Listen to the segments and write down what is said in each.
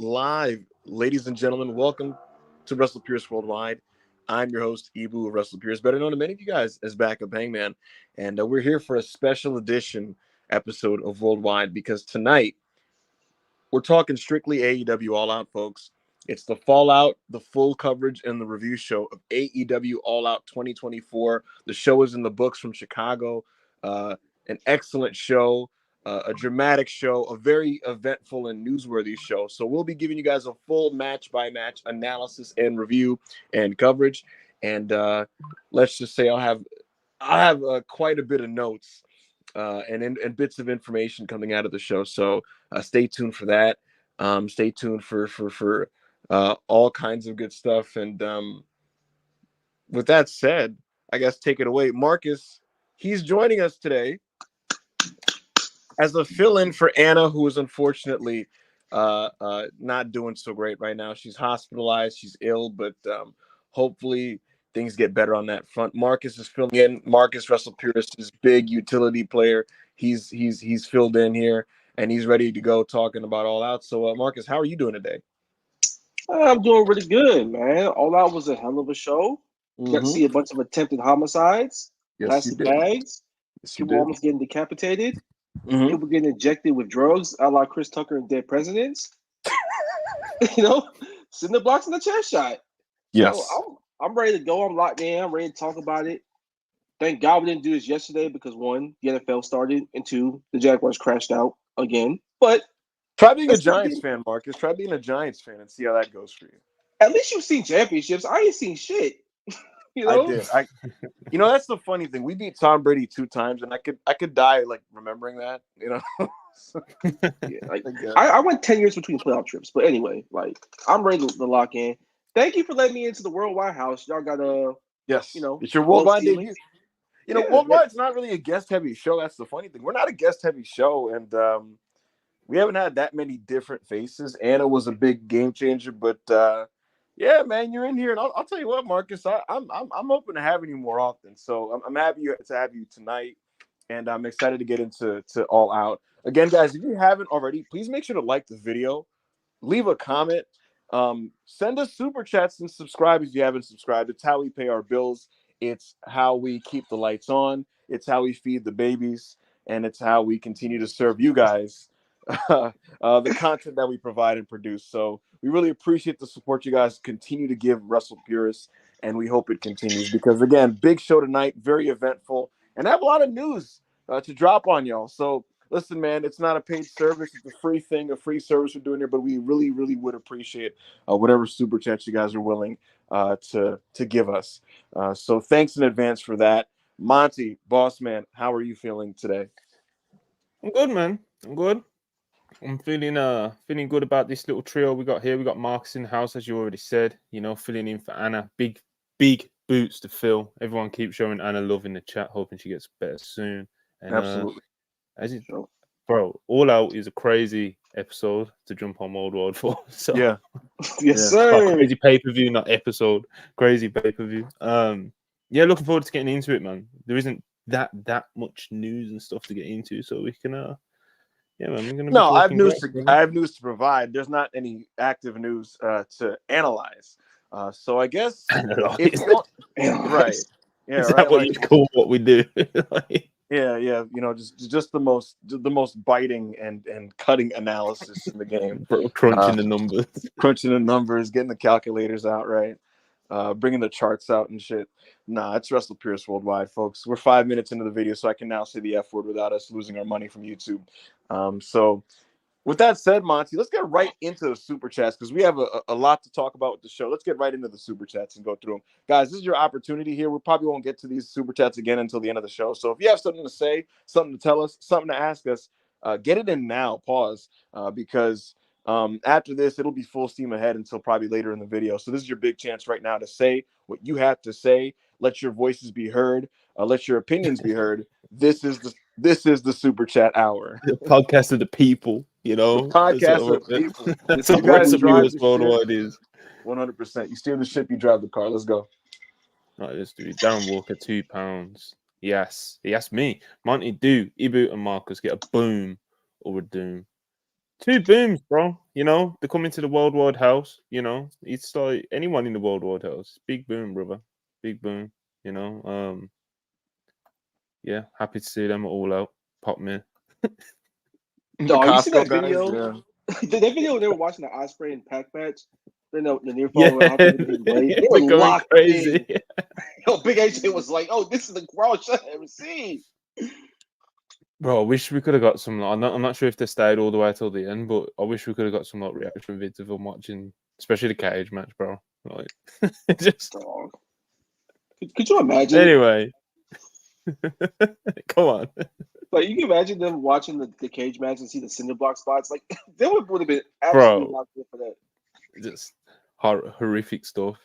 live. Ladies and gentlemen, welcome to WrestlePurists Worldwide. I'm your host, Ibu of WrestlePurists, better known to many of you guys as Backup Hangman. And we're here for a special edition episode of Worldwide because tonight we're talking strictly AEW All Out, folks. It's the fallout, the full coverage, and the review show of AEW All Out 2024. The show is in the books from Chicago. An excellent show, a dramatic show, a very eventful and newsworthy show. So we'll be giving you guys a full match-by-match analysis and review and coverage. And let's just say I have quite a bit of notes and bits of information coming out of the show. So stay tuned for that. Stay tuned for all kinds of good stuff. And with that said, I guess take it away. Marcus, he's joining us today as a fill-in for Anna, who is unfortunately not doing so great right now. She's hospitalized. She's ill, but hopefully things get better on that front. Marcus is filling in. Marcus WrestlePurists is big utility player. He's filled in here, and he's ready to go talking about All Out. So, Marcus, how are you doing today? I'm doing really good, man. All Out was a hell of a show. Got to see a bunch of attempted homicides, plastic bags, people almost getting decapitated, people getting injected with drugs, a la Chris Tucker and Dead Presidents. Cinder blocks in the chair shot. Yes. So I'm ready to go. I'm locked in. I'm ready to talk about it. Thank God we didn't do this yesterday because one, the NFL started, and two, the Jaguars crashed out again. But try being a Giants fan, Marcus. Try being a Giants fan and see how that goes for you. At least you've seen championships. I ain't seen shit. I did. That's the funny thing. We beat Tom Brady 2 times, and I could die like remembering that. I went 10 years between playoff trips, but anyway, I'm ready to lock in. Thank you for letting me into the Worldwide house. Y'all got yes, it's your Worldwide debut. Worldwide's not really a guest heavy show. That's the funny thing. We're not a guest heavy show, and we haven't had that many different faces. Anna was a big game changer, but yeah, man, you're in here, and I'll tell you what, Marcus, I'm open to having you more often. So I'm happy to have you tonight, and I'm excited to get into All Out. Again, guys, if you haven't already, please make sure to like the video, leave a comment, send us super chats, and subscribe if you haven't subscribed. It's how we pay our bills. It's how we keep the lights on. It's how we feed the babies, and it's how we continue to serve you guys the content that we provide and produce. So we really appreciate the support you guys continue to give WrestlePurists, and we hope it continues because, again, big show tonight, very eventful, and I have a lot of news to drop on y'all. So listen, man, it's not a paid service. It's a free thing, a free service we're doing here, but we really, really would appreciate whatever super chats you guys are willing to give us. So thanks in advance for that. Monty, boss man, how are you feeling today? I'm good, man. I'm good. I'm feeling good about this little trio we got here. We got Marcus in the house, as you already said. Filling in for Anna. Big boots to fill. Everyone keeps showing Anna love in the chat, hoping she gets better soon. And, absolutely. Bro, All Out is a crazy episode to jump on Worldwide for. So yeah, yes, sir. Crazy pay-per-view, not episode. Crazy pay-per-view. Yeah, looking forward to getting into it, man. There isn't that much news and stuff to get into, so we can. Yeah, man, we're gonna. I have news to provide. There's not any active news to analyze. So I guess if you don't, right? Yeah, is that what you call what we do? Yeah. Just the most biting and cutting analysis in the game. Crunching the numbers, getting the calculators out, right? Bringing the charts out and shit. Nah, it's WrestlePurists Worldwide, folks. We're 5 minutes into the video, so I can now say the F word without us losing our money from YouTube. So with that said, Monty, let's get right into the super chats because we have a lot to talk about with the show. Let's get right into the super chats and go through them. Guys, this is your opportunity here. We probably won't get to these super chats again until the end of the show. So if you have something to say, something to tell us, something to ask us, get it in now. Pause because after this, it'll be full steam ahead until probably later in the video. So this is your big chance right now to say what you have to say. Let your voices be heard. Let your opinions be heard. This is the super chat hour. The podcast of the people, The podcast of the people. That's what WrestlePurists Worldwide is. 100%. You steer the ship, you drive the car. Let's go. Right, let's do it. Darren Walker, £2. Yes. He asked me. Monty, do Ibu and Marcus get a boom or a doom? Two booms, bro. You know, they come into the worldwide house. You know, it's like anyone in the worldwide house. Big boom, brother. Big boom. You know, yeah, happy to see them all out. Pop me. Oh, you see that guys, video? yeah. That video when they were watching the Osprey and Pac match, then the near Yeah, fall out there getting weight. They were they're going locked crazy. in. Yo, Big AJ was like, "Oh, this is the crowd I ever seen." Bro, I wish we could have got some. I'm not sure if they stayed all the way till the end, but I wish we could have got some like reaction vids of them watching, especially the cage match, bro. Like, just Dog. Could you imagine? anyway. Come on. Like, you can imagine them watching the cage match and see the cinder block spots. Like, they would have been absolutely Bro, locked in for that. just horrific stuff.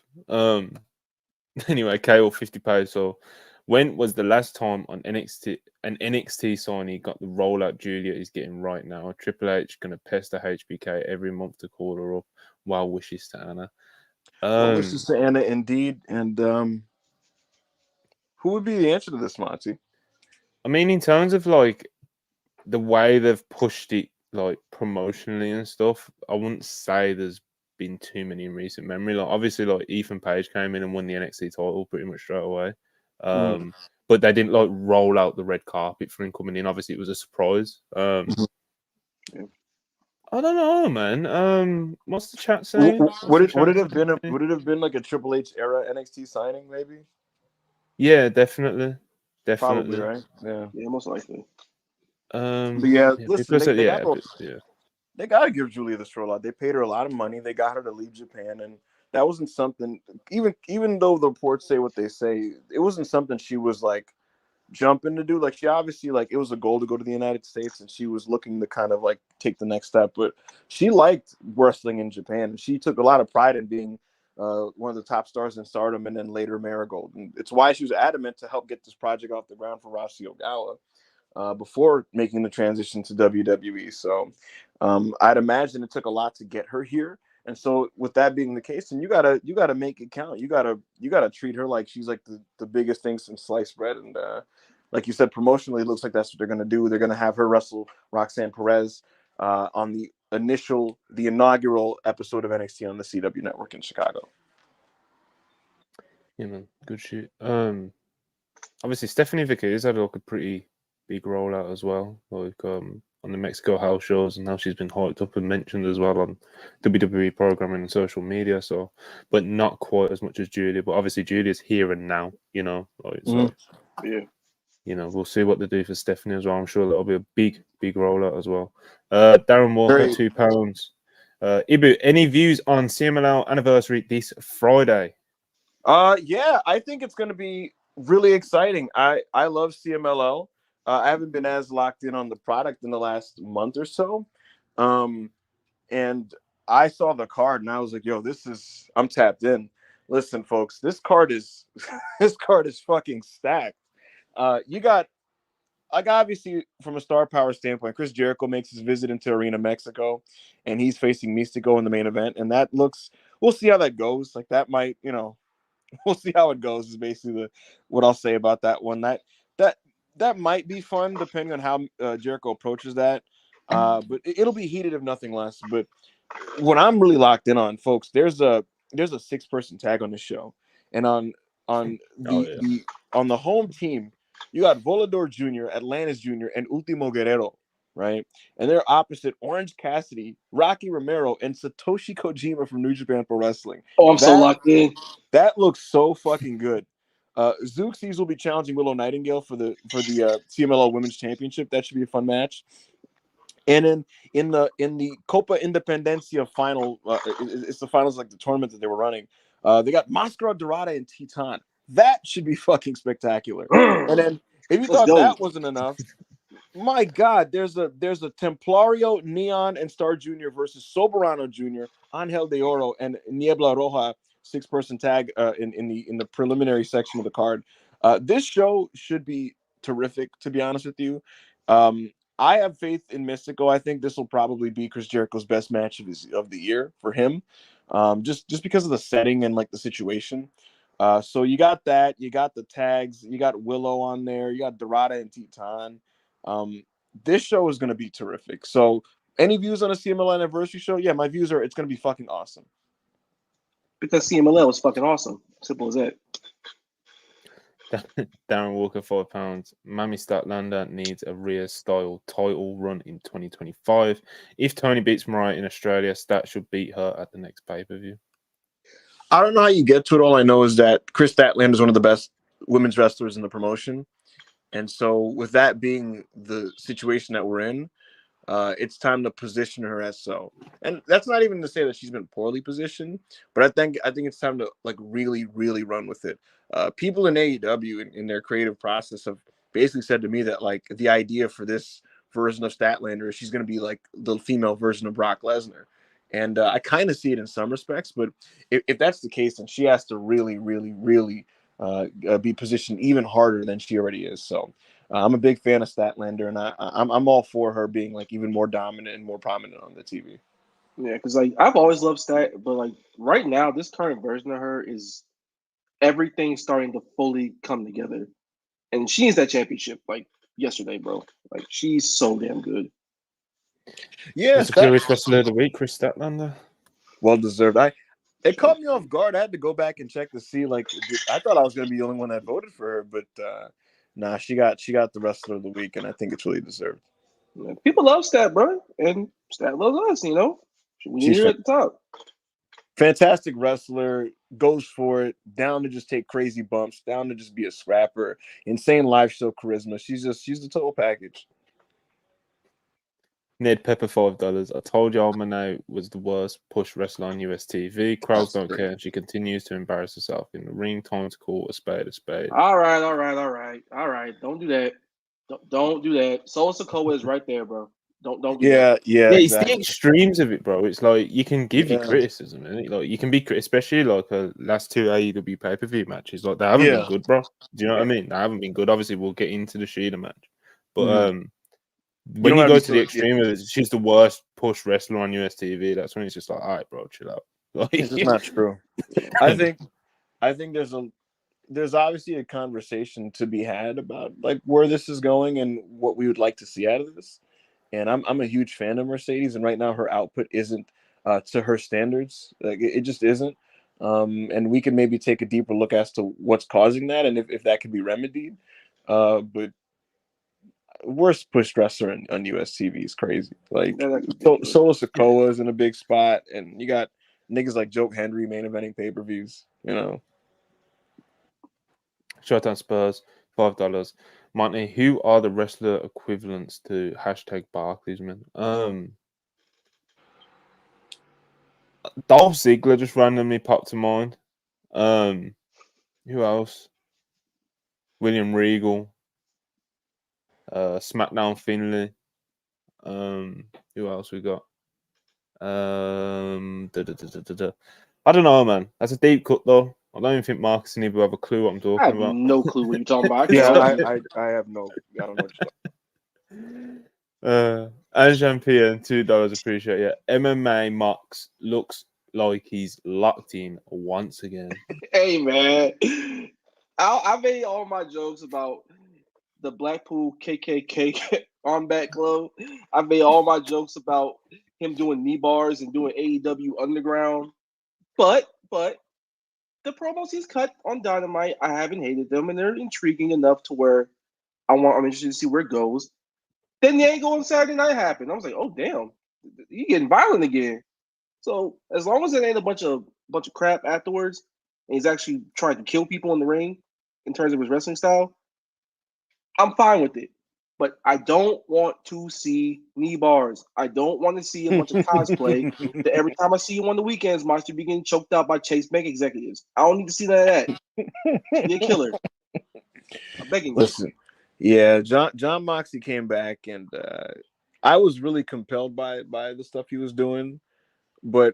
Anyway, KO 50 pounds. So, when was the last time on NXT an NXT signee got the rollout Julia is getting right now? Triple H gonna pester HBK every month to call her up. Well wishes to Anna. Well wishes to Anna, indeed. And who would be the answer to this, Monty? I mean, in terms of like the way they've pushed it, like promotionally and stuff, I wouldn't say there's been too many in recent memory. Like obviously, like Ethan Page came in and won the NXT title pretty much straight away. But they didn't like roll out the red carpet for him coming in. Obviously, it was a surprise. I don't know, man. What's the chat saying? Would it have been like a Triple H era NXT signing, maybe? Yeah, definitely. Probably, right? Yeah, most likely. But yeah, listen, they gotta give Julia this rollout. They paid her a lot of money. They got her to leave Japan, and that wasn't something. Even though the reports say what they say, it wasn't something she was like jumping to do. Like she obviously like it was a goal to go to the United States, and she was looking to kind of like take the next step. But she liked wrestling in Japan. She took a lot of pride in being one of the top stars in Stardom, and then later Marigold. And it's why she was adamant to help get this project off the ground for Rossy Ogawa. Before making the transition to WWE. So I'd imagine it took a lot to get her here. And so with that being the case, and you gotta make it count. You gotta treat her like she's like the biggest thing since sliced bread. And like you said, promotionally, it looks like that's what they're gonna do. They're gonna have her wrestle Roxanne Perez on the inaugural episode of NXT on the CW network in Chicago. Yeah, man, good shit. Obviously Stephanie Vickers had like a pretty big rollout as well, like on the Mexico house shows, and now she's been hyped up and mentioned as well on WWE programming and social media. So, but not quite as much as Julia. But obviously Julia's here and now, you know. Like, so, yeah, you know, we'll see what they do for Stephanie as well. I'm sure that'll be a big rollout as well. Darren Walker, £2. Ibu, any views on CMLL anniversary this Friday? Yeah, I think it's going to be really exciting. I love CMLL. I haven't been as locked in on the product in the last month or so. And I saw the card and I was like, yo, I'm tapped in. Listen, folks, this card is fucking stacked. You got, like, obviously from a star power standpoint, Chris Jericho makes his visit into Arena Mexico and he's facing Mystico in the main event. And we'll see how that goes. Like that might, we'll see how it goes is basically what I'll say about that one. That might be fun depending on how Jericho approaches that. But it'll be heated if nothing less. But what I'm really locked in on, folks, there's a 6-person tag on the show, and on the home team, you got Volador Jr., Atlantis Jr., and Ultimo Guerrero, right? And they're opposite Orange Cassidy, Rocky Romero, and Satoshi Kojima from New Japan Pro Wrestling. Oh, I'm so locked in. That looks so fucking good. Zeuxis will be challenging Willow Nightingale for the CMLL Women's Championship. That should be a fun match. And in the Copa Independencia final, it's the finals, like the tournament that they were running. They got Mascara Dorada and Titan. That should be fucking spectacular. And then if you thought that wasn't enough, my God, there's a Templario, Neon, and Star Jr. versus Soberano Jr., Angel de Oro, and Niebla Roja 6-person tag in the preliminary section of the card. This show should be terrific, to be honest with you. I have faith in Mystico. I think this will probably be Chris Jericho's best match of the year for him, just because of the setting and like the situation. So you got that. You got the tags. You got Willow on there. You got Dorada and Titan. This show is going to be terrific. So Any views on a CMLL anniversary show? Yeah, my views are it's going to be fucking awesome. Because CMLL was fucking awesome. Simple as that. Darren Walker, £5. Mami Statlander needs a Rhea style title run in 2025. If Tony beats Mariah in Australia, Stat should beat her at the next pay-per-view. I don't know how you get to it. All I know is that Chris Statlander is one of the best women's wrestlers in the promotion. And so with that being the situation that we're in, it's time to position her as so. And that's not even to say that she's been poorly positioned, but I think it's time to like really, really run with it. People in AEW in their creative process have basically said to me that like the idea for this version of Statlander is she's going to be like the female version of Brock Lesnar. And I kind of see it in some respects, but if that's the case, then she has to really, really, really be positioned even harder than she already is. So I'm a big fan of Statlander, and I'm all for her being like even more dominant and more prominent on the TV. Yeah, because like I've always loved Stat, but like right now, this current version of her is everything starting to fully come together, and she needs that championship like yesterday, bro. Like she's so damn good. Yeah, It's the curious wrestler of the week, Chris Statlander. Well deserved. It caught me off guard. I had to go back and check to see. Like, I thought I was going to be the only one that voted for her, but nah, she got the wrestler of the week, and I think it's really deserved. Yeah, people love Stat, bro, and Stat loves us. You know, we need her at the top. Fantastic wrestler, goes for it, down to just take crazy bumps, down to just be a scrapper, insane live show charisma. She's the total package. Ned Pepper, $5. I told y'all Monet was the worst push wrestler on US TV. Crowds don't care, and she continues to embarrass herself in the ring. Time to call a spade a spade. All right. Don't do that. Don't do that. Solo Sikoa is right there, bro. Don't do that. Yeah. It's exactly. the extremes of it, bro. It's like you can give you criticism, and like you can be, especially like last two AEW pay-per-view matches. Like they haven't been good, bro. Do you know what I mean? They haven't been good. Obviously, we'll get into the Shida match, but when you go to the extreme of it, she's the worst push wrestler on US TV. That's when it's just like, all right, bro, chill out. Like, it's just not true. I think there's obviously a conversation to be had about like where this is going and what we would like to see out of this. And I'm a huge fan of Mercedes, and right now her output isn't to her standards. Like it just isn't. And we can maybe take a deeper look as to what's causing that and if that can be remedied. But worst push dresser on US TV is crazy. Like Solo Sikoa is in a big spot, and you got niggas like Joke Henry main eventing pay-per-views, you know. Showtime Spurs, $5. Monty, who are the wrestler equivalents to #Barclays, man? Dolph Ziggler just randomly popped to mind. Who else? William Regal. SmackDown Finley. Who else we got? I don't know, man. That's a deep cut, though. I don't even think Marcus and Ibu have a clue what I'm talking about. I have no clue what you're talking about. Yeah, I have no. I don't know what you're talking. Anjan Pia, $2. Appreciate it. MMA Mox looks like he's locked in once again. Hey, man. I made all my jokes about the Blackpool KKK Armbat Club. I made all my jokes about him doing knee bars and doing AEW Underground. But the promos he's cut on Dynamite, I haven't hated them, and they're intriguing enough to where I'm interested to see where it goes. Then the angle on Saturday Night happened. I was like, oh damn, you getting violent again. So as long as it ain't a bunch of crap afterwards, and he's actually trying to kill people in the ring in terms of his wrestling style, I'm fine with it. But I don't want to see knee bars. I don't want to see a bunch of cosplay that every time I see you on the weekends, Monster be getting choked out by Chase Bank executives. I don't need to see none of that. Be a killer. I'm begging you. Listen, yeah, John Moxley came back, and I was really compelled by the stuff he was doing, but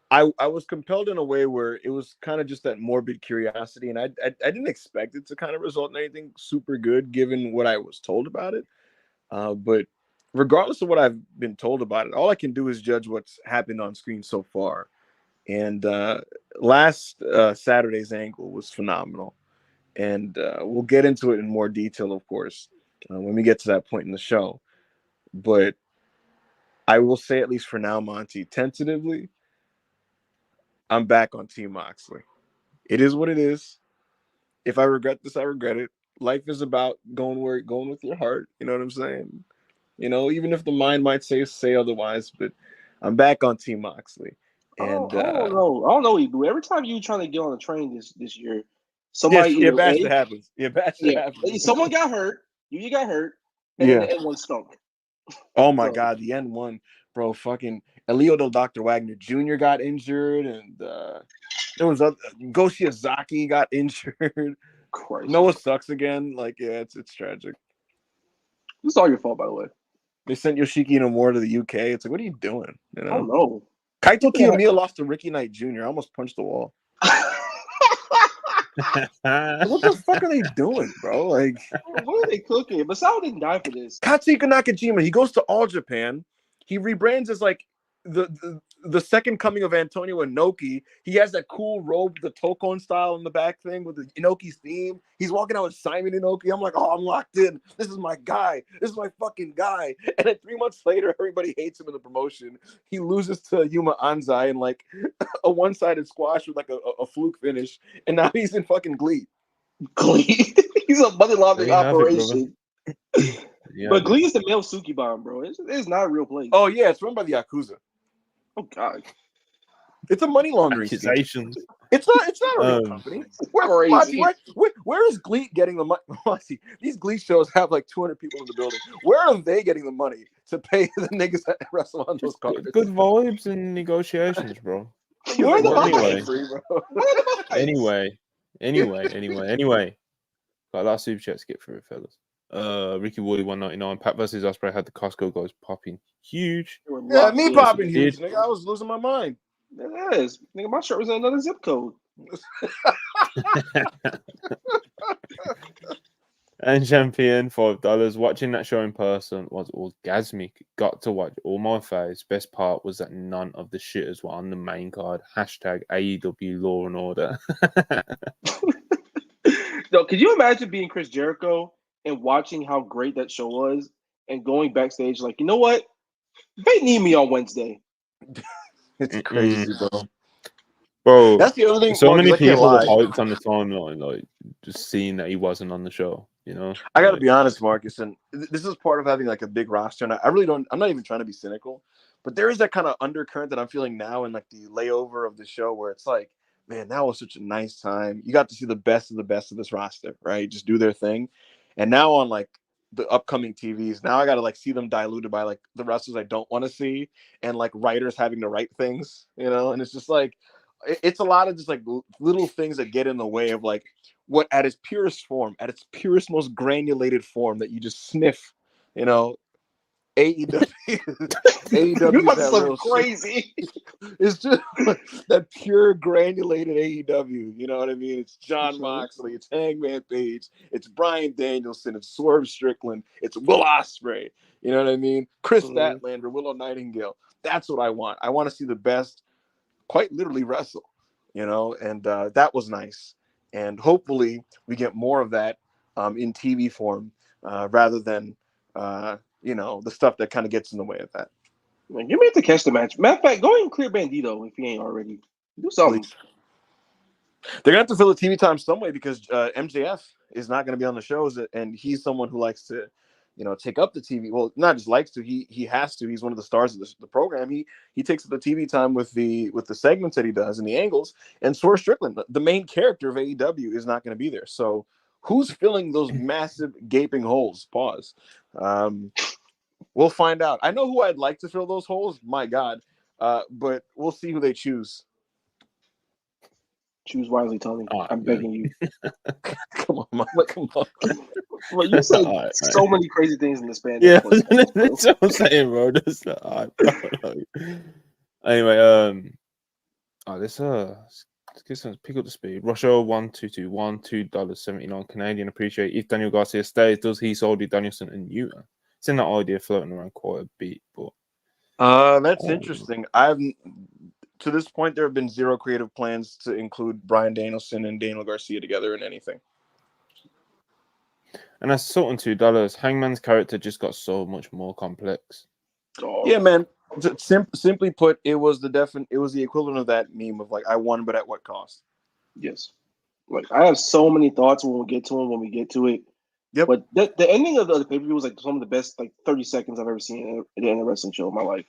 I was compelled in a way where it was kind of just that morbid curiosity, and I didn't expect it to kind of result in anything super good given what I was told about it. But regardless of what I've been told about it, all I can do is judge what's happened on screen so far. And last Saturday's angle was phenomenal, and we'll get into it in more detail, of course, when we get to that point in the show. But I will say, at least for now, Monty, tentatively, I'm back on Team Moxley. It is what it is. If I regret this, I regret it. Life is about going with your heart. You know what I'm saying? You know, even if the mind might say otherwise, but I'm back on Team Moxley. And I don't know, Ibu. Every time you trying to get on the train this year, somebody happens. Someone got hurt. You got hurt, and then the N1 stunk. Oh my God, the N1, bro! Fucking Elio del Dr. Wagner Jr. got injured, and there was Go Shiozaki got injured. Christ. Noah sucks again. Like, yeah, it's tragic. It's all your fault, by the way. They sent Yoshiki Nomura to the UK. It's like, what are you doing? You know? Oh no. Kaito Kiyomiya lost to Ricky Knight Jr. I almost punched the wall. What the fuck are they doing, bro? Like, what are they cooking? Masao didn't die for this. Katsuhiko Nakajima, he goes to All Japan. He rebrands as like the second coming of Antonio Inoki. He has that cool robe, the Tokon style in the back thing with the Inoki's theme. He's walking out with Simon Inoki. I'm like, oh, I'm locked in. This is my guy. This is my fucking guy. And then 3 months later, everybody hates him in the promotion. He loses to Yuma Anzai in like a one-sided squash with like a fluke finish. And now he's in fucking Glee. Glee? He's a money laundering operation. But Glee is the male Sukiban, bro. It's not a real place. Oh, yeah. It's run by the Yakuza. Oh God! It's a money laundering accusation. It's not a real company. Where is Glee getting the money? These Glee shows have like 200 people in the building. Where are they getting the money to pay the niggas that wrestle on those cards? Good vibes and negotiations, bro. Anyway. Got a lot of super chats to get through, fellas. Ricky Woolley 199. Pat versus Ospreay had the Costco guys popping huge. Yeah, me popping huge. Nigga, I was losing my mind. It is. Nigga, my shirt was in another zip code. And champion $5. Watching that show in person was orgasmic. Got to watch all my faves. Best part was that none of the shitters were on the main card. Hashtag AEW Law and Order. No, could you imagine being Chris Jericho and watching how great that show was and going backstage like, you know what? They need me on Wednesday. It's crazy, bro. That's the other thing. So many people were hyped on the timeline, like just seeing that he wasn't on the show. You know, I got to be honest, Marcus, and this is part of having like a big roster. And I really don't. I'm not even trying to be cynical, but there is that kind of undercurrent that I'm feeling now in like the layover of the show, where it's like, man, that was such a nice time. You got to see the best of this roster, right? Just do their thing. And now on like the upcoming TVs, now I got to like see them diluted by like the wrestlers I don't want to see, and like writers having to write things, you know. And it's just like, it's a lot of just like little things that get in the way of like what at its purest form, at its purest, most granulated form that you just sniff, you know. AEW you so crazy. It's just that pure granulated AEW. You know what I mean? It's John Moxley, it's Hangman Page, it's Bryan Danielson, it's Swerve Strickland, it's Will Ospreay. You know what I mean? Chris Statlander, Willow Nightingale. That's what I want. I want to see the best, quite literally, wrestle. You know, and that was nice. And hopefully we get more of that in TV form rather than you know, the stuff that kind of gets in the way of that. Man, you may have to catch the match. Matter of fact, go ahead and clear Bandito if he ain't already. Do something. Please. They're gonna have to fill the TV time some way because MJF is not gonna be on the shows, and he's someone who likes to, you know, take up the TV. Well, not just likes to, he has to. He's one of the stars of the program. He takes up the TV time with the segments that he does and the angles. And Swerve Strickland, the main character of AEW, is not going to be there. So who's filling those massive gaping holes? Pause. We'll find out. I know who I'd like to fill those holes. My God, but we'll see who they choose. Choose wisely, Tony. I'm begging you. Come on, Mama. Come on. Well, you said so many crazy things in the span. Yeah, that's what I'm saying, bro. That's anyway, let's get some pick up the speed. Russia 1221 $2.79 Canadian. Appreciate if Daniel Garcia stays. Does he sold Danielson and Newton? It's in that idea floating around quite a bit, but that's interesting. To this point, there have been zero creative plans to include Bryan Danielson and Daniel Garcia together in anything. And that's Sultan $2. Hangman's character just got so much more complex. Yeah, man. Simply put, it was the equivalent of that meme of like, I won, but at what cost? Yes. Like, I have so many thoughts when we get to it. Yep. But the ending of the pay-per-view was like some of the best 30 seconds I've ever seen in a wrestling show in my life.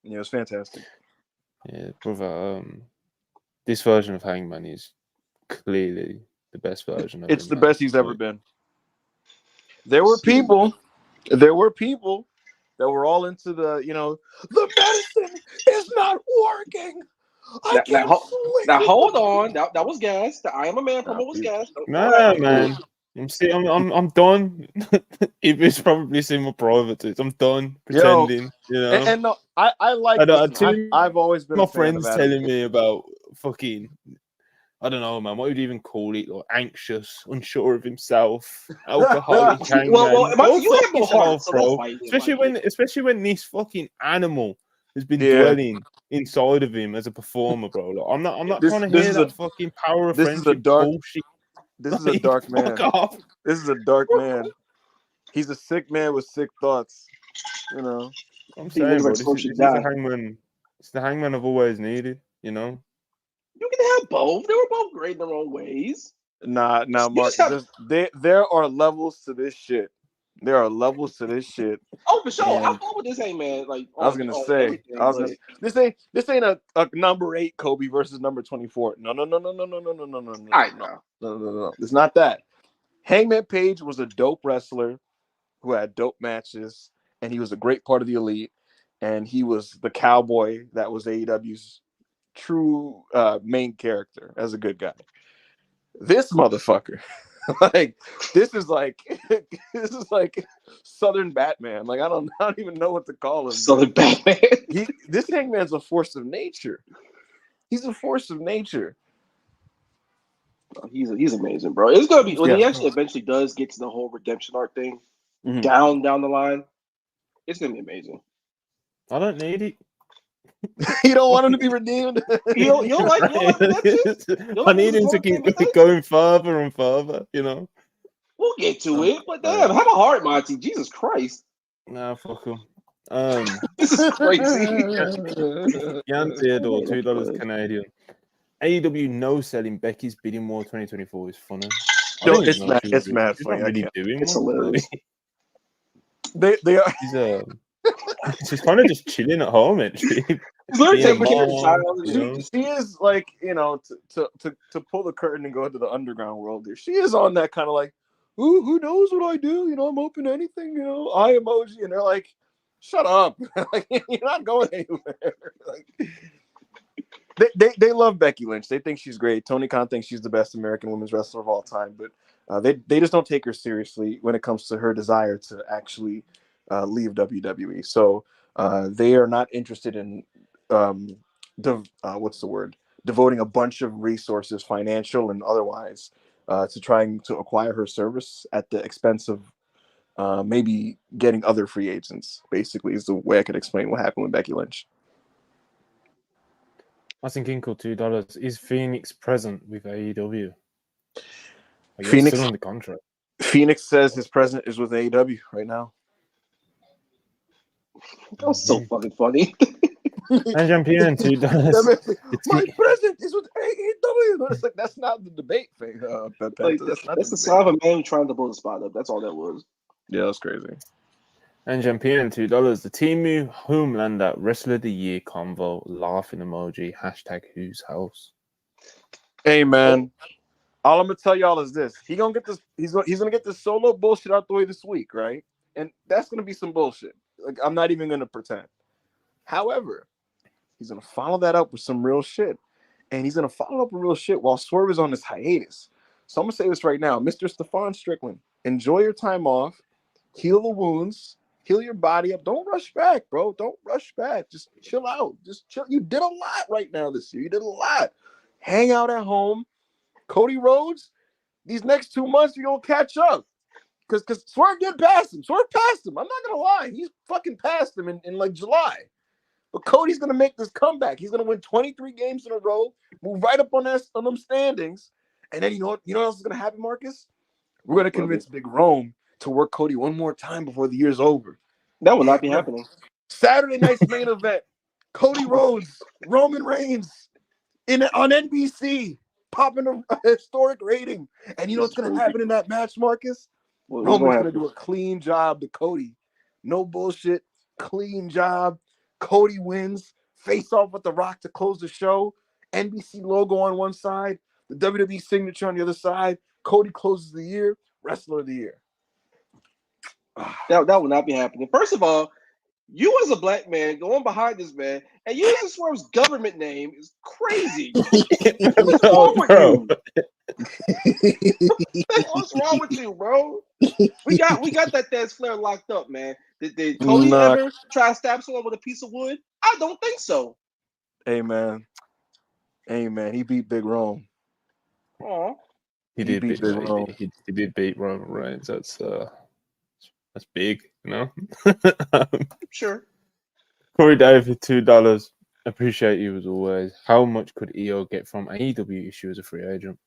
Yeah, it was fantastic. Yeah, brother. This version of Hangman is clearly the best version of him. It's the best he's ever been. There were people that were all into the medicine is not working. Now hold on. That was gas. The I Am a Man promo was gas. Nah, man. I'm done. It's probably seen my private. I'm done pretending. And no, I like. I've always been. My friends telling me about fucking. I don't know, man. What would you even call it? Like anxious, unsure of himself, alcoholic. Well, you have no heart, bro. Especially when this fucking animal has been dwelling inside of him as a performer, bro. Like, I'm not trying to hear that fucking power of friendship bullshit. This is a dark man. This is a dark man. He's a sick man with sick thoughts. I'm saying, bro, this is the Hangman. It's the Hangman I've always needed. You can have both. They were both great in their own ways. Nah, Mark. There are levels to this shit. There are levels to this shit. Oh, for sure. I fuck with this Hangman. Like I was gonna say, this ain't a number 8 Kobe versus number 24. No. It's not that. Hangman Page was a dope wrestler who had dope matches, and he was a great part of the Elite, and he was the cowboy that was AEW's true main character as a good guy. This motherfucker, this is like Southern Batman. Like I don't even know what to call him. Southern Batman. This Hangman's a force of nature. He's a force of nature. He's amazing, bro. It's gonna be when he actually eventually does get to the whole redemption arc thing down the line. It's gonna be amazing. I don't need it. You don't want him to be redeemed. You don't like redemption? I need him to keep going further and further. We'll get to it, but damn, have a heart, Monty. Jesus Christ. Nah, fuck him. This is crazy. Jan Theodore, $2 Canadian. AEW no selling Becky's bidding war 2024 is funny. It's mad funny. Really doing it's hilarious. They are. She's kind of just chilling at home, actually. She is like, to pull the curtain and go into the underground world. She is on that kind of like, who knows what I do? I'm open to anything. Eye emoji, and they're like, shut up, like you're not going anywhere. Like, they love Becky Lynch. They think she's great. Tony Khan thinks she's the best American women's wrestler of all time, but they just don't take her seriously when it comes to her desire to actually leave WWE. So they are not interested in devoting a bunch of resources, financial and otherwise, to trying to acquire her service at the expense of maybe getting other free agents. Basically, is the way I could explain what happened with Becky Lynch. I think Kinkle $2. Is Phoenix present with AEW? Phoenix still on the contract. Phoenix says his present is with AEW right now. That was so fucking funny. And champion $2. My present is with AEW. It's like that's not the debate thing. That's the sign of a man trying to blow the spot up. That's all that was. Yeah, that's crazy. And champion $2. The Timu Homelander Wrestler of the Year convo laughing emoji #whose house. Hey man, all I'm gonna tell y'all is this: he's gonna get this solo bullshit out the way this week, right? And that's gonna be some bullshit. Like I'm not even gonna pretend. However, he's gonna follow that up with some real shit, and he's gonna follow up with real shit while Swerve is on this hiatus. So I'm gonna say this right now, Mr. Stephon Strickland, enjoy your time off, heal the wounds. Heal your body up. Don't rush back, bro. Don't rush back. Just chill out. Just chill. You did a lot right now this year. You did a lot. Hang out at home. Cody Rhodes, these next 2 months, you're going to catch up. Because Swerve did pass him. Swerve passed him. I'm not going to lie. He's fucking passed him in like July. But Cody's going to make this comeback. He's going to win 23 games in a row, move right up on them standings. And then you know what else is going to happen, Marcus? We're going to convince Big Rome to work Cody one more time before the year's over. That will not be happening. Saturday night's main event: Cody Rhodes, Roman Reigns on NBC, popping a historic rating. And you know what's going to happen in that match, Marcus? Roman's going to do a clean job to Cody. No bullshit. Clean job. Cody wins. Face off with The Rock to close the show. NBC logo on one side. The WWE signature on the other side. Cody closes the year. Wrestler of the year. That will not be happening. First of all, you as a black man going behind this man and using Swerve's government name is crazy. What's wrong with you? What's wrong with you, bro? We got that Dance Flair locked up, man. Did Cody ever try to stab someone with a piece of wood? I don't think so. Hey man. He beat Big Rome. Oh, he did beat Rome. He did beat Roman Reigns. That's big, you know. Sure. Corey David, $2. Appreciate you as always. How much could EO get from AEW issue as a free agent?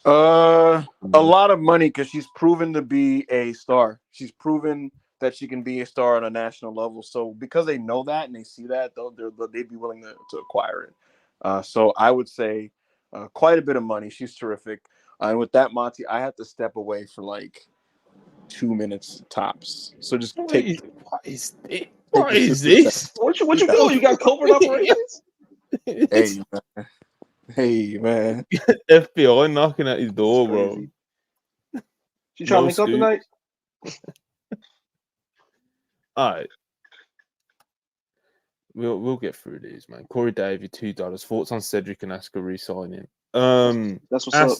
A lot of money, because she's proven to be a star. She's proven that she can be a star on a national level. So because they know that and they see that, they'd be willing to acquire it. So I would say quite a bit of money. She's terrific. And with that, Monty, I have to step away for like 2 minutes tops. So just What is this? What you doing? You got covert operations? Hey man. FBI knocking at his door, bro. She trying to link up tonight? All right. We'll get through these, man. Corey David, $2. Thoughts on Cedric and Asuka re-signing? That's what's up.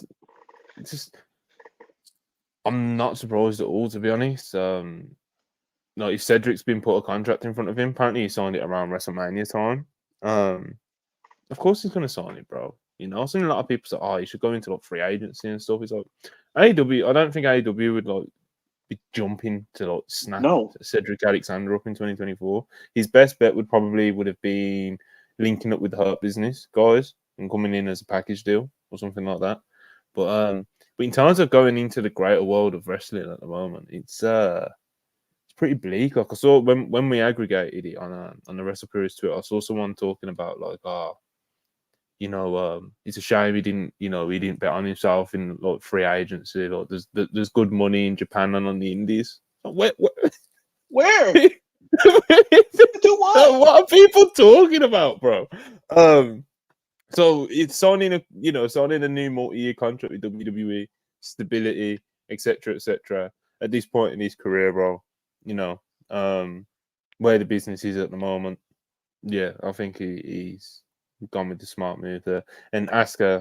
I'm not surprised at all, to be honest. No, if Cedric's been put a contract in front of him, apparently he signed it around WrestleMania time. Of course he's gonna sign it, bro. You know, I've seen a lot of people say, "Oh, you should go into like free agency and stuff." It's like AEW. I don't think AEW would like be jumping to like snap Cedric Alexander up in 2024. His best bet would have been linking up with the Hurt Business guys and coming in as a package deal or something like that. But in terms of going into the greater world of wrestling at the moment, it's pretty bleak. Like I saw when we aggregated it on the WrestlePurists Twitter, I saw someone talking about like, it's a shame he didn't bet on himself in like free agency. Like there's good money in Japan and on the Indies. Where? Do what? What are people talking about, bro? So it's signing a new multi-year contract with WWE, stability, etc., at this point in his career, bro. You know, where the business is at the moment. Yeah, I think he's gone with the smart move there. And Asuka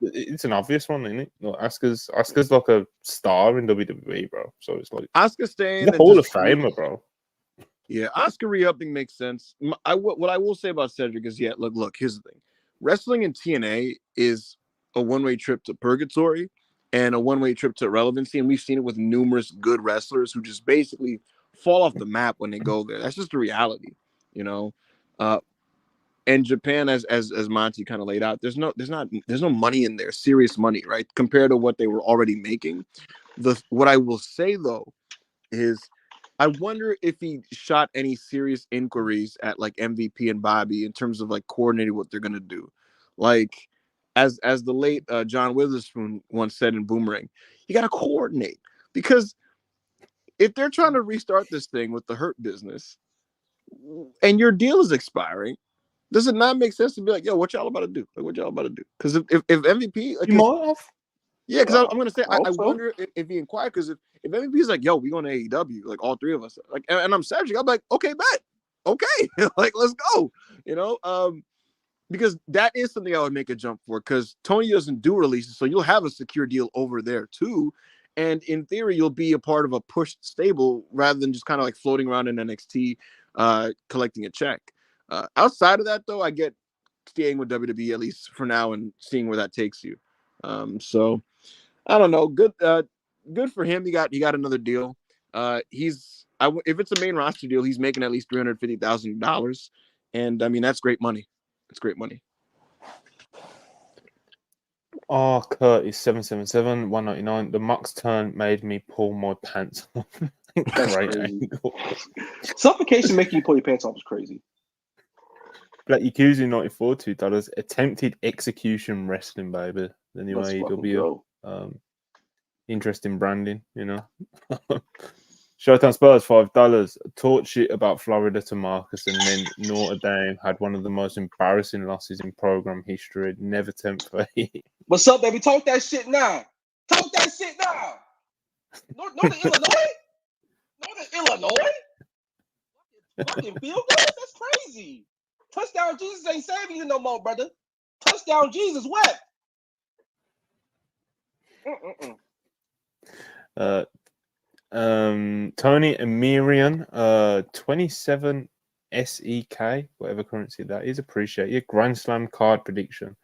it's an obvious one, isn't it? No, Asuka's like a star in WWE, bro. So it's like Asuka staying the Hall of Famer, bro. Yeah, Asuka re-upping makes sense. What I will say about Cedric is, look, here's the thing. Wrestling in TNA is a one-way trip to purgatory and a one-way trip to relevancy, and we've seen it with numerous good wrestlers who just basically fall off the map when they go there. That's just the reality, you know. And Japan, as Monty kind of laid out, there's no money in there, serious money, right? Compared to what they were already making. What I will say though is, I wonder if he shot any serious inquiries at like MVP and Bobby in terms of like coordinating what they're gonna do. Like as the late John Witherspoon once said in Boomerang, you gotta coordinate, because if they're trying to restart this thing with the Hurt Business and your deal is expiring, does it not make sense to be like, yo, what y'all about to do? Like, what y'all about to do? Because if MVP, like, you might have. Yeah, because I'm gonna say I wonder if he inquired, because if MVP is like, yo, we going to AEW, like all three of us, like, and I'm Cedric, I'm like, okay, bet, okay, like let's go, you know, because that is something I would make a jump for, because Tony doesn't do releases, so you'll have a secure deal over there too, and in theory you'll be a part of a pushed stable rather than just kind of like floating around in NXT, collecting a check. Outside of that, though, I get staying with WWE at least for now and seeing where that takes you. So I don't know. Good for him. He got another deal. If it's a main roster deal, he's making at least $350,000, and I mean that's great money. It's great money. Curtis 777 199. The Mox turn made me pull my pants off. Great angle. Suffocation making you pull your pants off is crazy. Black Yakuza 94 $2. Attempted execution wrestling, baby. The new AEW. Interesting branding, you know. Showtime Spurs $5. Talk shit about Florida to Marcus, and then Notre Dame had one of the most embarrassing losses in program history. Never tempt fate. What's up, baby? Talk that shit now. Talk that shit now. Northern Illinois? Northern Illinois? Fucking field goals? That's crazy. Touchdown Jesus ain't saving you no more, brother. Touchdown Jesus what? Tony Amirian, 27 SEK, whatever currency that is. Appreciate you. Grand Slam card prediction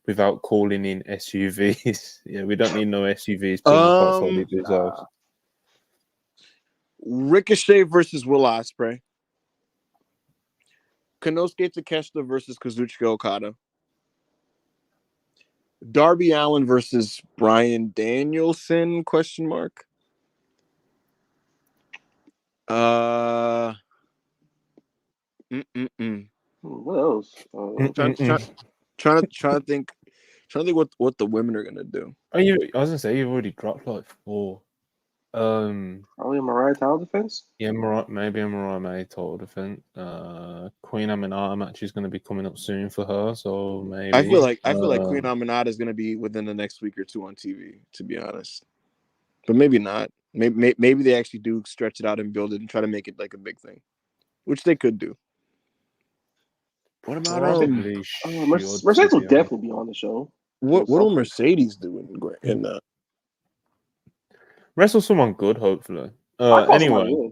without calling in SUVs. Yeah, we don't need no SUVs. Ricochet versus Will Ospreay. Konosuke Takeshita versus Kazuchika Okada. Darby Allin versus Bryan Danielson? ? What else? Trying to think what the women are gonna do. I was gonna say you've already dropped like 4. Probably a Mariah title defense. Yeah, maybe a Mariah May title defense. Queen Aminata match is going to be coming up soon for her, so maybe. I feel like Queen Aminata is going to be within the next week or 2 on TV, to be honest. But maybe not. Maybe they actually do stretch it out and build it and try to make it like a big thing, which they could do. What about Mercedes will definitely be on the show. What will Mercedes do in wrestle someone good, hopefully. Anyway.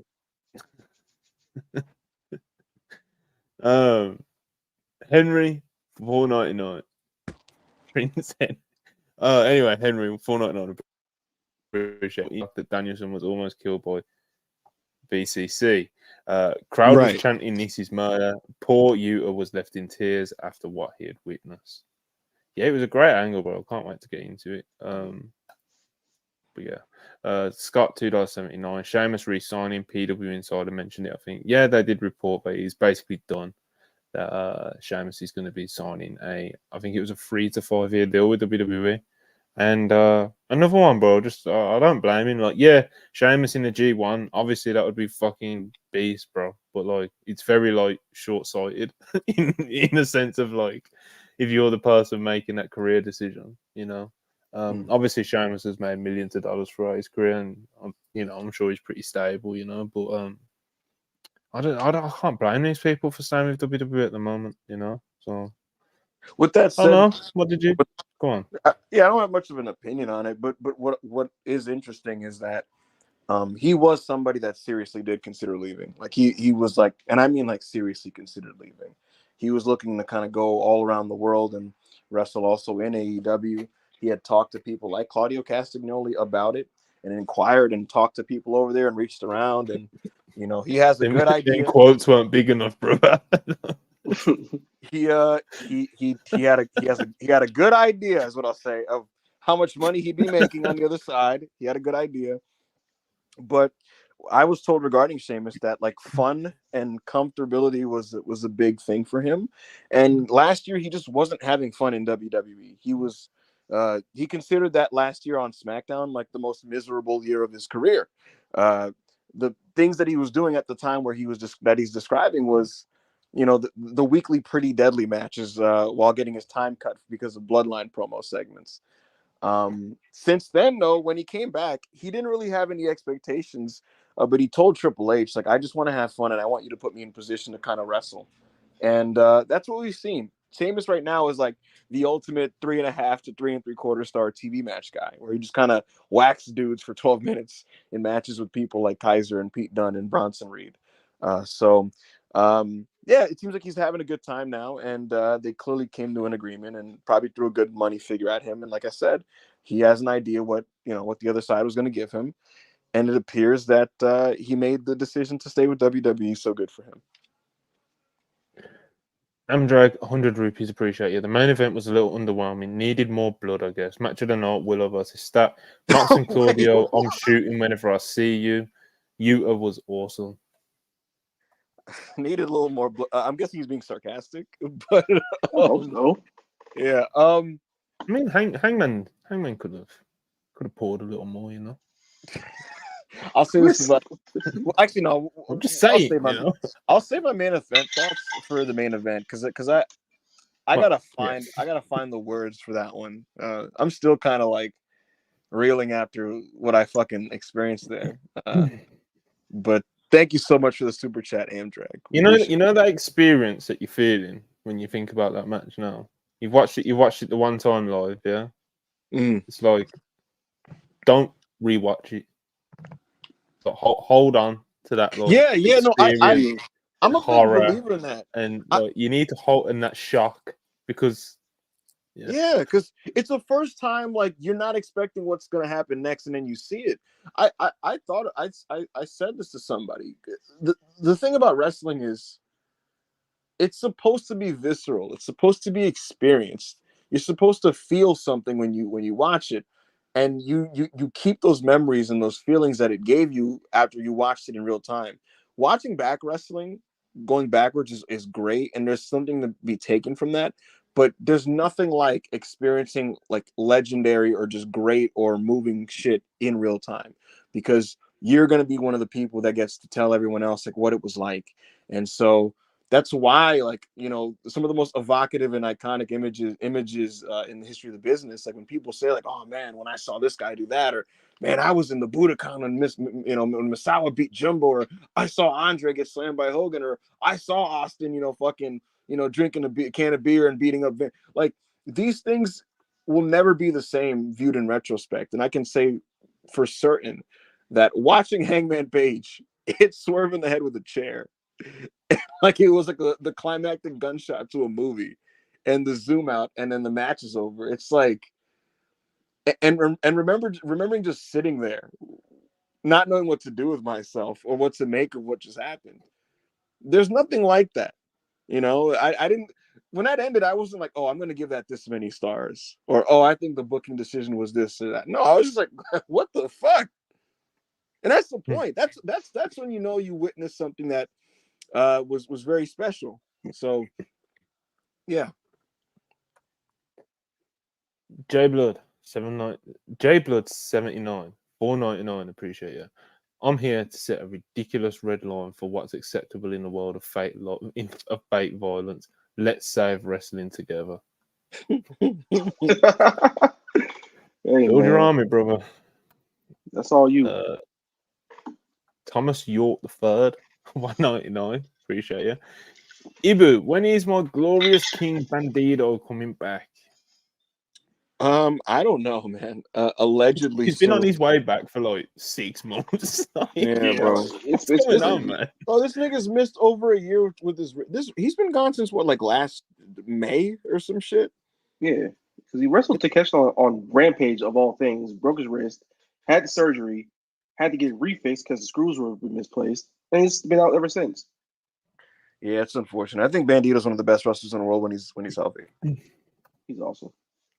Henry $4.99. Prince Henry. Anyway, Henry $4.99. Appreciate it. That Danielson was almost killed by BCC. Crowd was chanting "This is murder." Poor Yuta was left in tears after what he had witnessed. Yeah, it was a great angle, bro. I can't wait to get into it. But yeah, Scott $2.79. Sheamus re-signing. PW Insider mentioned it. I think they did report, but he's basically done. That Sheamus is going to be signing I think it was a 3 to 5 year deal with WWE. And another one, bro. Just I don't blame him. Like, yeah, Sheamus in the G1. Obviously, that would be fucking beast, bro. But like, it's very like short-sighted in a sense of like, if you're the person making that career decision, you know. Obviously, Sheamus has made millions of dollars throughout his career, and I'm sure he's pretty stable, you know. But I can't blame these people for staying with WWE at the moment, you know. So, with that said, what did you go on? I don't have much of an opinion on it, but what is interesting is that he was somebody that seriously did consider leaving. Like he was like, and I mean like seriously considered leaving. He was looking to kind of go all around the world and wrestle also in AEW. He had talked to people like Claudio Castagnoli about it and inquired and talked to people over there and reached around, and he has a good idea. Quotes weren't big enough, bro. He had a good idea, is what I'll say, of how much money he'd be making on the other side. He had a good idea, but I was told regarding Sheamus that like fun and comfortability was a big thing for him, and last year he just wasn't having fun in WWE. He considered that last year on SmackDown like the most miserable year of his career. The things that he was doing at the time where he's describing was, the weekly Pretty Deadly matches while getting his time cut because of Bloodline promo segments. Since then, though, when he came back, he didn't really have any expectations, but he told Triple H, like, I just want to have fun and I want you to put me in position to kind of wrestle. And that's what we've seen. Sheamus right now is like the ultimate 3.5 to 3 3/4 star TV match guy, where he just kind of whacks dudes for 12 minutes in matches with people like Kaiser and Pete Dunne and Bronson Reed. Yeah, it seems like he's having a good time now, and they clearly came to an agreement and probably threw a good money figure at him. And like I said, he has an idea what the other side was going to give him, and it appears that he made the decision to stay with WWE. So good for him. Amdrag, 100 rupees, appreciate you. The main event was a little underwhelming. Needed more blood, I guess. Match of the night, Willow versus Stat. Max and Claudio, I'm shooting whenever I see you. Yuta was awesome. Needed a little more. I'm guessing he's being sarcastic, but no. Yeah. I mean, Hangman could have poured a little more, you know. I'll say this about. Well, actually, no. I'm just saying, I'll save my main event thoughts for the main event because I gotta find the words for that one. I'm still kind of like reeling after what I fucking experienced there. But thank you so much for the super chat, Amdrag. You know that experience that you're feeling when you think about that match now. You've watched it the one time live, yeah. It's like, don't rewatch it. But hold on to that. Like, yeah. No, I'm a big believer in that, and like, you need to hold in that shock because. Yeah, because it's the first time like you're not expecting what's gonna happen next, and then you see it. I thought I said this to somebody. The thing about wrestling is it's supposed to be visceral. It's supposed to be experienced. You're supposed to feel something when you watch it, and you keep those memories and those feelings that it gave you after you watched it in real time. Watching back wrestling, going backwards is great, and there's something to be taken from that. But there's nothing like experiencing like legendary or just great or moving shit in real time, because you're going to be one of the people that gets to tell everyone else like what it was like. And so that's why, like, you know, some of the most evocative and iconic images in the history of the business, like when people say like, oh man, when I saw this guy do that, or man, I was in the Budokan and when Misawa beat Jumbo, or I saw Andre get slammed by Hogan, or I saw Austin, fucking, drinking a can of beer and beating up. Like, these things will never be the same viewed in retrospect. And I can say for certain that watching Hangman Page hit Swerve in the head with a chair, like it was like the climactic gunshot to a movie, and the zoom out, and then the match is over. It's like, and remembering just sitting there, not knowing what to do with myself or what to make of what just happened. There's nothing like that. I didn't, when that ended, I wasn't like, oh, I'm going to give that this many stars, or, oh, I think the booking decision was this or that. No, I was just like, what the fuck? And that's the point. That's when you witness something that was very special. So, yeah. J Blood 79, J Blood 79, 4.99. Appreciate you. I'm here to set a ridiculous red line for what's acceptable in the world of fake violence. Let's save wrestling together. Hey, Build your army, brother. That's all you. Thomas York III, 199. Appreciate you. Ibu, when is my glorious King Bandido coming back? I don't know, man. Allegedly, he's been on his way back for like 6 months. Yeah, bro. What's going on, man? Oh, this nigga's missed over a year with this. He's been gone since what, like last May or some shit. Yeah, because he wrestled Takeshi on Rampage of all things, broke his wrist, had surgery, had to get it refixed because the screws were misplaced, and he's been out ever since. Yeah, it's unfortunate. I think Bandito's one of the best wrestlers in the world when he's healthy. He's awesome.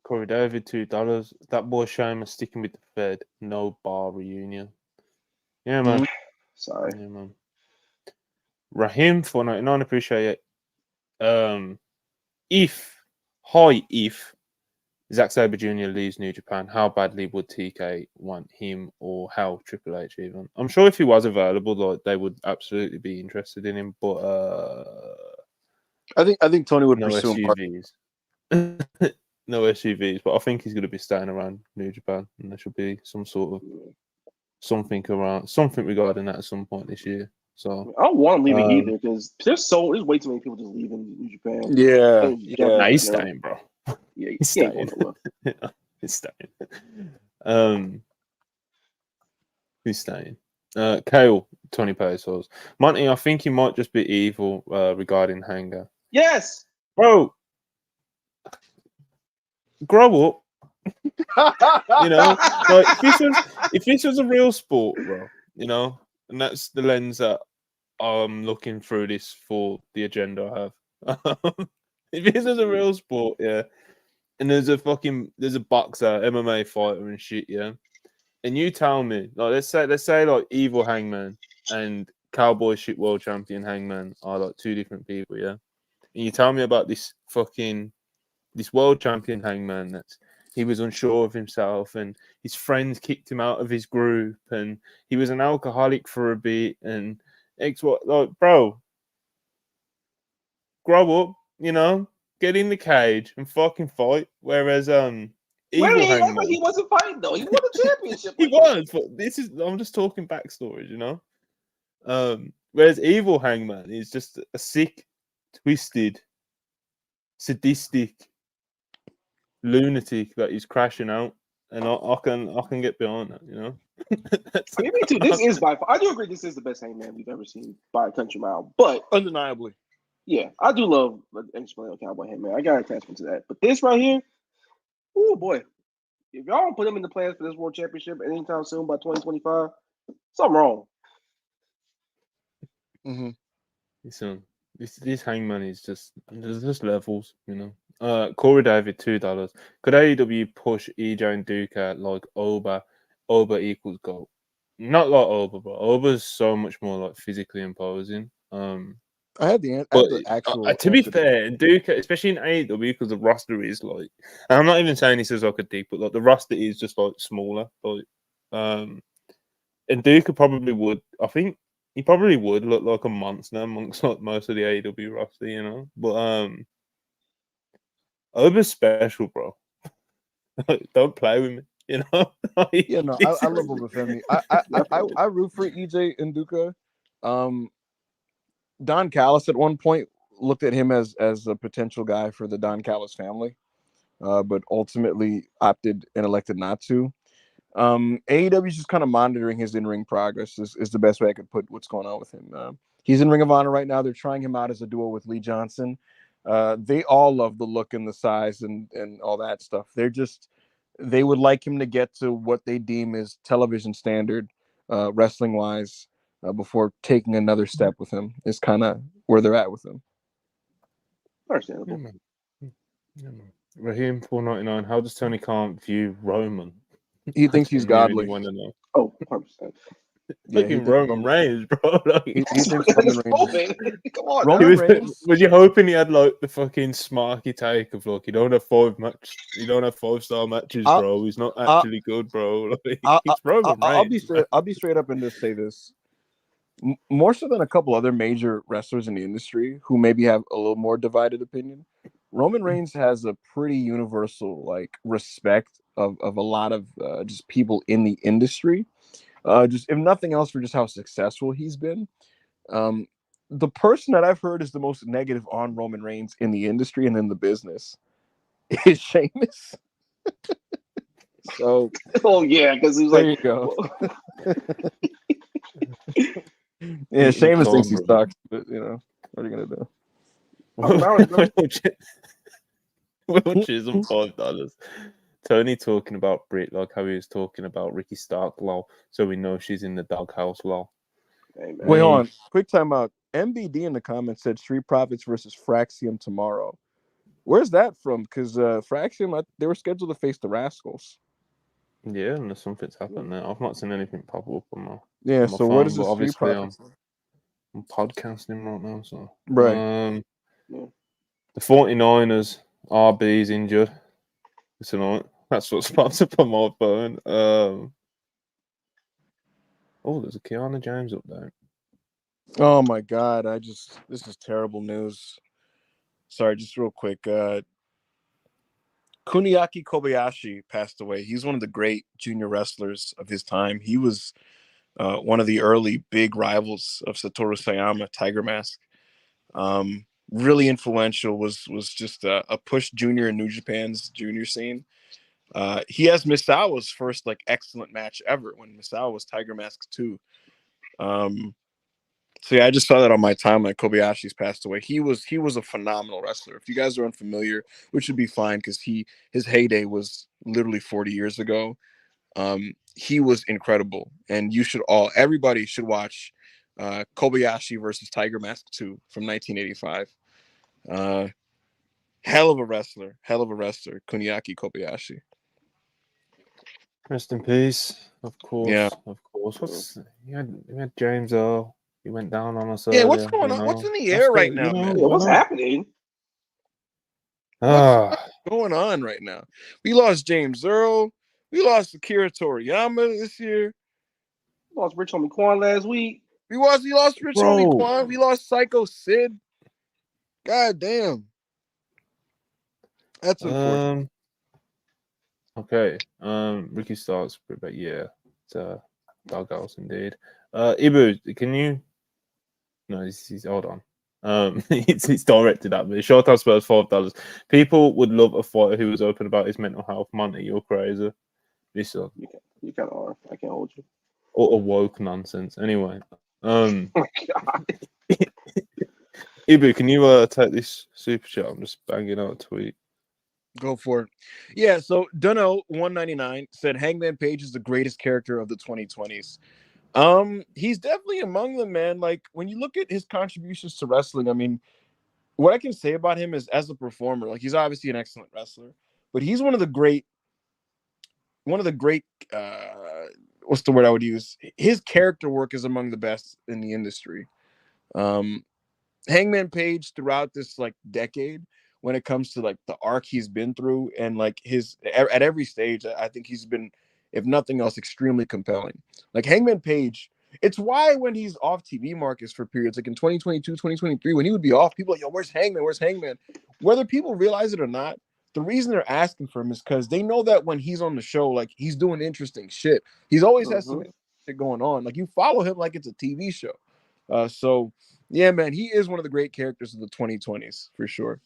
Corey David, $2. That boy Sheamus sticking with the Fed. No bar reunion. Yeah, man. Sorry. Yeah, man. Rahim, $4.99. Appreciate it. If Zack Sabre Jr. leaves New Japan, how badly would TK want him, or how Triple H even? I'm sure if he was available, like, they would absolutely be interested in him. But I think Tony would no pursue SUVs. No SUVs, but I think he's going to be staying around New Japan, and there should be some sort of something regarding that at some point this year. So I don't want him leaving either, because there's way too many people just leaving New Japan. Yeah. Nah, he's staying, bro. Yeah, he's staying. He's staying. He's staying. Kale, 20 pesos. Monty, I think he might just be evil regarding Hanger. Yes, bro. Grow up. Like, if this was a real sport, bro, and that's the lens that I'm looking through this for the agenda I have. If this was a real sport, yeah, and there's a boxer, MMA fighter and shit, yeah, and you tell me, like, let's say like evil Hangman and Cowboy Shit World Champion Hangman are like two different people, yeah. And you tell me about this world champion Hangman that he was unsure of himself, and his friends kicked him out of his group, and he was an alcoholic for a bit, and what, like, bro, grow up, get in the cage and fucking fight. Whereas Evil Hangman, he wasn't fighting though. He won a championship. He was, but I'm just talking backstories, Whereas Evil Hangman is just a sick, twisted, sadistic lunatic that is crashing out, and I can get behind that, I mean, me too. This is by far. I do agree. This is the best Hangman we've ever seen by a country mile, but undeniably, yeah, I do love Explain Cowboy Hangman. I got attachment to that, but this right here, oh boy, if y'all don't put him in the plans for this world championship anytime soon by 2025, something wrong. Mm-hmm. This Hangman is there's just levels, Corey David, $2. Could AEW push EJ and Duke like Oba equals GOAT? Not like Oba, but Oba's so much more like physically imposing. I had the actual. To be fair, Duke, especially in AEW, because the roster is like, and I'm not even saying this is like a deep, but like the roster is just like smaller. Like, and Duke probably would. I think he probably would look like a monster amongst like most of the AEW roster, But Oba's special, bro. Don't play with me, Yeah, no, I love Oba Femi. I root for EJ and Duka. Don Callis at one point looked at him as a potential guy for the Don Callis family, but ultimately opted and elected not to. AEW is just kind of monitoring his in-ring progress is the best way I could put what's going on with him. He's in Ring of Honor right now. They're trying him out as a duo with Lee Johnson. They all love the look and the size and all that stuff. They would like him to get to what they deem is television standard, wrestling-wise, before taking another step with him. Is kind of where they're at with him. Understandable. Raheem 499. How does Tony Khan view Roman? He thinks he's godly. Oh, 100%. Fucking Roman Reigns, bro. He thinks Roman Reigns. Come on, Roman Reigns. Was you hoping he had like the fucking smarky take of like, you don't have 5-star matches, bro. He's not actually good, bro. He's Roman Reigns. I'll be straight up and just say this. More so than a couple other major wrestlers in the industry who maybe have a little more divided opinion, Roman Reigns has a pretty universal like respect of a lot of just people in the industry. Just if nothing else for just how successful he's been. The person that I've heard is the most negative on Roman Reigns in the industry and in the business is Sheamus. So, yeah, because he's there you go. Yeah, Sheamus thinks he sucks, but what are you gonna do? Which is $5. Tony talking about Britt like how he was talking about Ricky Stark, lol. So we know she's in the doghouse, lol. Hey, wait on, quick time out. MBD in the comments said Street Profits versus Fraxium tomorrow. Where's that from? Because Fraxium, they were scheduled to face the Rascals. Yeah, unless something's happened there. I've not seen anything pop up on my so phone, what is the Street Profits? I'm podcasting right now, so right. The 49ers RB's injured tonight. That's what's popped up on my phone. There's a Keanu James up there. Oh my God! This is terrible news. Sorry, just real quick. Kuniaki Kobayashi passed away. He's one of the great junior wrestlers of his time. He was one of the early big rivals of Satoru Sayama, Tiger Mask. Really influential. Was just a push junior in New Japan's junior scene. He has Misawa's first like excellent match ever when Misawa was Tiger Mask 2. So yeah, I just saw that on my timeline. Kobayashi's passed away. He was a phenomenal wrestler. If you guys are unfamiliar, which would be fine because his heyday was literally 40 years ago. He was incredible, and everybody should watch Kobayashi versus Tiger Mask 2 from 1985. Hell of a wrestler, Kuniaki Kobayashi. Rest in peace, of course. Yeah. Of What's you had James Earl. He went down on us. Yeah, what's earlier, going on? What's in the air right now, man? Yeah, what's happening? What's going on right now? We lost James Earl. We lost Akira Toriyama this year. We lost Rich Homie Quan last week. We lost Rich Homie Quan. We lost Psycho Sid. God damn. That's unfortunate. Okay. Ricky Starks, but yeah, it's doghouse indeed. Ibu, can you? No, he's hold on. It's directed at me. Short time Spurs $5. People would love a fighter who was open about his mental health. Monty, you're crazy. This you kind of are. I can't hold you. Or woke nonsense. Anyway, Oh my God. Ibu, can you take this super chat? I'm just banging out a tweet. Go for it. Yeah, so Dunno199 said Hangman Page is the greatest character of the 2020s. He's definitely among them, man. Like when you look at his contributions to wrestling, I mean, what I can say about him is as a performer, like he's obviously an excellent wrestler, but he's one of the great what's the word I would use? His character work is among the best in the industry. Hangman Page throughout this like decade, when it comes to like the arc he's been through and like his at every stage, I think he's been, if nothing else, extremely compelling. Like Hangman Page, it's why when he's off TV markets for periods, like in 2022, 2023, when he would be off, people are like, yo, where's Hangman? Where's Hangman? Whether people realize it or not, the reason they're asking for him is because they know that when he's on the show, like he's doing interesting shit. He's always has some shit going on. Like you follow him like it's a TV show. So yeah, man, he is one of the great characters of the 2020s for sure.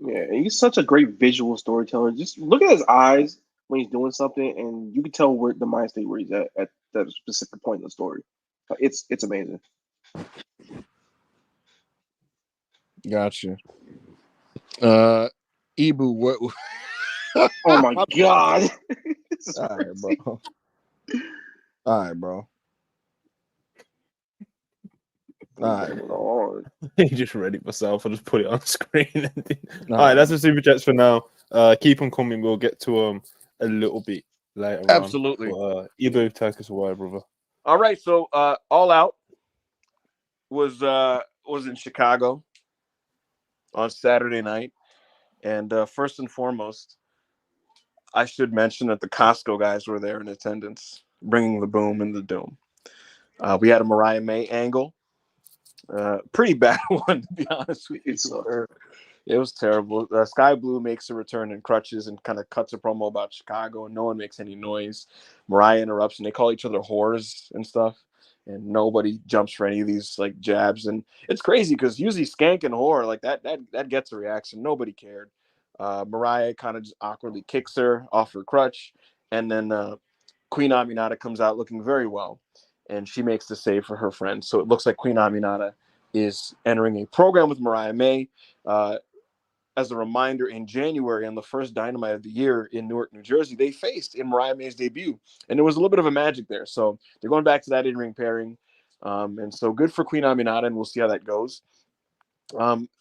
Yeah, he's such a great visual storyteller. Just look at his eyes when he's doing something, and you can tell where the mind state where he's at that specific point in the story. It's amazing. Gotcha. Ibu, what? Oh my God! All right, bro. All right, bro. All right. He just read it myself. I just put it on screen. All right, that's the super chats for now. Keep them coming. We'll get to a little bit later. Absolutely. On. Ibu, take us away, brother. All right, so All Out was in Chicago on Saturday night, and first and foremost, I should mention that the Costco guys were there in attendance, bringing the boom and the doom. We had a Mariah May angle. Pretty bad one, to be honest with you. It was terrible. Sky Blue makes a return in crutches and kind of cuts a promo about Chicago, and no one makes any noise. Mariah interrupts, and they call each other whores and stuff, and nobody jumps for any of these like jabs. And it's crazy because usually skank and whore like that gets a reaction. Nobody cared. Mariah kind of just awkwardly kicks her off her crutch, and then Queen Aminata comes out looking very well, and she makes the save for her friend. So it looks like Queen Aminata is entering a program with Mariah May. As a reminder, in January, on the first Dynamite of the year in Newark, New Jersey, they faced in Mariah May's debut, and there was a little bit of a magic there. So they're going back to that in-ring pairing, and so good for Queen Aminata, and we'll see how that goes.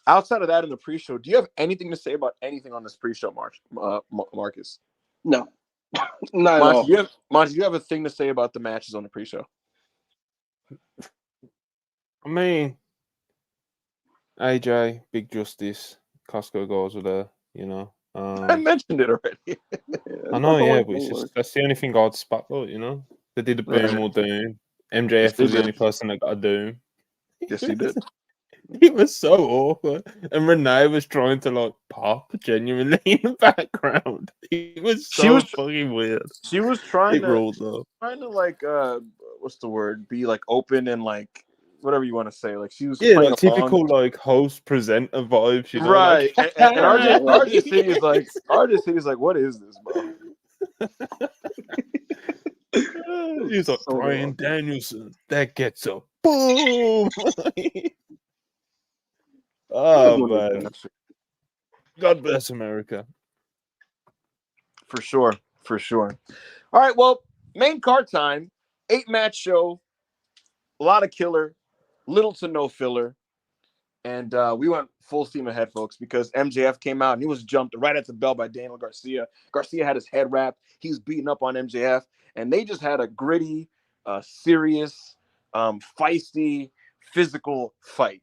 Outside of that, in the pre-show, do you have anything to say about anything on this pre-show, Marcus? No, not at all. Monty, do you have a thing to say about the matches on the pre-show? I mean, AJ, Big Justice, Costco guys were there, you know. I mentioned it already. I know, yeah, but that's the only thing I'd spotlight, you know. They did a boom or doom. MJF was the only person that got a doom. Yes, he did. He was so awkward. And Renee was trying to like pop genuinely in the background. It was so fucking weird. She was trying to like what's the word? Be like open and like whatever you want to say. Like she was like typical like host presenter vibes, you know. Right. Like, and RJ City is like, what is this, bro? He's like Bryan Danielson. That gets a boom. Oh man. God bless America. For sure. All right, well, main card time. 8-match show. A lot of killer, little to no filler. And we went full steam ahead, folks, because MJF came out and he was jumped right at the bell by Daniel Garcia. Garcia had his head wrapped. He was beating up on MJF. And they just had a gritty, serious, feisty, physical fight.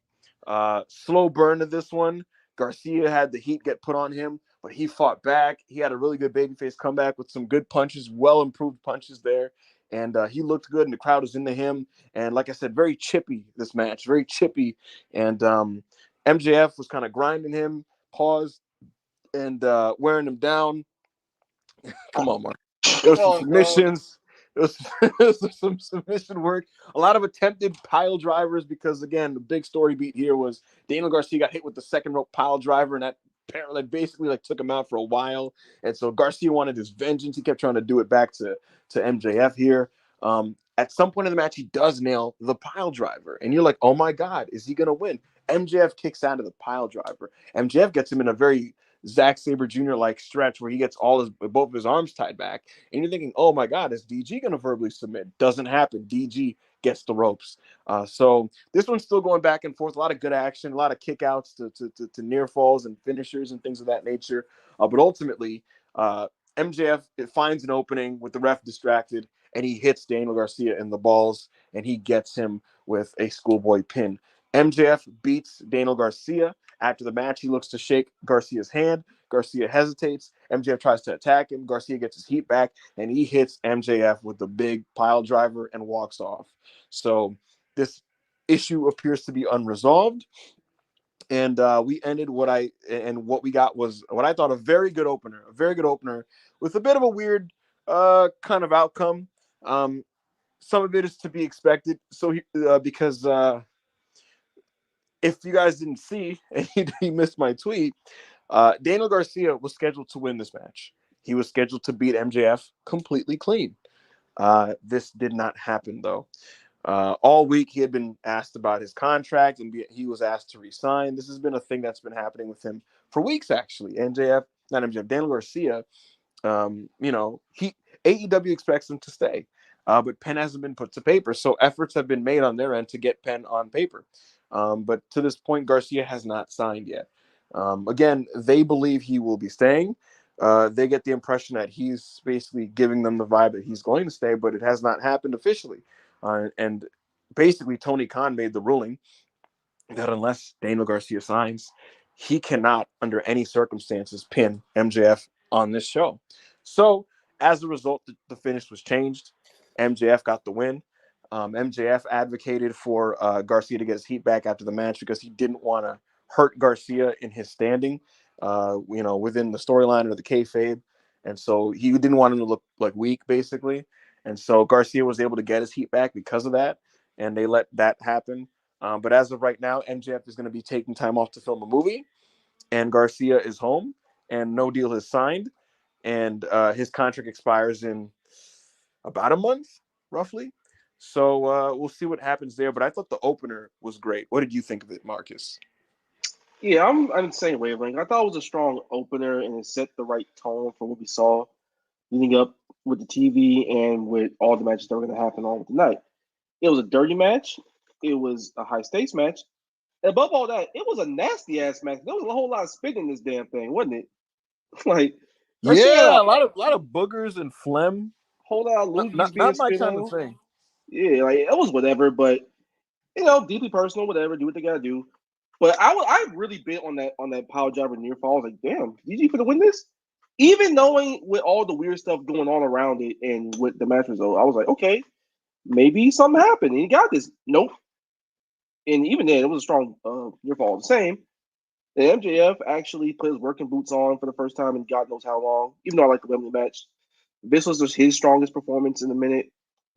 Slow burn to this one. Garcia had the heat get put on him, but he fought back. He had a really good babyface comeback with some good punches, well improved punches there. And he looked good, and the crowd was into him. And like I said, very chippy this match, very chippy. And MJF was kind of grinding him, paused, and wearing him down. Come on, Mark. There was some submissions. There was some submission work. A lot of attempted pile drivers because, again, the big story beat here was Daniel Garcia got hit with the second rope pile driver, and that apparently basically like took him out for a while. And so Garcia wanted his vengeance. He kept trying to do it back to MJF here. At some point in the match, he does nail the pile driver, and you're like, oh my God, is he going to win? MJF kicks out of the pile driver. MJF gets him in a very Zack Sabre Jr. like stretch where he gets both of his arms tied back, and you're thinking, oh my God, is DG going to verbally submit? Doesn't happen. DG gets the ropes. So this one's still going back and forth. A lot of good action, a lot of kickouts to near falls and finishers and things of that nature. But ultimately, MJF finds an opening with the ref distracted, and he hits Daniel Garcia in the balls, and he gets him with a schoolboy pin. MJF beats Daniel Garcia. After the match, he looks to shake Garcia's hand. Garcia hesitates. MJF tries to attack him. Garcia gets his heat back, and he hits MJF with the big pile driver and walks off. So this issue appears to be unresolved. And we ended what we got was what I thought a very good opener with a bit of a weird kind of outcome. Some of it is to be expected. So because if you guys didn't see and you missed my tweet, Daniel Garcia was scheduled to win this match. He was scheduled to beat MJF completely clean. This did not happen, though. All week, he had been asked about his contract, and he was asked to resign. This has been a thing that's been happening with him for weeks, actually. Daniel Garcia, AEW expects him to stay, but pen hasn't been put to paper. So efforts have been made on their end to get pen on paper. But to this point, Garcia has not signed yet. Again, they believe he will be staying. They get the impression that he's basically giving them the vibe that he's going to stay, but it has not happened officially. And basically, Tony Khan made the ruling that unless Daniel Garcia signs, he cannot, under any circumstances, pin MJF on this show. So, as a result, the finish was changed. MJF got the win. MJF advocated for Garcia to get his heat back after the match because he didn't want to hurt Garcia in his standing, within the storyline or the kayfabe. And so he didn't want him to look like weak, basically. And so Garcia was able to get his heat back because of that, and they let that happen. But as of right now, MJF is going to be taking time off to film a movie, and Garcia is home, and no deal is signed, and his contract expires in about a month, roughly. So we'll see what happens there. But I thought the opener was great. What did you think of it, Marcus? Yeah, I'm the same wavelength. I thought it was a strong opener, and it set the right tone for what we saw leading up with the TV and with all the matches that were going to happen on with the night. It was a dirty match. It was a high stakes match. And above all that, it was a nasty ass match. There was a whole lot of spit in this damn thing, wasn't it? Like, a lot of boogers and phlegm. Whole lot of loogies being not my spit kind on. of thing. Yeah, like it was whatever, but deeply personal, whatever. Do what they gotta do. But I really bit on that power driver near fall. I was like, damn, DG for the win this? Even knowing with all the weird stuff going on around it and with the match result, I was like, okay, maybe something happened and he got this. Nope. And even then, it was a strong near fall. The same. And MJF actually put his working boots on for the first time in God knows how long. Even though I like the Wembley match, this was just his strongest performance in a minute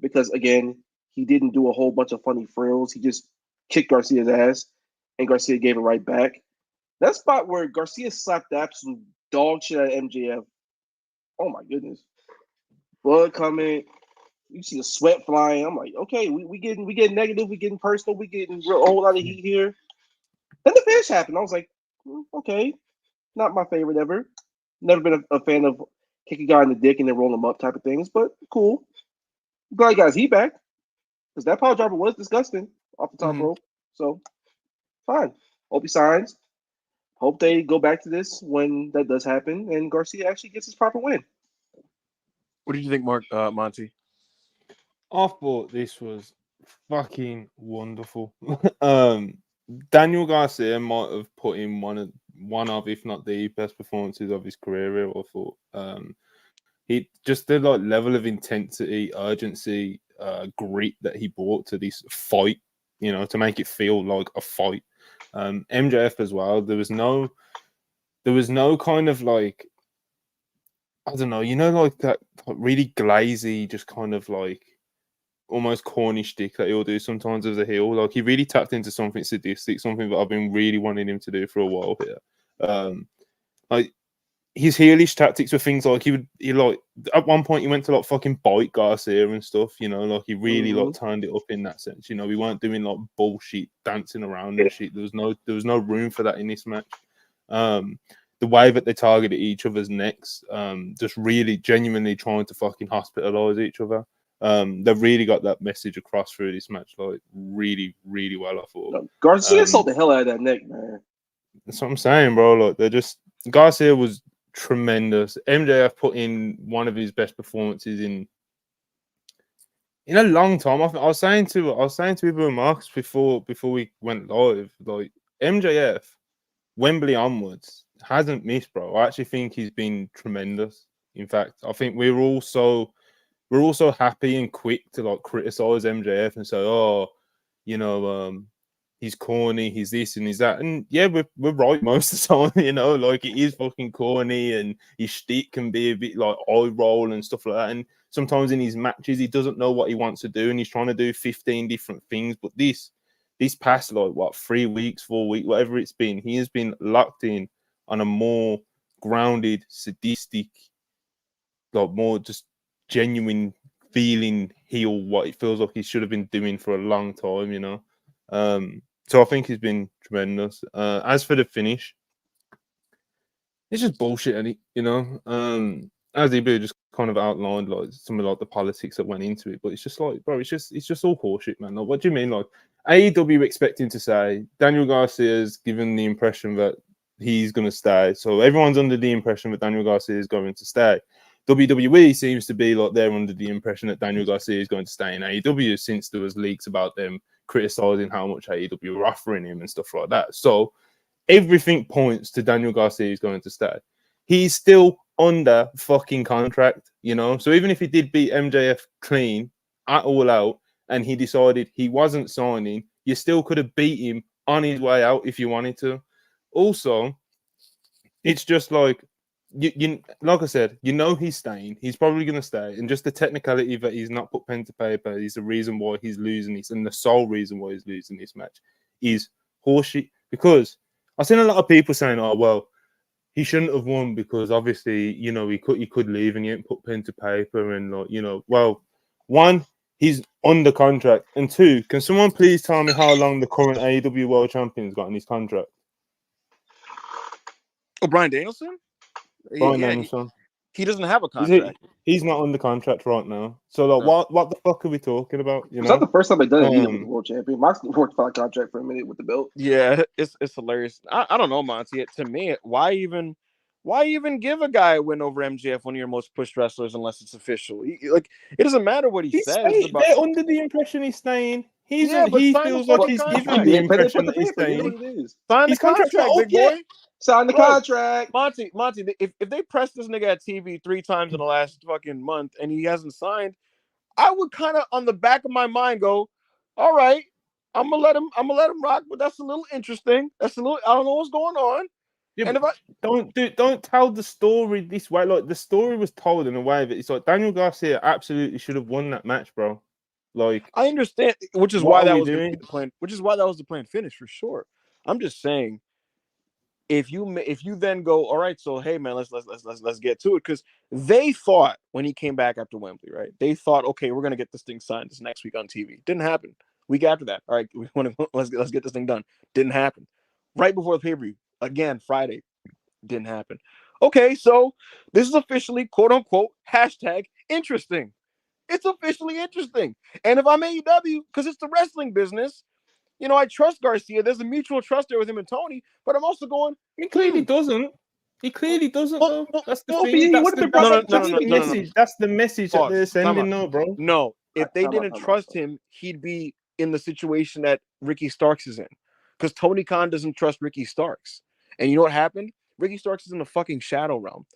because again, he didn't do a whole bunch of funny frills. He just kicked Garcia's ass, and Garcia gave it right back. That spot where Garcia slapped the absolute dog shit out of MJF. Oh my goodness, blood coming. You see the sweat flying. I'm like, okay, we getting negative, we getting personal, we getting a whole lot of heat here. Then the finish happened. I was like, okay, not my favorite ever. Never been a fan of kick a guy in the dick and then roll him up type of things, but cool. Glad he got his heat back because that power driver was disgusting off the top rope. So fine. Hope he signs. Hope they go back to this when that does happen and Garcia actually gets his proper win. What did you think, Monty? I thought this was fucking wonderful. Daniel Garcia might have put in one of, if not the best performances of his career. I thought he just the like level of intensity, urgency, grit that he brought to this fight. You know, to make it feel like a fight. MJF as well. There was no kind of like, I don't know, like that really glazy, just kind of like almost corny shtick that he'll do sometimes as a heel. Like he really tapped into something sadistic, something that I've been really wanting him to do for a while here. Like his heelish tactics were things like he like at one point he went to like fucking bite Garcia and stuff, like he really like turned it up in that sense. We weren't doing like bullshit dancing around and shit. There was no room for that in this match. The way that they targeted each other's necks, just really genuinely trying to fucking hospitalize each other. They've really got that message across through this match, like really, really well. I thought Garcia sold the hell out of that neck, man. That's what I'm saying, bro. Like Garcia was tremendous. MJF put in one of his best performances in a long time. I was saying to people and Marcus before we went live, like MJF, Wembley onwards, hasn't missed, bro. I actually think he's been tremendous. In fact, I think we're also happy and quick to like criticize MJF and say, he's corny, he's this and he's that. And yeah, we're right most of the time, like it is fucking corny and his shtick can be a bit like eye roll and stuff like that. And sometimes in his matches, he doesn't know what he wants to do and he's trying to do 15 different things. But this past, like, 3 weeks, 4 weeks, whatever it's been, he has been locked in on a more grounded, sadistic, like more just genuine feeling heel, what it feels like he should have been doing for a long time, So I think he's been tremendous. As for the finish, it's just bullshit, as EB just kind of outlined like some of like the politics that went into it, but it's just like, bro, it's just all horseshit, man. Like, what do you mean? Like AEW expecting to say Daniel Garcia's given the impression that he's going to stay, so everyone's under the impression that Daniel Garcia is going to stay. WWE seems to be like they're under the impression that Daniel Garcia is going to stay in AEW since there was leaks about them criticizing how much AEW were offering him and stuff like that. So everything points to Daniel Garcia is going to stay. He's still under fucking contract, So even if he did beat MJF clean at All Out and he decided he wasn't signing, you still could have beat him on his way out if you wanted to. Also, it's just like, you like I said, he's staying. He's probably going to stay. And just the technicality that he's not put pen to paper is the reason why he's losing this. And the sole reason why he's losing this match is horseshit. Because I've seen a lot of people saying, oh, well, he shouldn't have won because obviously, he could leave and he ain't put pen to paper. And, well, one, he's under contract. And two, can someone please tell me how long the current AEW World Champion's got in his contract? Oh, Bryan Danielson? He doesn't have a contract. He's not under contract right now. So, like, what the fuck are we talking about? It's not the first time they've done it either with the world champion. Moxley worked for a contract for a minute with the belt. Yeah, it's hilarious. I don't know, Monty. To me, why even give a guy a win over MJF, one of your most pushed wrestlers, unless it's official? It doesn't matter what he says. They're under the impression he's staying. He feels like he's given the impression that he's staying. Sign the contract, big boy. Sign the contract. Monty, if they press this nigga at TV 3 times in the last fucking month and he hasn't signed, I would kind of on the back of my mind go, all right, I'm gonna let him rock, but that's a little interesting. I don't know what's going on. Yeah, and if don't tell the story this way. Like the story was told in a way that it's like Daniel Garcia absolutely should have won that match, bro. Like I understand, which is why that was the plan. Which is why that was the planned finish for sure. I'm just saying, if you then go, all right, so hey man, let's get to it, because they thought when he came back after Wembley, right? They thought, okay, we're gonna get this thing signed this next week on TV. Didn't happen. Week after that, all right, we want to let's get this thing done. Didn't happen. Right before the pay-per-view, again Friday, didn't happen. Okay, so this is officially quote unquote #interesting. It's officially interesting. And if I'm AEW, because it's the wrestling business, I trust Garcia. There's a mutual trust there with him and Tony, but I'm also going. He clearly doesn't. He clearly doesn't. That's the thing. That's the message that they're sending, no, bro. No, if they didn't trust him, he'd be in the situation that Ricky Starks is in. Because Tony Khan doesn't trust Ricky Starks. And you know what happened? Ricky Starks is in the fucking shadow realm.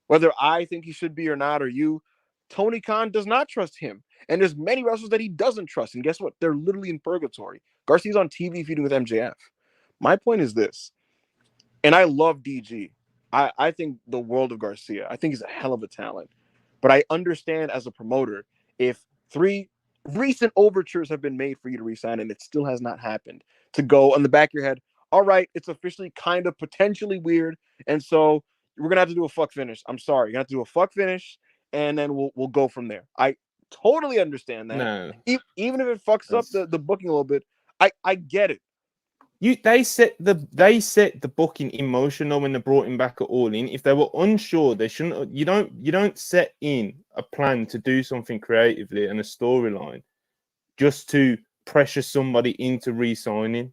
Whether I think he should be or not, or you, Tony Khan does not trust him. And there's many wrestlers that he doesn't trust. And guess what? They're literally in purgatory. Garcia's on TV feuding with MJF. My point is this, and I love DG. I think the world of Garcia. I think he's a hell of a talent. But I understand as a promoter, if 3 recent overtures have been made for you to resign and it still has not happened, to go on the back of your head, all right, it's officially kind of potentially weird. And so we're going to have to do a fuck finish. I'm sorry. You're going to have to do a fuck finish, and then we'll go from there. I totally understand that. No. Even if it fucks up the booking a little bit, I get it. They set the booking in motion when they brought him back at All In. If they were unsure, they shouldn't. You don't set in a plan to do something creatively and a storyline just to pressure somebody into re-signing.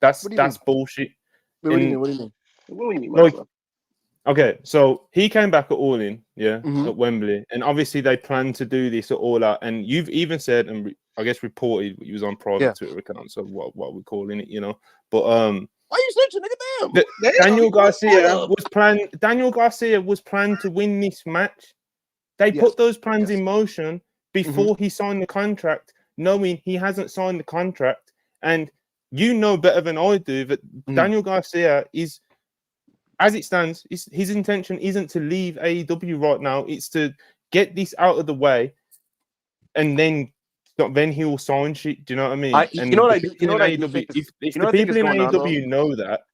That's bullshit. What do you mean? What do you mean? Like, okay, so he came back at All In, at Wembley, and obviously they planned to do this at All Out. And you've even said, and I guess reported, he was on private Twitter account, so what we're calling it, But why are you snitching, nigga? Damn. Daniel Garcia was planned to win this match. They put those plans in motion before he signed the contract, knowing he hasn't signed the contract. And you know better than I do that Daniel Garcia is, as it stands, his intention isn't to leave AEW right now. It's to get this out of the way, and then he will sign shit. Do you know what I mean? If the people in AEW know that,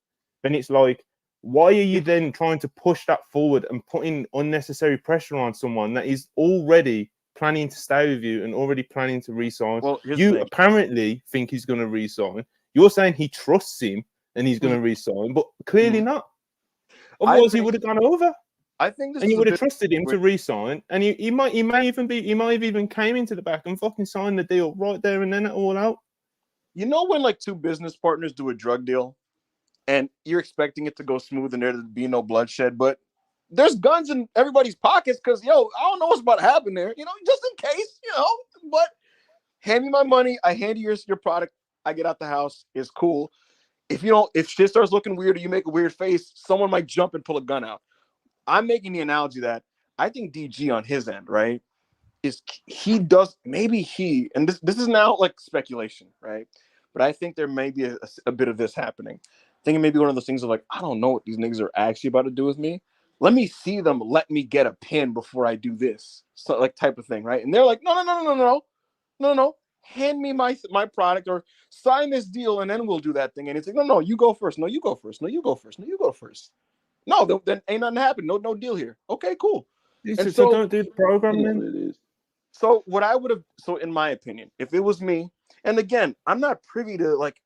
then it's like, why are you then trying to push that forward and putting unnecessary pressure on someone that is already planning to stay with you and already planning to re-sign? Well, you apparently think he's going to re-sign. You're saying he trusts him and he's going to re-sign, but clearly not. Otherwise, he would have gone over. I think this and you would have trusted him to re-sign, and he might have even came into the back and fucking signed the deal right there and then at All Out. You know when like 2 business partners do a drug deal, and you're expecting it to go smooth and there to be no bloodshed, but there's guns in everybody's pockets because I don't know what's about to happen there, just in case, But hand me my money, I hand you your product, I get out the house, it's cool. If shit starts looking weird or you make a weird face, someone might jump and pull a gun out. I'm making the analogy that I think DG on his end, right, and this is now like speculation, right? But I think there may be a bit of this happening. I think it may be one of those things of like, I don't know what these niggas are actually about to do with me. Let me see them. Let me get a pin before I do this. So like type of thing, right? And they're like, no. Hand me my product or sign this deal and then we'll do that thing. And it's like, no, you go first. No, you go first. No, you go first. No, you go first. No, then ain't nothing happened. No deal here. Okay, cool. And so don't do the program then. So what I would have, in my opinion, if it was me, and again, I'm not privy to like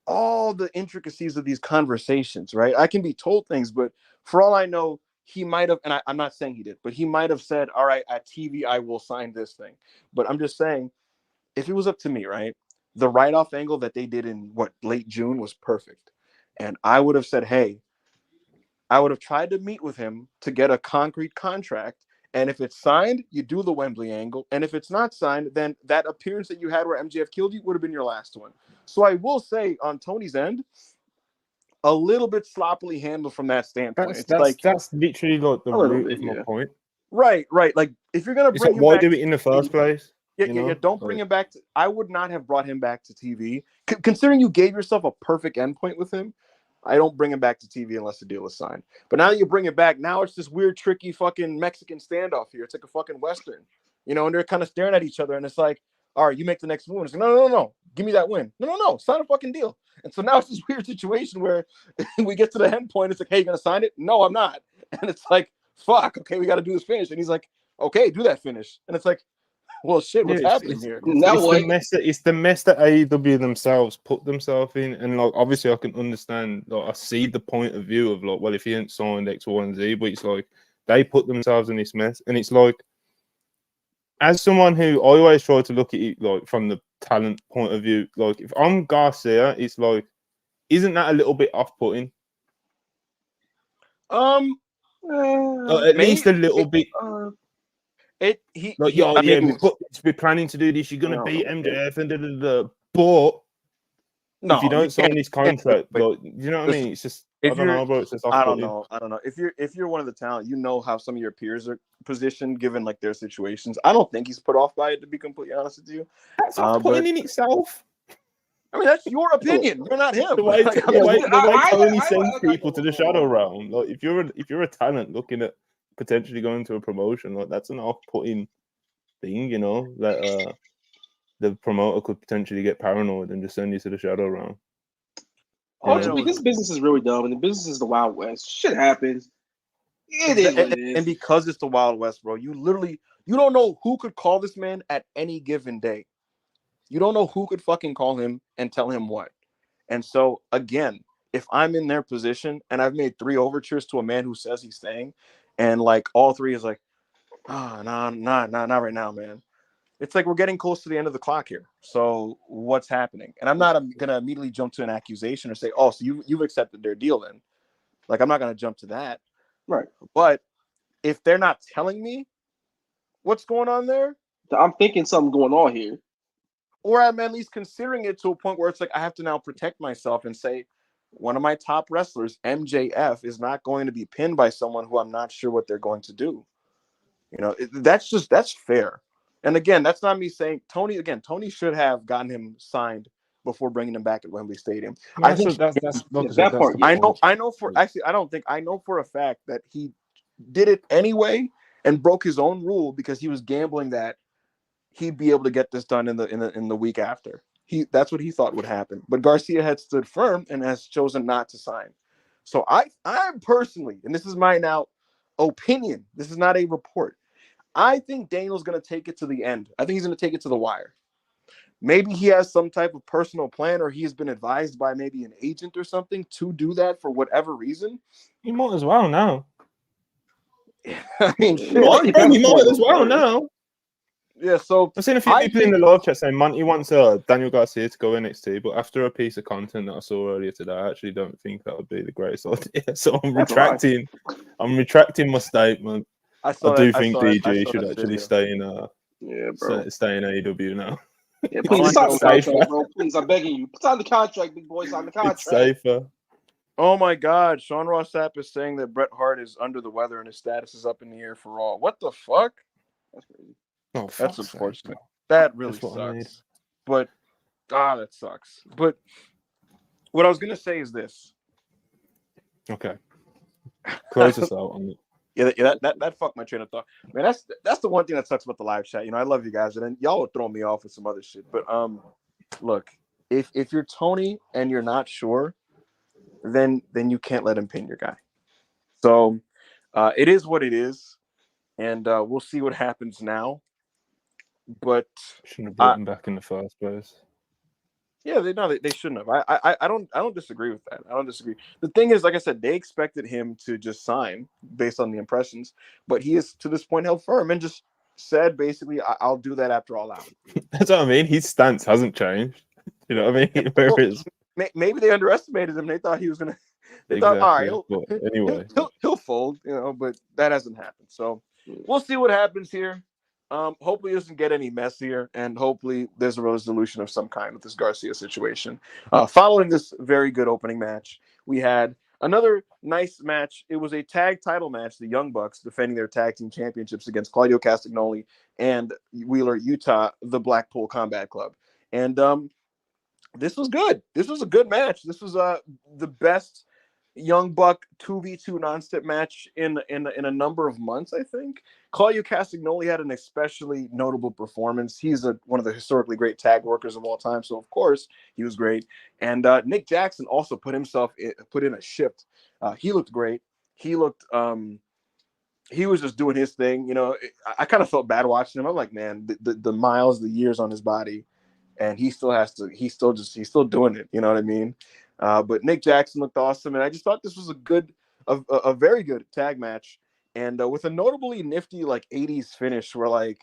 all the intricacies of these conversations, right? I can be told things, but for all I know, he might have, and I'm not saying he did, but he might have said, all right, at TV, I will sign this thing. But I'm just saying, if it was up to me, right, the write-off angle that they did in late June was perfect. And I would have said, hey, I would have tried to meet with him to get a concrete contract. And if it's signed, you do the Wembley angle. And if it's not signed, then that appearance that you had where MJF killed you would have been your last one. So I will say on Tony's end, a little bit sloppily handled from that standpoint. That's literally like the root of my point. Right. Like if you're gonna bring him why back do it in the first place? Yeah. Don't bring him back. I would not have brought him back to TV. Considering you gave yourself a perfect endpoint with him, I don't bring him back to TV unless the deal is signed. But now that you bring it back, now it's this weird, tricky fucking Mexican standoff here. It's like a fucking Western, and they're kind of staring at each other, and it's like, all right, you make the next move. It's like, no, give me that win. No, sign a fucking deal. And so now it's this weird situation where we get to the end point. It's like, hey, you gonna sign it? No, I'm not. And it's like, fuck, okay, we got to do this finish. And he's like, okay, do that finish. And it's like, well, shit, what's happening here? It's the mess that AEW themselves put themselves in, and like obviously I can understand. Like I see the point of view of like, well, if he ain't signed X, Y, and Z, but it's like they put themselves in this mess, and it's like, as someone who I always try to look at it like from the talent point of view, like if I'm Garcia, it's like, isn't that a little bit off-putting? At least a little bit. we're planning to do this. You're gonna beat MJF and but if you don't sign this contract, but you know what I mean? It's just I don't know, bro. It's just I don't know. If you're one of the talent, you know how some of your peers are positioned given like their situations. I don't think he's put off by it, to be completely honest with you. That's not putting in itself. I mean, that's your opinion. You're not him. The way Tony sends people to the shadow realm. Like, if you're a talent looking at potentially going to a promotion, like that's an off-putting thing, you know, that the promoter could potentially get paranoid and just send you to the shadow realm. Ultimately, this business is really dumb, and the business is the Wild West. Shit happens. It is what it is. And because it's the Wild West, bro, you don't know who could call this man at any given day. You don't know who could fucking call him and tell him what. And so, again, if I'm in their position and I've made 3 overtures to a man who says he's staying, and like all 3 is like, not right now, man. It's like we're getting close to the end of the clock here. So what's happening? And I'm not going to immediately jump to an accusation or say, oh, so you've accepted their deal then. Like, I'm not going to jump to that. Right. But if they're not telling me what's going on there, I'm thinking something going on here. Or I'm at least considering it to a point where it's like I have to now protect myself and say one of my top wrestlers, MJF, is not going to be pinned by someone who I'm not sure what they're going to do. You know, that's fair. And again, that's not me saying Tony should have gotten him signed before bringing him back at Wembley Stadium. I know for a fact that he did it anyway and broke his own rule because he was gambling that he'd be able to get this done in the week after. That's what he thought would happen. But Garcia had stood firm and has chosen not to sign. So I'm personally, and this is my now opinion, this is not a report. I think Daniel's going to take it to the end. I think he's going to take it to the wire. Maybe he has some type of personal plan, or he's been advised by maybe an agent or something to do that for whatever reason. He might as well now. I mean, he might as well now. Yeah, so I've seen a few people in the live chat saying Monty wants Daniel Garcia to go NXT, but after a piece of content that I saw earlier today, I actually don't think that would be the greatest idea. So I'm retracting my statement. I think DG should actually stay in stay in AEW now. Yeah, please sign the contract, bro. Please, I'm begging you. Sign the contract, big boy. Sign the contract. It's safer. Oh my God, Sean Ross Sapp is saying that Bret Hart is under the weather and his status is up in the air for all. What the fuck? That's crazy. Oh, that's unfortunate. That really sucks. But that sucks. But what I was gonna say is this. Okay. Close us out on it. Yeah, that fucked my train of thought. Man, that's the one thing that sucks about the live chat. You know, I love you guys, and then y'all would throw me off with some other shit. But look, if you're Tony and you're not sure, then you can't let him pin your guy. So it is what it is, and we'll see what happens now. But shouldn't have brought him back in the first place. Yeah, they shouldn't have. I don't disagree with that. I don't disagree. The thing is, like I said, they expected him to just sign based on the impressions, but he is to this point held firm and just said basically, "I'll do that after All Out." That's what I mean. His stance hasn't changed. You know what I mean? Maybe they underestimated him. They thought he was gonna. They thought, all right, anyway, he'll fold. You know, but that hasn't happened. So we'll see what happens here. Hopefully it doesn't get any messier, and hopefully there's a resolution of some kind with this Garcia situation. Following this very good opening match, we had another nice match. It was a tag title match. The Young Bucks defending their tag team championships against Claudio Castagnoli and Wheeler Utah, the Blackpool Combat Club. And this was good. This was a good match. This was the best Young Buck 2v2 non-step match in a number of months, I think. Claudio Castagnoli had an especially notable performance. He's one of the historically great tag workers of all time, so of course he was great. And Nick Jackson also put in a shift. He looked great. He looked he was just doing his thing. You know, I kind of felt bad watching him. I'm like, man, the miles, the years on his body, and he's still doing it. You know what I mean? But Nick Jackson looked awesome, and I just thought this was a very good tag match, and with a notably nifty like 80s finish, where like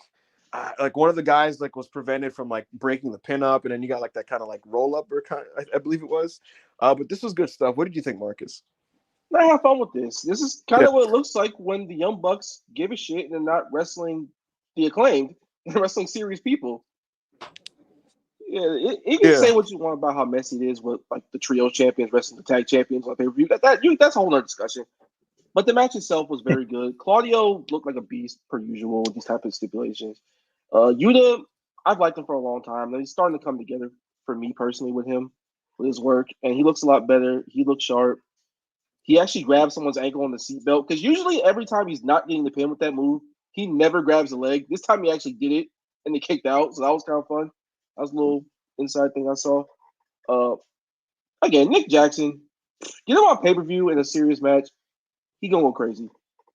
one of the guys like was prevented from like breaking the pin up, and then you got like that kind of like roll up or kind of, I believe it was. But this was good stuff. What did you think, Marcus? I have fun with this. This is kind of what it looks like when the Young Bucks give a shit and they're not wrestling the Acclaimed, wrestling serious people. Yeah, you can say what you want about how messy it is with like the trio champions wrestling the tag champions on pay-per-view. That's a whole other discussion. But the match itself was very good. Claudio looked like a beast per usual with these type of stipulations. Yuta, I've liked him for a long time. He's starting to come together for me personally with him, with his work, and he looks a lot better. He looks sharp. He actually grabbed someone's ankle on the seatbelt because usually every time he's not getting the pin with that move, he never grabs the leg. This time he actually did it and they kicked out, so that was kind of fun. That was a little inside thing I saw. Again, Nick Jackson, get him on pay-per-view in a serious match. He gonna go crazy.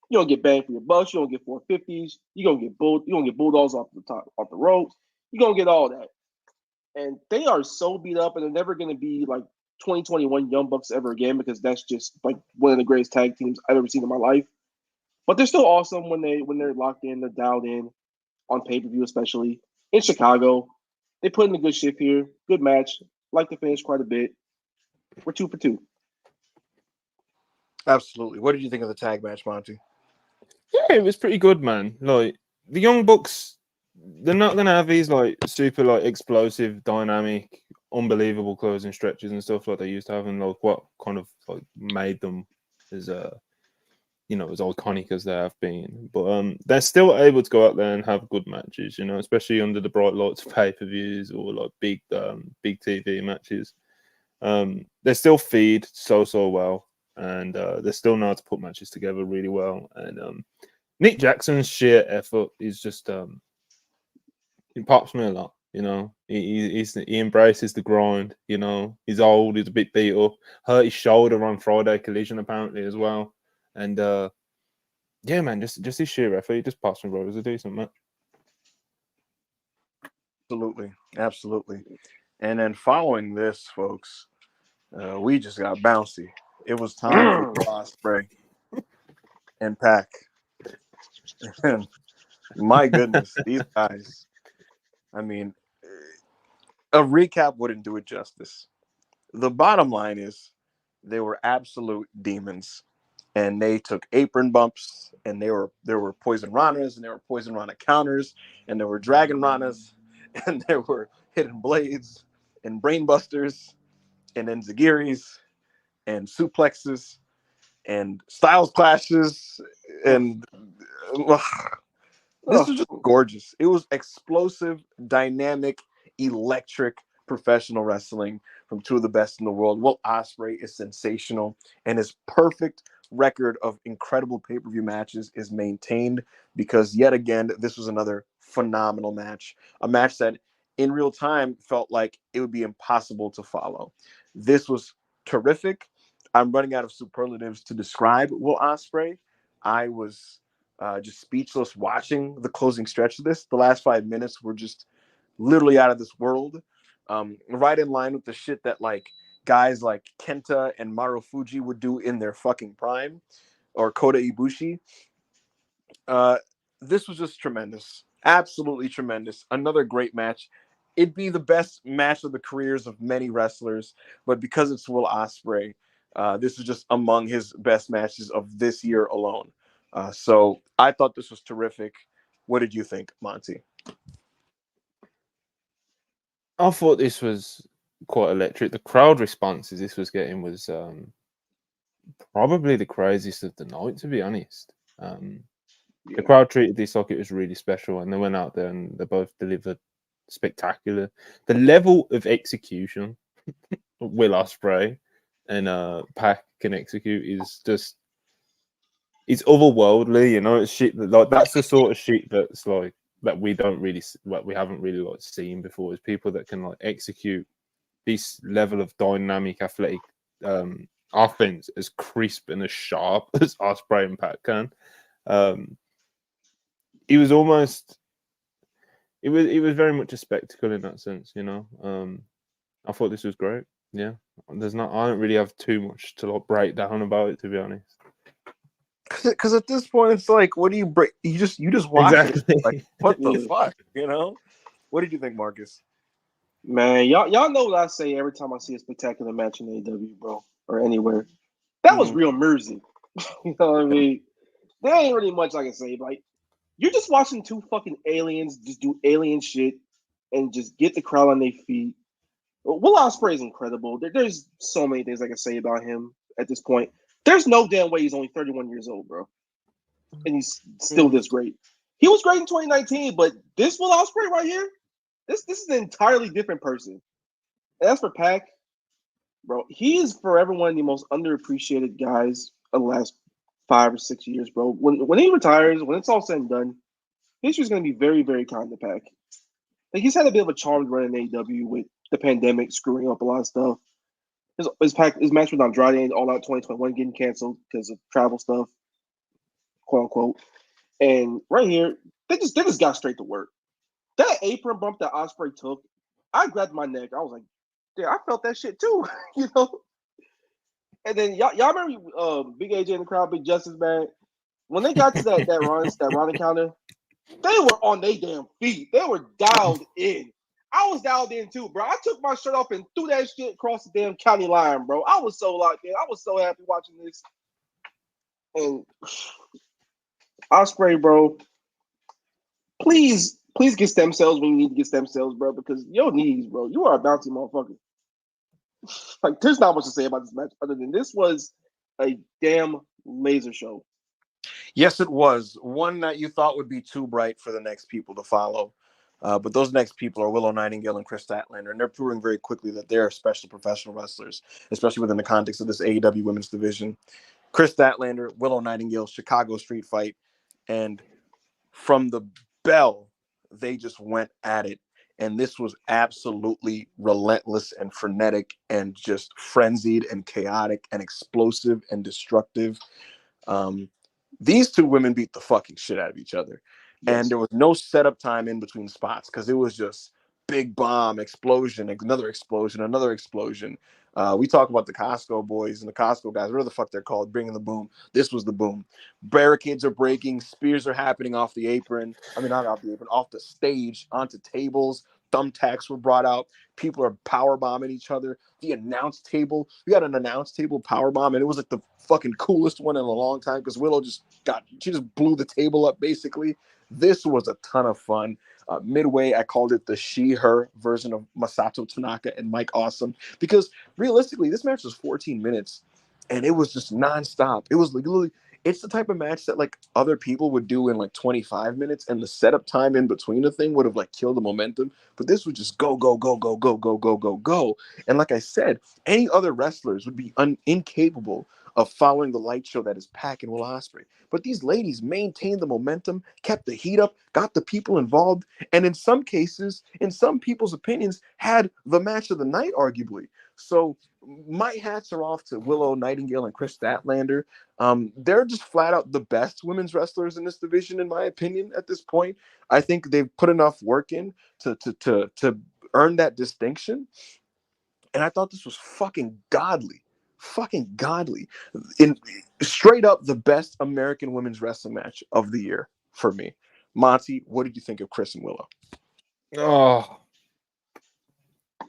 You don't get bang for your bucks. You don't get 450s. You gonna get bulldogs off the ropes. You gonna get all that. And they are so beat up, and they're never gonna be like 2021 Young Bucks ever again because that's just like one of the greatest tag teams I've ever seen in my life. But they're still awesome when they're locked in, they're dialed in on pay-per-view, especially in Chicago. They put in a good shift here. Good match. Like the finish quite a bit. We're 2 for 2. Absolutely. What did you think of the tag match, Monty? Yeah, it was pretty good, man. Like the Young Bucks, they're not gonna have these like super like explosive, dynamic, unbelievable closing stretches and stuff like they used to have, and like what kind of like made them as as iconic as they have been. But they're still able to go out there and have good matches, especially under the bright lights of pay-per-views or like big TV matches. They still feed so well, and they still know how to put matches together really well. And Nick Jackson's sheer effort is just it pops me a lot. He embraces the grind. He's old, he's a bit beat up, hurt his shoulder on Friday Collision apparently as well. And yeah, man, just his sheer effort, he just pops me, bro. It was a decent match. Absolutely. And then following this, folks, we just got bouncy. It was time for Ospreay and Pac. My goodness, these guys. I mean, a recap wouldn't do it justice. The bottom line is they were absolute demons. And they took apron bumps, and there were poison ranas, and there were poison rana counters, and there were dragon ranas, and there were hidden blades, and brainbusters, and enzuigiris, and suplexes, and styles clashes, and this was just gorgeous. It was explosive, dynamic, electric professional wrestling from two of the best in the world. Will Ospreay is sensational, and his perfect record of incredible pay-per-view matches is maintained because yet again, this was another phenomenal match. A match that in real time felt like it would be impossible to follow. This was terrific. I'm running out of superlatives to describe Will Ospreay. I was just speechless watching the closing stretch of this. The last 5 minutes were just literally out of this world. Right in line with the shit that like guys like Kenta and Marufuji would do in their fucking prime, or Kota Ibushi. This was just tremendous. Absolutely tremendous. Another great match. It'd be the best match of the careers of many wrestlers, but because it's Will Ospreay, this is just among his best matches of this year alone. So I thought this was terrific. What did you think, Monty? I thought this was quite electric. The crowd responses this was getting was probably the craziest of the night, to be honest. The crowd treated this like it was really special, and they went out there and they both delivered spectacular. The level of execution Will Ospreay and Pac can execute is just it's otherworldly. It's shit like that's the sort of shit that's like that we haven't really like seen before. Is people that can like execute this level of dynamic, athletic offense as crisp and as sharp as Ospreay and Pac can. It was very much a spectacle in that sense, I thought this was great. Yeah, I don't really have too much to like break down about it, to be honest. Because at this point, it's like, what do you break? You just watch exactly. it. Like, what the fuck, What did you think, Marcus? Man, y'all know what I say every time I see a spectacular match in AEW, bro, or anywhere. That was real Mersey. You know what I mean? There ain't really much I can say. Like, You're just watching two fucking aliens just do alien shit and just get the crowd on their feet. Will Ospreay is incredible. There's so many things I can say about him at this point. There's no damn way he's only 31 years old, bro. And he's still this great. He was great in 2019, but this Will Ospreay right here, this is an entirely different person. And as for Pac, bro, he is forever one of the most underappreciated guys of the last 5 or 6 years, bro. When he retires, when it's all said and done, history's going to be very, very kind to Pac. Like, he's had a bit of a charmed run in AEW with the pandemic screwing up a lot of stuff. His match with Andrade All Out 2021 getting canceled because of travel stuff, quote unquote. And right here, they just got straight to work. That apron bump that Ospreay took, I grabbed my neck. I was like, yeah, I felt that shit too, you know. And then y'all remember Big AJ in the crowd, Big Justice, man. When they got to that run encounter, they were on their damn feet. They were dialed in. I was dialed in too, bro. I took my shirt off and threw that shit across the damn county line, bro. I was so locked in. I was so happy watching this. And Ospreay, bro, please get stem cells when you need to get stem cells, bro, because your knees, bro, you are a bouncy motherfucker. Like, there's not much to say about this match other than this was a damn laser show. Yes, it was. One that you thought would be too bright for the next people to follow. But those next people are Willow Nightingale and Chris Statlander, and they're proving very quickly that they're special professional wrestlers, especially within the context of this AEW women's division. Chris Statlander, Willow Nightingale, Chicago street fight, and from the bell, they just went at it. And this was absolutely relentless and frenetic and just frenzied and chaotic and explosive and destructive. These two women beat the fucking shit out of each other. Yes. And there was no setup time in between spots because it was just big bomb, explosion, another explosion, another explosion. We talk about the Costco boys and the Costco guys, whatever the fuck they're called, bringing the boom. This was the boom. Barricades are breaking. Spears are happening off the apron. I mean, not off the apron, off the stage, onto tables. Thumbtacks were brought out. People are power bombing each other. The announce table, we got an announce table power bomb, and it was like the fucking coolest one in a long time because Willow she just blew the table up basically. This was a ton of fun. Midway, I called it the she-her version of Masato Tanaka and Mike Awesome because realistically, this match was 14 minutes and it was just nonstop. It was literally, it's the type of match that like other people would do in like 25 minutes and the setup time in between the thing would have like killed the momentum. But this would just go, go, go, go, go, go, go, go, go. And like I said, any other wrestlers would be incapable of following the light show that is Pac and Will Ospreay. But these ladies maintained the momentum, kept the heat up, got the people involved, and in some cases, in some people's opinions, had the match of the night, arguably. So my hats are off to Willow Nightingale and Chris Statlander. They're just flat out the best women's wrestlers in this division, in my opinion, at this point. I think they've put enough work in to earn that distinction. And I thought this was fucking godly. Fucking godly. In straight up the best American women's wrestling match of the year for me. Monty, what did you think of Chris and Willow? Oh,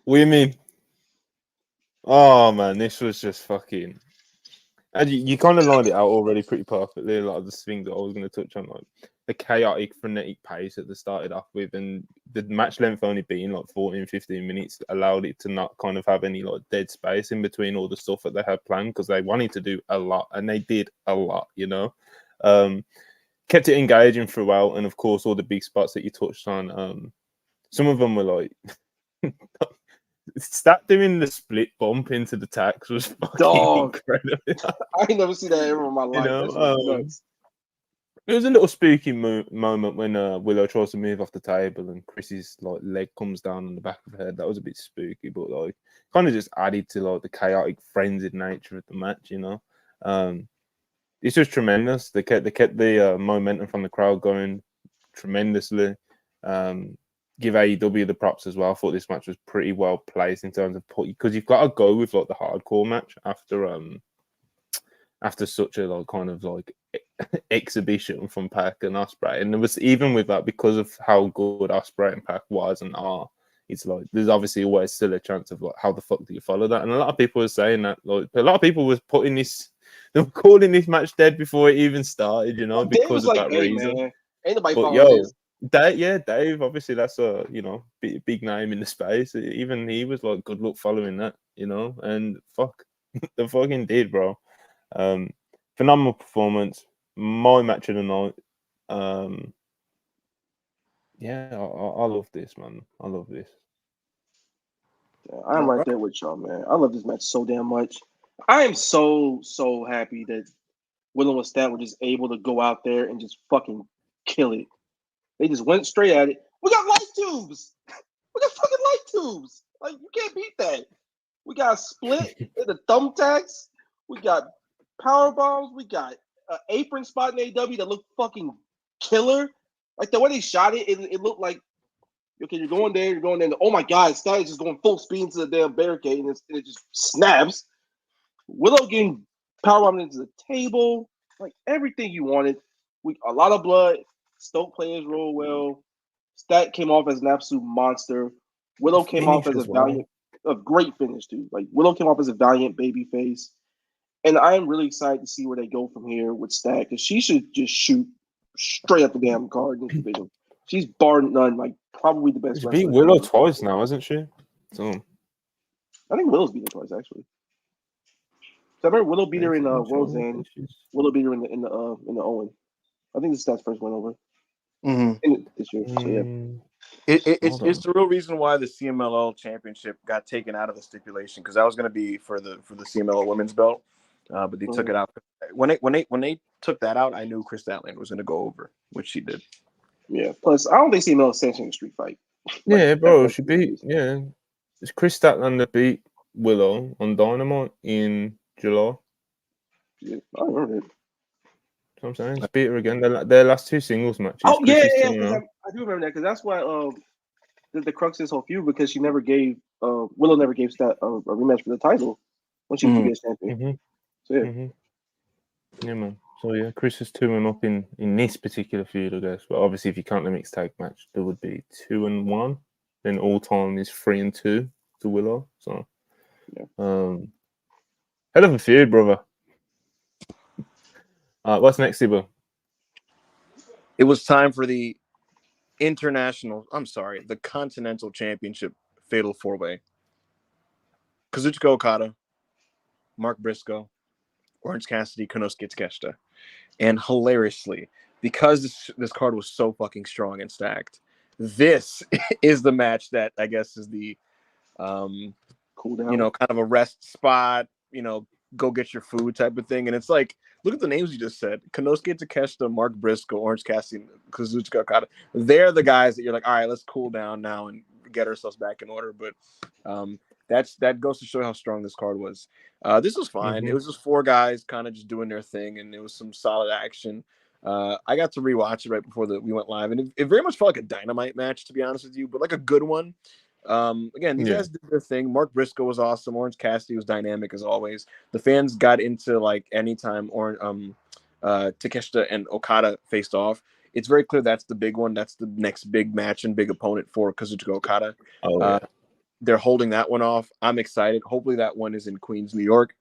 women. Oh man, this was just fucking. And you kind of lined it out already pretty perfectly. A lot of the things that I was going to touch on, like the chaotic, frenetic pace that they started off with, and the match length only being like 14, 15 minutes allowed it to not kind of have any like dead space in between all the stuff that they had planned because they wanted to do a lot, and they did a lot, you know. Kept it engaging throughout, and of course, all the big spots that you touched on. Some of them were like. Stop doing the split bump into the tax was fucking incredible. I ain't never seen that ever in my life. You know, it was a little spooky moment when Willow tries to move off the table and Chris's like leg comes down on the back of her head. That was a bit spooky, but like kind of just added to like the chaotic, frenzied nature of the match. You know, it's just tremendous. They kept the momentum from the crowd going tremendously. Give AEW the props as well. I thought this match was pretty well placed in terms of because you've got to go with like the hardcore match after such a like kind of like exhibition from Pac and Ospreay, and it was even with that because of how good Ospreay and Pac was and are. It's like there's obviously always still a chance of like how the fuck do you follow that, and a lot of people were saying that like a lot of people was putting this, they were calling this match dead before it even started, you know, because of that reason. Man. Ain't nobody following this. Dave, obviously that's a big name in the space. Even he was like, good luck following that, and fuck, the fucking did, bro. Phenomenal performance. My match of the night. I love this, man. I love this. Yeah, I'm right there with y'all, man. I love this match so damn much. I am so happy that Willow and Stat were just able to go out there and just fucking kill it. They just went straight at it. We got light tubes. We got fucking light tubes. Like, you can't beat that. We got split in the thumbtacks. We got power bombs. We got an apron spot in AEW that looked fucking killer. Like, the way they shot it, it looked like, okay, you're going there. And, oh my God, Stat is just going full speed into the damn barricade, and it just snaps. Willow getting power bombed into the table. Like, everything you wanted. A lot of blood. Stoke players roll well. Stat came off as an absolute monster. Willow came off as a great finish too. Like, Willow came off as a valiant baby face. And I am really excited to see where they go from here with Stat, because she should just shoot straight up the damn card in this division. She's bar none, like, probably the best She's beat Willow ever. twice now, hasn't she? So I think Willow's beat her twice, actually. So I remember Willow beat her in World's End. Willow beat her in the Owen. I think this is Stat's first win over. This year. So yeah. It's the real reason why the CMLL championship got taken out of the stipulation, because that was going to be for the CMLL women's belt, but they took it out. When they took that out, I knew Chris Statlander was going to go over, which she did. Yeah. Plus, I don't think CMLL is sanctioning a street fight. Yeah, bro, she beat. Yeah, it's Chris Statlander beat Willow on Dynamite in July. Yeah, I remember it. I'm saying, just beat her again. Their last two singles matches. Oh yeah. I do remember that, because that's why the crux of this whole feud, because she never gave Willow never gave Stat a rematch for the title when she was TBS champion. So yeah, man. So yeah, Chris is 2-up in this particular feud, I guess. But obviously, if you count the mixed tag match, there would be 2-1. Then all time is 3-2 to Willow. So hell of a feud, brother. What's next, Ibu? It was time for the Continental Championship Fatal 4-Way. Kazuchika Okada, Mark Briscoe, Orange Cassidy, Konosuke Takeshita. And hilariously, because this card was so fucking strong and stacked, this is the match that I guess is the cool down. Kind of a rest spot, go get your food type of thing. And it's like, look at the names you just said: Konosuke Takeshita, Mark Briscoe, Orange Cassidy, Kazuchika Okada. They're the guys that you're like, all right, let's cool down now and get ourselves back in order. But that goes to show how strong this card was. This was fine. It was just four guys kind of just doing their thing, and it was some solid action. I got to rewatch it right before we went live, and it very much felt like a Dynamite match, to be honest with you, but like a good one. Again, these guys did their thing. Mark Briscoe was awesome. Orange Cassidy was dynamic as always. The fans got into like anytime Takeshita and Okada faced off. It's very clear that's the big one. That's the next big match and big opponent for Kazuchika Okada. They're holding that one off. I'm excited. Hopefully that one is in Queens, New York.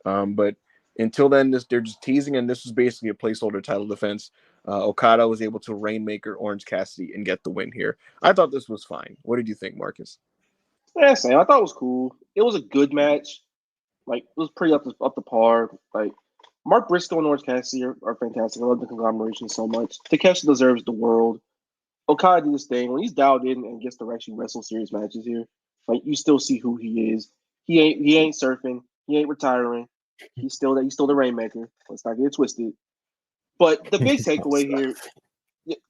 But until then, they're just teasing, and this was basically a placeholder title defense. Okada was able to Rainmaker Orange Cassidy and get the win here. I thought this was fine. What did you think, Marcus? Yeah, Sam, I thought it was cool. It was a good match. Like, it was pretty up to par. Like, Mark Briscoe and Orange Cassidy are fantastic. I love the conglomeration so much. Takeshita deserves the world. Okada did this thing. When he's dialed in and gets to actually wrestle serious matches here, like, you still see who he is. He ain't surfing. He ain't retiring. He's still the Rainmaker. Let's not get it twisted. But the big takeaway here,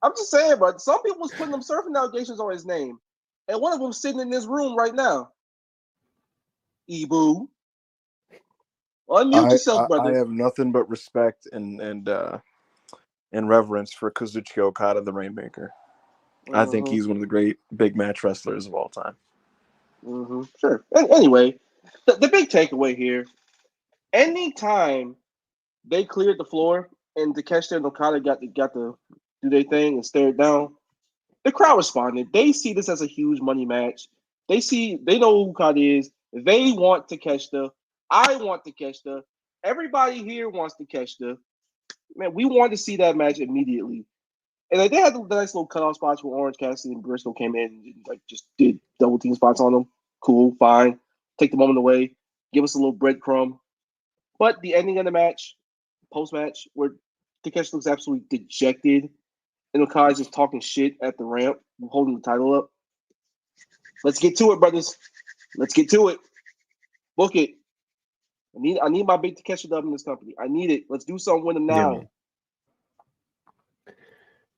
I'm just saying, bro, some people was putting them surfing allegations on his name. And one of them sitting in this room right now. Ibu. Unmute yourself, brother. I have nothing but respect and reverence for Kazuchika Okada, the Rainmaker. I think he's one of the great big match wrestlers of all time. Sure. Anyway, the big takeaway here, anytime they cleared the floor and Takeshita and Okada got to do their thing and stare it down, the crowd responded. They see this as a huge money match. They know who Okada is. They want Takeshita. I want Takeshita. Everybody here wants Takeshita. Man, we want to see that match immediately. And they had the nice little cutoff spots where Orange Cassidy and Briscoe came in and like just did double team spots on them. Cool, fine. Take the moment away. Give us a little breadcrumb. But the ending of the match, post-match, where Takeshi looks absolutely dejected and Okai's just talking shit at the ramp, holding the title up. Let's get to it, brothers. Let's get to it. Book it. I need my big Takeshi dub in this company. I need it. Let's do something with him now.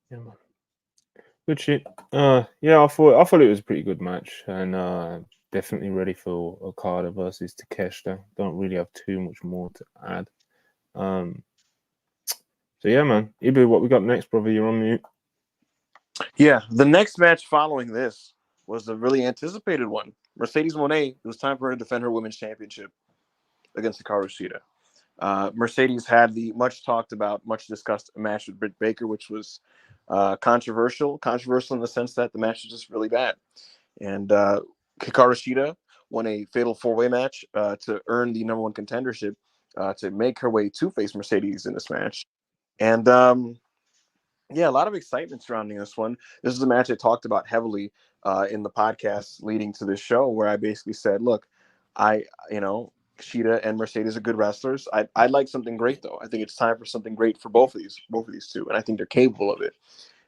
Yeah, man. Good shit. I thought it was a pretty good match, and definitely ready for Okada versus Takeshita. Don't really have too much more to add. So yeah, man. Ibu, what we got next, brother? You're on mute. Yeah, the next match following this was a really anticipated one. Mercedes Moné, it was time for her to defend her women's championship against Hikaru Shida. Mercedes had the much talked about, much discussed match with Britt Baker, which was controversial in the sense that the match was just really bad. And Hikaru Shida won a fatal four-way match to earn the number one contendership to make her way to face Mercedes in this match. And yeah, a lot of excitement surrounding this one. This is a match I talked about heavily in the podcast leading to this show, where I basically said, look, Shida and Mercedes are good wrestlers. I'd like something great, though. I think it's time for something great for both of these two, and I think they're capable of it.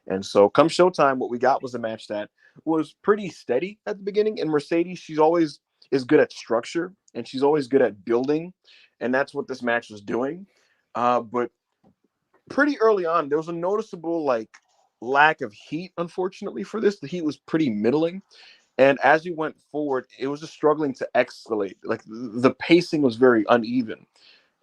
And so come showtime, what we got was a match that was pretty steady at the beginning. And Mercedes, she's always is good at structure, and she's always good at building, and that's what this match was doing. But pretty early on, there was a noticeable lack of heat, unfortunately, for this. The heat was pretty middling. And as we went forward, it was just struggling to escalate. Like the pacing was very uneven.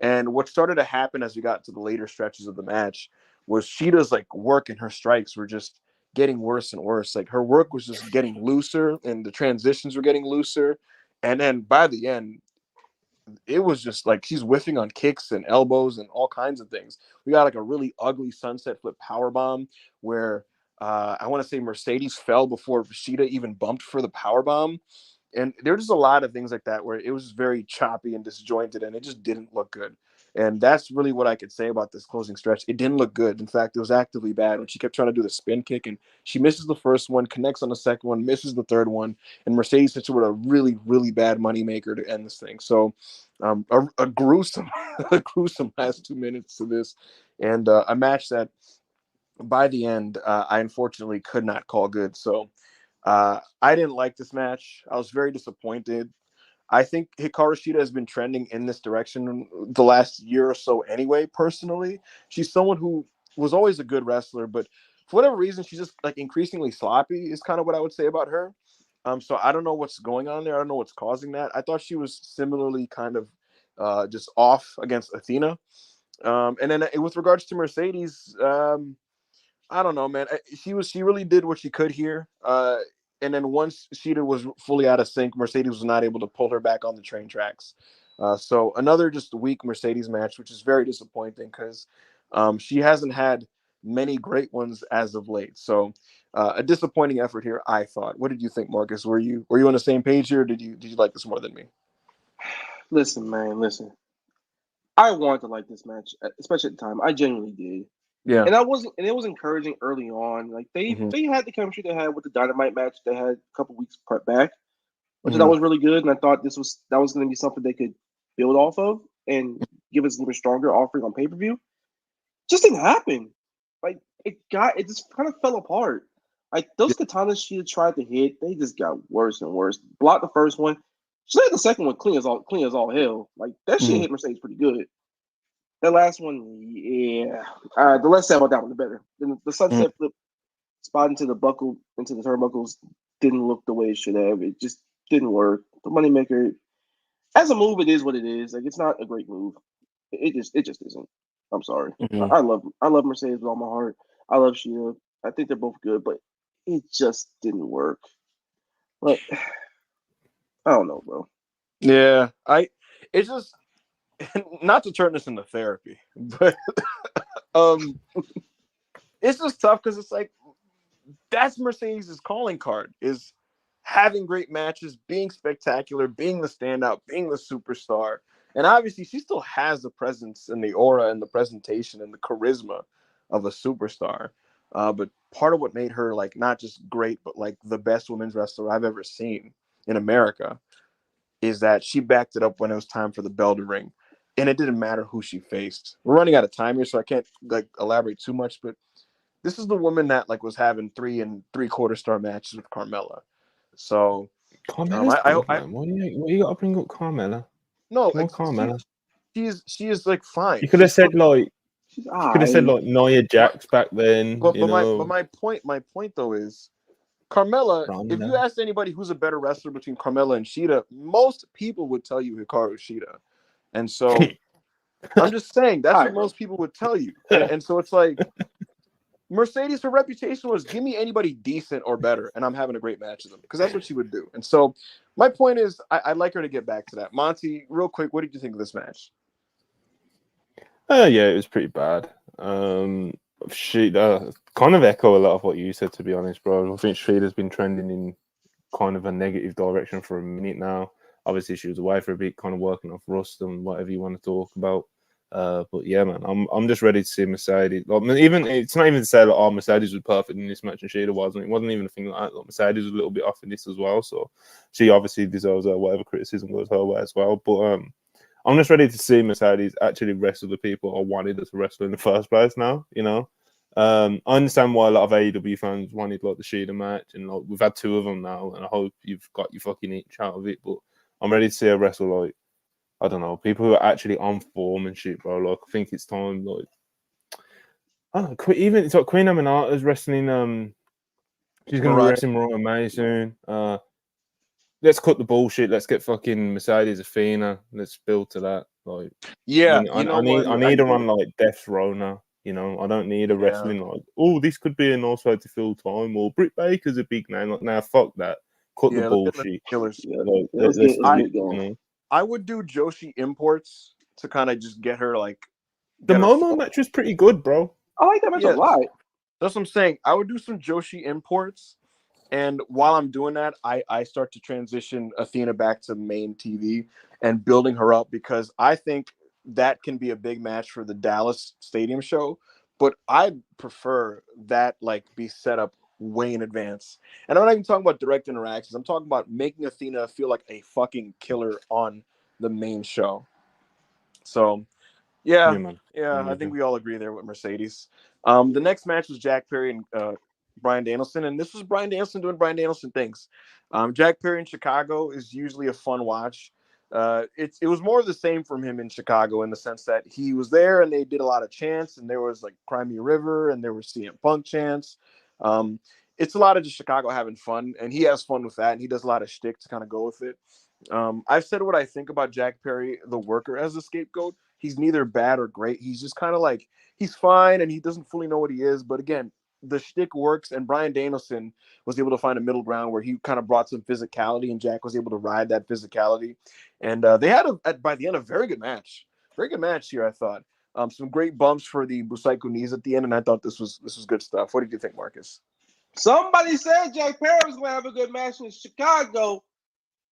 And what started to happen as we got to the later stretches of the match was Shida's work and her strikes were just getting worse and worse. Like her work was just getting looser and the transitions were getting looser. And then by the end, it was just she's whiffing on kicks and elbows and all kinds of things. We got a really ugly sunset flip power bomb where I want to say Mercedes fell before Shida even bumped for the power bomb. And there's just a lot of things like that where it was very choppy and disjointed, and it just didn't look good. And that's really what I could say about this closing stretch. It didn't look good. In fact, it was actively bad when she kept trying to do the spin kick, and she misses the first one, connects on the second one, misses the third one, and Mercedes hits her with a really, really bad moneymaker to end this thing. So a gruesome, a gruesome last 2 minutes to this, and a match that by the end, I unfortunately could not call good. So I didn't like this match. I was very disappointed. I think Hikaru Shida has been trending in this direction the last year or so anyway, personally. She's someone who was always a good wrestler, but for whatever reason, she's just increasingly sloppy is kind of what I would say about her. So I don't know what's going on there. I don't know what's causing that. I thought she was similarly kind of just off against Athena. And then with regards to Mercedes, I don't know, man. She really did what she could here. And then once Shida was fully out of sync, Mercedes was not able to pull her back on the train tracks. So another just weak Mercedes match, which is very disappointing because she hasn't had many great ones as of late. So a disappointing effort here, I thought. What did you think, Marcus? Were you on the same page here? Or did you like this more than me? Listen, man, listen. I wanted to like this match, especially at the time. I genuinely did. Yeah. And it was encouraging early on. Like they had the chemistry they had with the Dynamite match they had a couple weeks back, which I thought was really good. And I thought that was going to be something they could build off of and give us an even stronger offering on pay-per-view. Just didn't happen. Like it just kind of fell apart. Like those katanas she tried to hit, they just got worse and worse. Blocked the first one. She let the second one clean as all hell. Like that shit hit Mercedes pretty good. That last one, yeah. The less said about that one, the better. The sunset flip spot into the turnbuckles didn't look the way it should have. It just didn't work. The moneymaker, as a move, it is what it is. Like it's not a great move. It just isn't. I'm sorry. I love Mercedes with all my heart. I love Shida. I think they're both good, but it just didn't work. But I don't know, bro. Yeah, it's just not to turn this into therapy, but it's just tough because it's that's Mercedes' calling card is having great matches, being spectacular, being the standout, being the superstar. And obviously she still has the presence and the aura and the presentation and the charisma of a superstar. But part of what made her like not just great, but like the best women's wrestler I've ever seen in America is that she backed it up when it was time for the bell to ring. And it didn't matter who she faced. We're running out of time here, so I can't like elaborate too much, but this is the woman that like was having 3 and 3/4 star matches with Carmella. So Carmella's good, man. What you got to bring up Carmella? No, Carmella. She is like fine. You could have said like Nia Jax back then. But my point though is Carmella. Ronda. If you asked anybody who's a better wrestler between Carmella and Shida, most people would tell you Hikaru Shida. And so I'm just saying that's what most people would tell you. And so it's like Mercedes, her reputation was give me anybody decent or better, and I'm having a great match with them because that's what she would do. And so my point is, I'd like her to get back to that. Monty, real quick, what did you think of this match? Yeah, it was pretty bad. She kind of echo a lot of what you said, to be honest, bro. I think Shida's been trending in kind of a negative direction for a minute now. Obviously, she was away for a bit, kind of working off rust and whatever you want to talk about. But yeah, man, I'm just ready to see Mercedes. Like, even it's not even to say that Mercedes was perfect in this match and Shida wasn't. It wasn't even a thing like that. Like, Mercedes was a little bit off in this as well, so she obviously deserves whatever criticism goes her way as well. But I'm just ready to see Mercedes actually wrestle the people I wanted her to wrestle in the first place now, you know. I understand why a lot of AEW fans wanted like the Shida match, and like we've had 2 of them now, and I hope you've got your fucking itch out of it. But I'm ready to see her wrestle like, I don't know, people who are actually on form and shit, bro. Like I think it's time, like I don't know, even it's like Queen Aminata's wrestling. She's gonna be wrestling Mariah May soon. Let's cut the bullshit. Let's get fucking Mercedes Athena. Let's build to that. Like, yeah, I need her on like Death's Row now. You know, I don't need a wrestling like, oh, this could be a nice way to fill time, or Britt Baker's a big name. Like, nah, fuck that. Cut the bullshit. Killers. Like, let's get going. You know? I would do Joshi imports to kind of just get her like. The Momo match was pretty good, bro. I like that match a lot. That's what I'm saying. I would do some Joshi imports. And while I'm doing that, I start to transition Athena back to main TV and building her up because I think that can be a big match for the Dallas Stadium show. But I prefer that like be set up way in advance. And I'm not even talking about direct interactions. I'm talking about making Athena feel like a fucking killer on the main show. So, yeah, I think we all agree there with Mercedes. The next match was Jack Perry and Bryan Danielson, and this was Bryan Danielson doing Bryan Danielson things. Jack Perry in Chicago is usually a fun watch. It was more of the same from him in Chicago in the sense that he was there and they did a lot of chants, and there was like Cry Me a River and there was CM Punk chants. It's a lot of just Chicago having fun, and he has fun with that, and he does a lot of shtick to kind of go with it. I've said what I think about Jack Perry, the worker, as a scapegoat. He's neither bad or great. He's just kind of like, he's fine and he doesn't fully know what he is. But again, the shtick works, and Bryan Danielson was able to find a middle ground where he kind of brought some physicality, and Jack was able to ride that physicality. And they had, by the end, a very good match. Very good match here, I thought. Some great bumps for the Busaiku knees at the end, and I thought this was good stuff. What did you think, Marcus? Somebody said Jack Perry was going to have a good match in Chicago,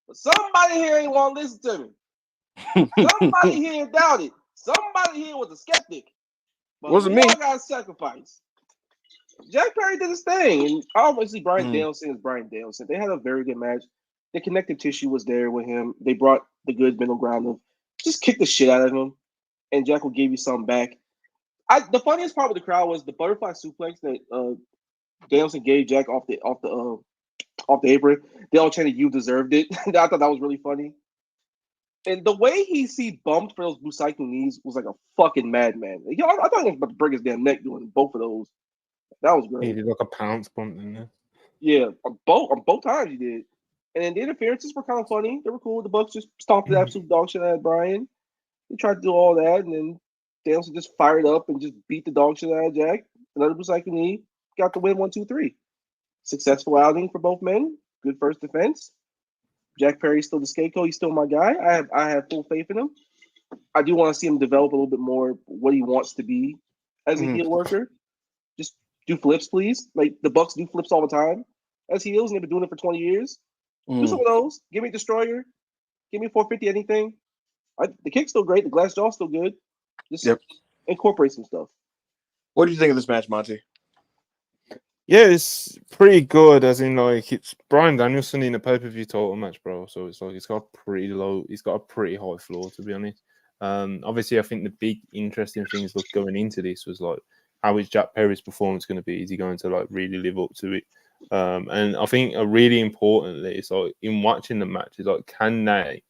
but somebody here ain't want to listen to me. Somebody here doubted. Somebody here was a skeptic. But wasn't me. I got sacrifice. Jack Perry did his thing, and obviously Bryan Danielson is Bryan Danielson. They had a very good match. The connective tissue was there with him. They brought the good middle ground of just kick the shit out of him, and Jack will give you something back. The funniest part with the crowd was the butterfly suplex that Danielson gave Jack off the apron. They all chanted, "You deserved it." I thought that was really funny. And the way he bumped for those Busaiku knees was like a fucking madman. I thought he was about to break his damn neck doing both of those. That was great. He did like a pounce bump in there. Yeah, on both times he did. And then the interferences were kind of funny. They were cool. The Bucks just stomped the absolute dog shit out of Bryan. He tried to do all that, and then Danielson just fired up and just beat the dog shit out of Jack. Another Busaiku knee. Got the win 1-2-3. Successful outing for both men. Good first defense. Jack Perry's still the scapegoat. He's still my guy. I have full faith in him. I do want to see him develop a little bit more what he wants to be as a heel worker. Just do flips, please. Like the Bucks do flips all the time as heels, and they've been doing it for 20 years. Do some of those. Give me a Destroyer. Give me a 450, anything. The kick's still great. The glass jaw's still good. Just incorporate some stuff. What do you think of this match, Monty? Yeah, it's pretty good. As in, like, it's Bryan Danielson in a pay-per-view title match, bro. So it's like it's got a pretty low. It's got a pretty high floor, to be honest. Obviously, I think the big interesting things look going into this was like, how is Jack Perry's performance going to be? Is he going to like really live up to it? And I think really importantly, it's like in watching the match, is like, can they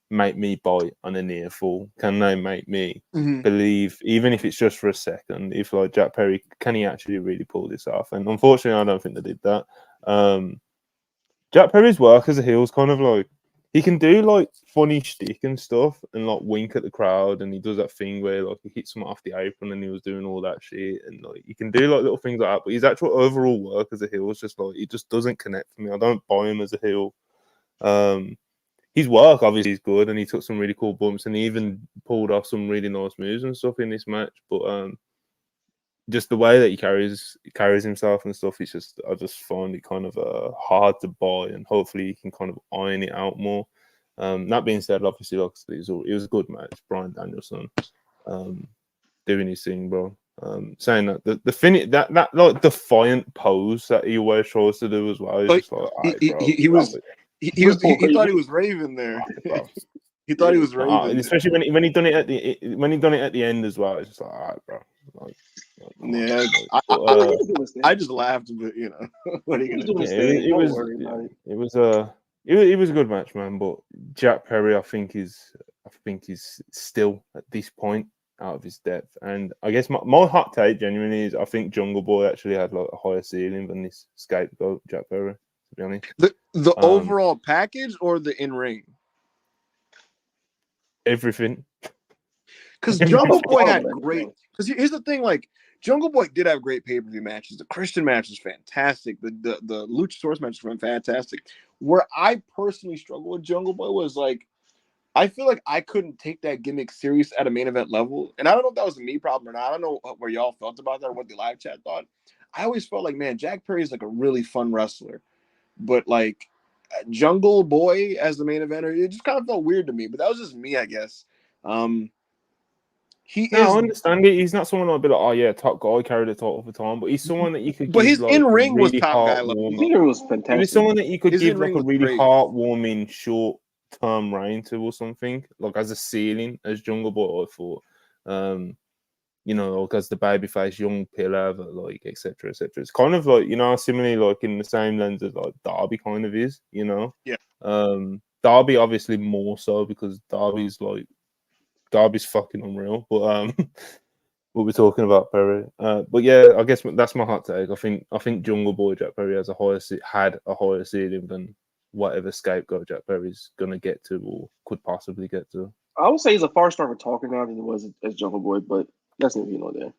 make me buy on a near fall? Can they make me believe, even if it's just for a second, if like Jack Perry, can he actually really pull this off? And unfortunately, I don't think they did that. Jack Perry's work as a heel is kind of like, he can do like funny shtick and stuff and like wink at the crowd, and he does that thing where like he hits someone off the apron and he was doing all that shit, and like he can do like little things like that, but his actual overall work as a heel is just like, it just doesn't connect for me. I don't buy him as a heel. His work obviously is good, and he took some really cool bumps, and he even pulled off some really nice moves and stuff in this match. But just the way that he carries himself and stuff, it's just, I just find it kind of hard to buy, and hopefully he can kind of iron it out more. That being said, obviously, like, it was a good match. Bryan Danielson doing his thing, bro. Saying that the finish, that like defiant pose that he always tries to do as well, is just like, he thought he was Raven there. He thought he was Raven, especially when he done it at the end as well. It's just like, all right, bro. Like, yeah, I just laughed, but you know, what are you gonna say? It was a good match, man. But Jack Perry, I think is still at this point out of his depth. And I guess my hot take genuinely is, I think Jungle Boy actually had like a higher ceiling than this scapegoat Jack Perry, to be honest. The overall package or the in-ring? Everything. Because Jungle Boy had great. Because here's the thing, like, Jungle Boy did have great pay-per-view matches. The Christian match was fantastic. The Luchasaurus match was fantastic. Where I personally struggle with Jungle Boy was like, I feel like I couldn't take that gimmick serious at a main event level. And I don't know if that was a me problem or not. I don't know where y'all felt about that or what the live chat thought. I always felt like, man, Jack Perry is like a really fun wrestler. But like Jungle Boy as the main eventer, it just kind of felt weird to me. But that was just me, I guess. I understand it. He's not someone I'd be like, oh yeah, top guy, carried the title for time, but he's someone that you could. But give, his like, in-ring really was top guy level. His in-ring was fantastic. He was someone that you could his give like a really great. heartwarming short-term reign to, or something, like as a ceiling as Jungle Boy. I thought, you know, like as the babyface young pillar, but like etc. etc. It's kind of like, you know, similarly like in the same lens as like Darby kind of is, you know. Yeah. Darby obviously more so, because Darby's fucking unreal, but we'll be talking about Perry. But yeah, I guess that's my hot take. I think Jungle Boy Jack Perry had a higher ceiling than whatever scapegoat Jack Perry's gonna get to or could possibly get to. I would say he's a far stronger talker now than he was as Jungle Boy, but that's neither here nor there.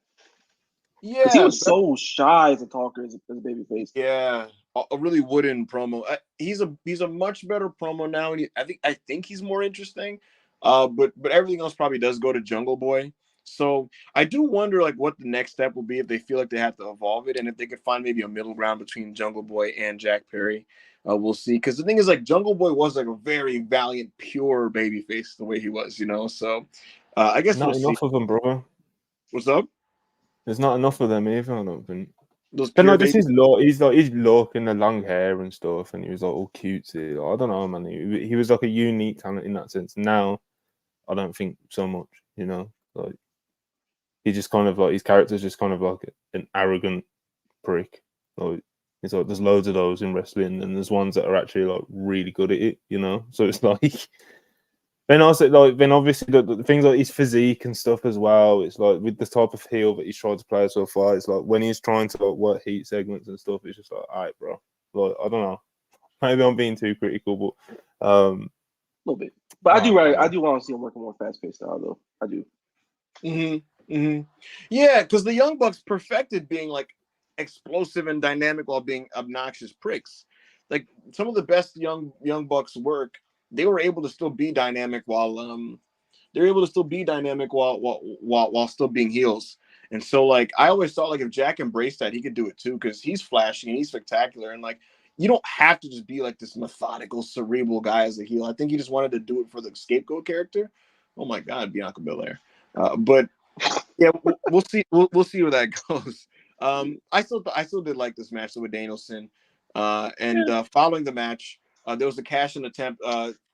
Yeah, because he was so shy as a talker, as a babyface. Yeah, a really wooden promo. He's a much better promo now, and I think he's more interesting. But everything else probably does go to Jungle Boy. So I do wonder like what the next step will be if they feel like they have to evolve it, and if they could find maybe a middle ground between Jungle Boy and Jack Perry. We'll see. Because the thing is, like, Jungle Boy was like a very valiant, pure babyface the way he was, you know. So I guess not enough of them, brother. What's up? There's not enough of them either, I don't think. Those but no, just his look. His look and the long hair and stuff, and he was like all cutesy. Like, I don't know, man. He was like a unique talent in that sense. Now, I don't think so much. You know, like he just kind of like, his character's just kind of like an arrogant prick. Like, it's like there's loads of those in wrestling, and there's ones that are actually like really good at it. You know, so it's like. Then also, like, then obviously the things like his physique and stuff as well. It's like with the type of heel that he's tried to play so far. It's like when he's trying to like work heat segments and stuff, it's just like, all right, bro. Like, I don't know. Maybe I'm being too critical, but a little bit. But I do want to see him working more fast paced style, though. I do. Yeah, because the Young Bucks perfected being like explosive and dynamic while being obnoxious pricks. Like some of the best young Bucks work. They were able to still be dynamic while still being heels. And so like I always thought like if Jack embraced that, he could do it too, because he's flashy and he's spectacular, and like you don't have to just be like this methodical, cerebral guy as a heel. I think he just wanted to do it for the scapegoat character. Oh my God, Bianca Belair. But yeah, we'll see. We'll see where that goes. I still did like this match with Danielson. Following the match, there was a cash-in attempt.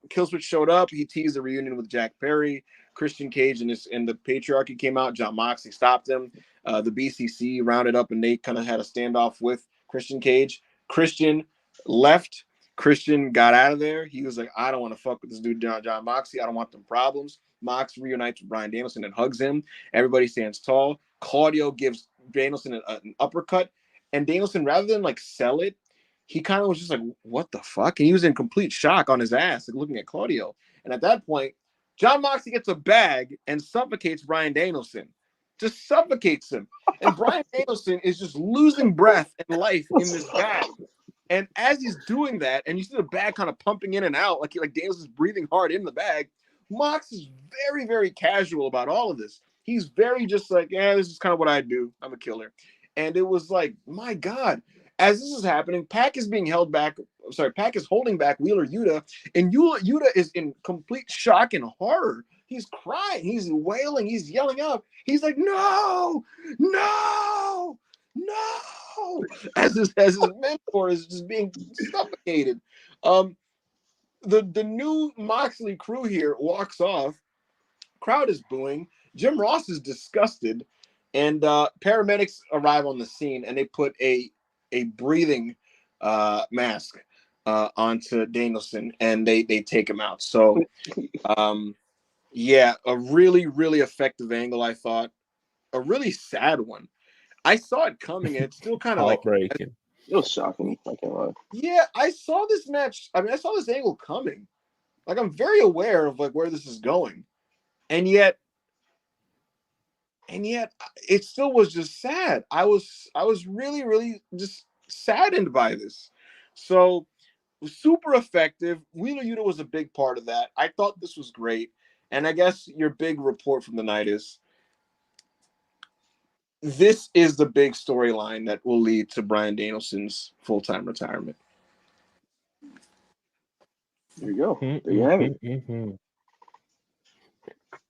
Killswitch showed up. He teased a reunion with Jack Perry. Christian Cage and the Patriarchy came out. John Moxley stopped him. The BCC rounded up and they kind of had a standoff with Christian Cage. Christian left. Christian got out of there. He was like, I don't want to fuck with this dude, John Moxley. I don't want them problems. Mox reunites with Bryan Danielson and hugs him. Everybody stands tall. Claudio gives Danielson an uppercut. And Danielson, rather than like sell it, he kind of was just like, what the fuck? And he was in complete shock on his ass, like looking at Claudio. And at that point, John Moxley gets a bag and suffocates Bryan Danielson. Just suffocates him. And Bryan Danielson is just losing breath and life in this bag. And as he's doing that, and you see the bag kind of pumping in and out, like Danielson's breathing hard in the bag, Mox is very, very casual about all of this. He's very just like, yeah, this is kind of what I do. I'm a killer. And it was like, my God, as this is happening, Pac is being held back. Pac is holding back Wheeler Yuta, and Yuta is in complete shock and horror. He's crying, he's wailing, he's yelling out. He's like, no, no, no, as his mentor is just being suffocated. The new Moxley crew here walks off. Crowd is booing. Jim Ross is disgusted, and paramedics arrive on the scene, and they put a breathing mask onto Danielson, and they take him out. So, yeah, a really, really effective angle, I thought. A really sad one. I saw it coming, and it's still kind of heartbreaking. It was shocking. I can't lie. Yeah, I saw this match. I mean, I saw this angle coming. Like, I'm very aware of like where this is going, and yet it still was just sad. I was really, really just saddened by this. So, super effective. Wheeler Yuta was a big part of that. I thought this was great, and I guess your big report from the night is, this is the big storyline that will lead to Bryan Danielson's full-time retirement. There you go. There you have it.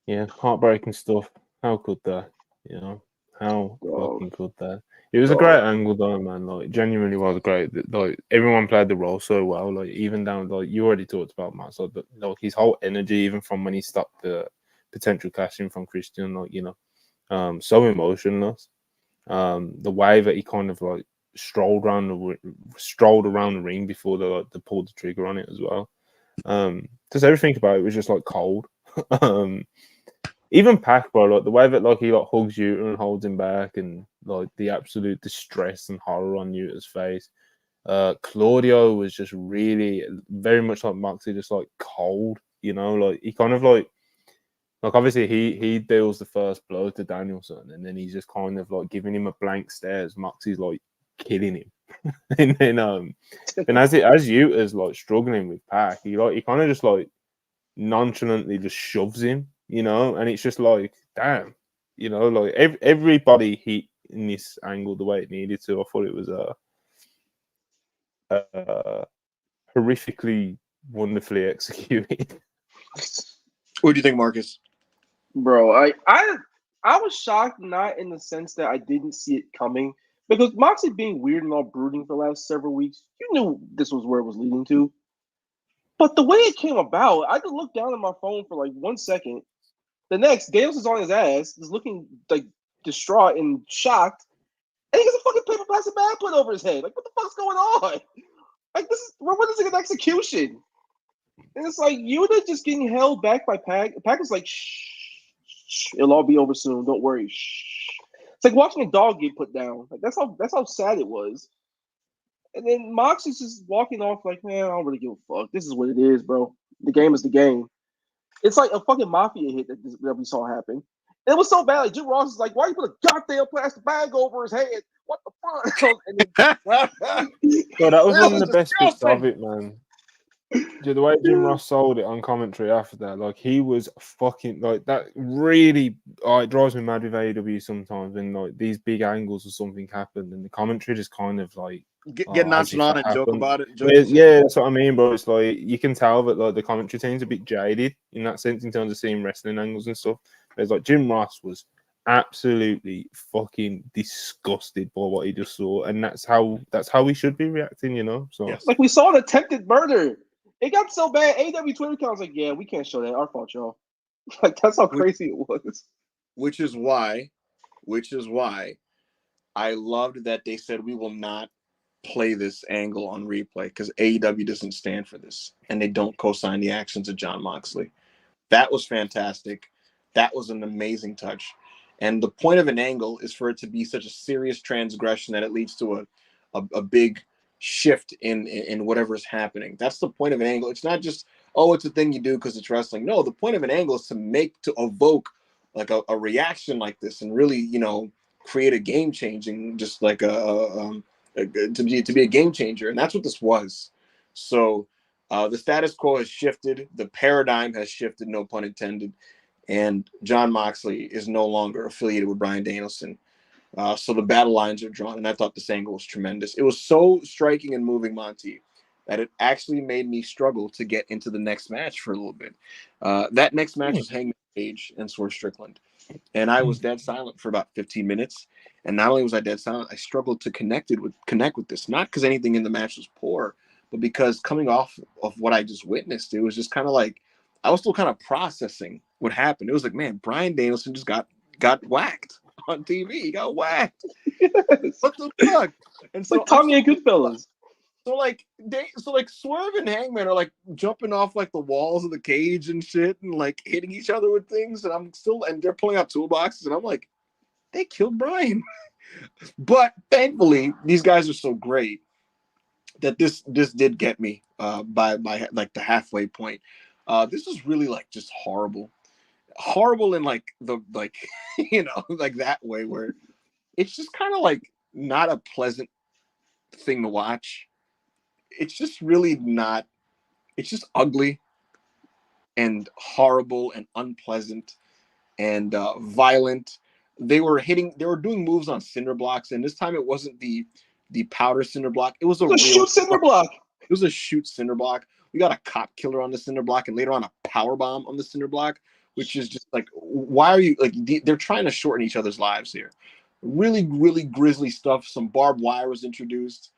Yeah, heartbreaking stuff. How could that? You know, how fucking could that? It was a great angle, though, man. Like, genuinely was great. Like, everyone played the role so well. Like, even down, like you already talked about, Matt. So, like, his whole energy, even from when he stopped the potential cashing from Christian, like, you know, so emotionless. The way that he kind of like strolled around the ring before they pulled the trigger on it as well. Just everything about it was just like cold. Even Pac, bro, like the way that like he like hugs you and holds him back, and like the absolute distress and horror on Yuta's face. Claudio was just really very much like Moxley, just like cold, you know, like he kind of like obviously he deals the first blow to Danielson, and then he's just kind of like giving him a blank stare as Moxley's like killing him. And then and as Yuta's like struggling with Pac, he kind of just like nonchalantly just shoves him, you know, and it's just like, damn, you know, like everybody hit in this angle the way it needed to. I thought it was horrifically wonderfully executed. What do you think, Marcus? Bro, I was shocked, not in the sense that I didn't see it coming, because Moxley being weird and all brooding for the last several weeks, you knew this was where it was leading to. But the way it came about, I just looked down at my phone for like 1 second. The next, Danielson's on his ass, is looking like distraught and shocked, and he gets a fucking paper plastic bag put over his head. Like, what the fuck's going on? Like, what is an execution? And it's like Yuta just getting held back by Pac. Pac is like, shh, it'll all be over soon. Don't worry. Shh. It's like watching a dog get put down. Like, that's how sad it was. And then Mox is just walking off like, man, I don't really give a fuck. This is what it is, bro. The game is the game. It's like a fucking mafia hit that we saw happen. And it was so bad. Like, Jim Ross is like, why you put a goddamn plastic bag over his head? What the fuck? And then, so that was one of the best bits of it, man. The way Jim Ross sold it on commentary after that, like, he was fucking like that. Really, it drives me mad with AEW sometimes when like these big angles or something happened, and the commentary just kind of like get nonchalant and joke about it. Yeah, that's what I mean, bro. It's like you can tell that like the commentary team's a bit jaded in that sense in terms of seeing wrestling angles and stuff. It's like Jim Ross was absolutely fucking disgusted by what he just saw, and that's how we should be reacting, you know. So like we saw an attempted murder. It got so bad. AEW Twitter account was like, "Yeah, we can't show that. Our fault, y'all." Like that's how crazy it was. Which is why I loved that they said we will not play this angle on replay because AEW doesn't stand for this, and they don't co-sign the actions of Jon Moxley. That was fantastic. That was an amazing touch. And the point of an angle is for it to be such a serious transgression that it leads to a big shift in whatever is happening. That's the point of an angle. It's not just, oh, it's a thing you do because it's wrestling. No, the point of an angle is to evoke like a reaction like this and really, you know, create a game changing, just like to be a game changer. And that's what this was. So the status quo has shifted. The paradigm has shifted, no pun intended. And Jon Moxley is no longer affiliated with Bryan Danielson. So the battle lines are drawn, and I thought this angle was tremendous. It was so striking and moving, Monty, that it actually made me struggle to get into the next match for a little bit. That next match was Hangman Page and Swerve Strickland. And I was dead silent for about 15 minutes. And not only was I dead silent, I struggled to connect with this. Not because anything in the match was poor, but because coming off of what I just witnessed, it was just kind of like I was still kind of processing what happened. It was like, man, Bryan Danielson just got whacked on TV. He got whacked. Yes. What the fuck? And so like Tommy and Goodfellas. So like Swerve and Hangman are like jumping off like the walls of the cage and shit and like hitting each other with things, and they're pulling out toolboxes, and I'm like, they killed Bryan. But thankfully, these guys are so great that this did get me by like the halfway point. This was really like just horrible in like the like you know like that way where it's just kind of like not a pleasant thing to watch. It's just really not. It's just ugly and horrible and unpleasant and violent. They were doing moves on cinder blocks, and this time it wasn't the powder cinder block. It was a real shoot cinder block. It was a shoot cinder block. We got a cop killer on the cinder block, and later on a power bomb on the cinder block, which is just like, why are you like? They're trying to shorten each other's lives here. Really, really grisly stuff. Some barbed wire was introduced.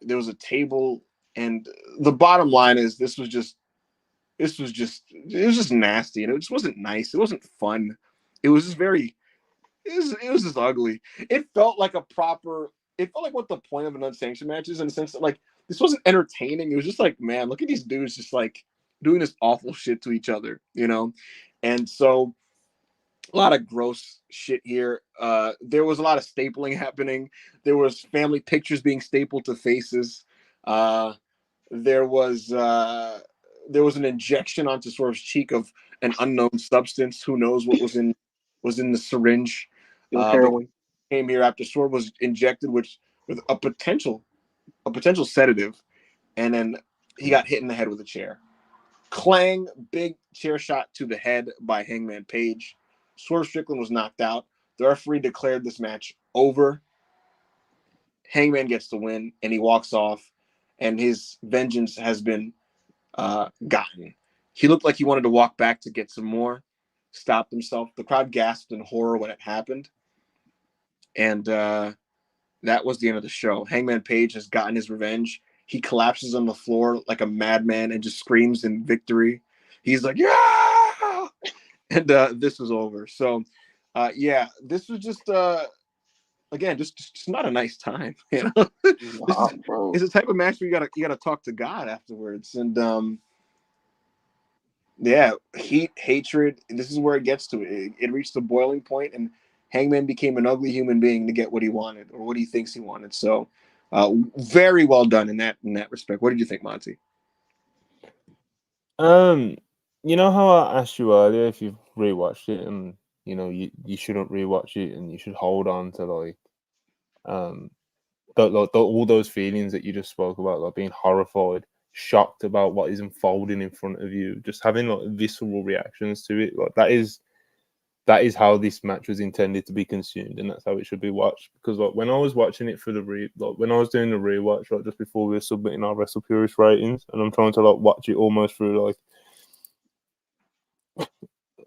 There was a table, and the bottom line is this was just nasty, and it just wasn't nice. It wasn't fun. It was just it was just ugly. It felt like what the point of an unsanctioned match is, in the sense that like this wasn't entertaining. It was just like, man, look at these dudes just like doing this awful shit to each other, you know? And so a lot of gross shit here. There was a lot of stapling happening. There was family pictures being stapled to faces. There was an injection onto Swerve's cheek of an unknown substance. Who knows what was in the syringe? Heroin. Came here after Swerve was injected with a potential sedative, and then he got hit in the head with a chair. Clang, big chair shot to the head by Hangman Page. Swerve Strickland was knocked out. The referee declared this match over. Hangman gets the win, and he walks off, and his vengeance has been gotten. He looked like he wanted to walk back to get some more, stopped himself. The crowd gasped in horror when it happened, and that was the end of the show. Hangman Page has gotten his revenge. He collapses on the floor like a madman and just screams in victory. He's like, yeah! And this was over. So, yeah, this was just, again, just not a nice time. You know, it's a type of match where you gotta talk to God afterwards. And yeah, heat, hatred. This is where it gets to. It reached the boiling point, and Hangman became an ugly human being to get what he wanted or what he thinks he wanted. So, very well done in that respect. What did you think, Monty? You know how I asked you earlier if you've rewatched it, and you know you shouldn't rewatch it, and you should hold on to like all those feelings that you just spoke about, like being horrified, shocked about what is unfolding in front of you, just having like visceral reactions to it. Like that is how this match was intended to be consumed, and that's how it should be watched. Because like when I was watching it for when I was doing the rewatch, like just before we were submitting our WrestlePurists ratings, and I'm trying to like watch it almost through like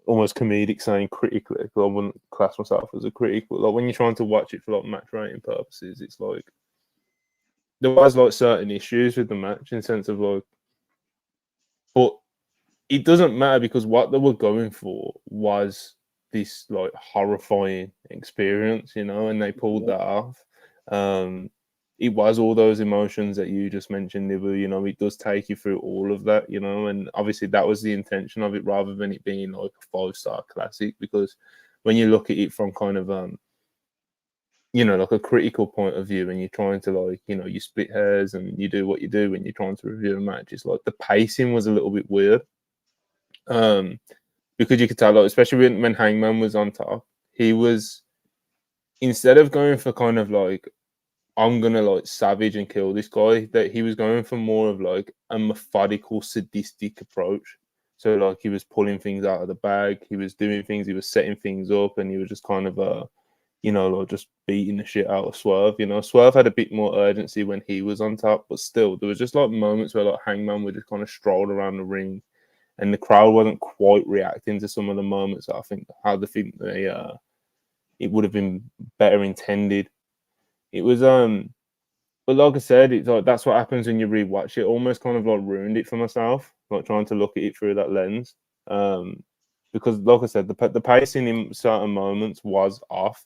almost comedic saying critically. I wouldn't class myself as a critic, but like when you're trying to watch it for like match rating purposes, it's like there was like certain issues with the match in the sense of like, but it doesn't matter because what they were going for was this like horrifying experience, you know, and they pulled that off. It was all those emotions that you just mentioned, Nibu, you know, it does take you through all of that, you know, and obviously that was the intention of it rather than it being like a 5-star classic, because when you look at it from kind of you know, like a critical point of view, and you're trying to like, you know, you split hairs and you do what you do when you're trying to review a match, it's like the pacing was a little bit weird. Because you could tell, like, especially when Hangman was on top, he was, instead of going for kind of like, I'm gonna like savage and kill this guy, that he was going for more of like a methodical, sadistic approach. So like he was pulling things out of the bag, he was doing things, he was setting things up, and he was just kind of you know, like just beating the shit out of Swerve. You know, Swerve had a bit more urgency when he was on top, but still, there was just like moments where like Hangman would just kind of stroll around the ring, and the crowd wasn't quite reacting to some of the moments that I think how they think they it would have been better intended. It was but like I said, it's like that's what happens when you rewatch it. Almost kind of like ruined it for myself, like trying to look at it through that lens. Because like I said, the pacing in certain moments was off,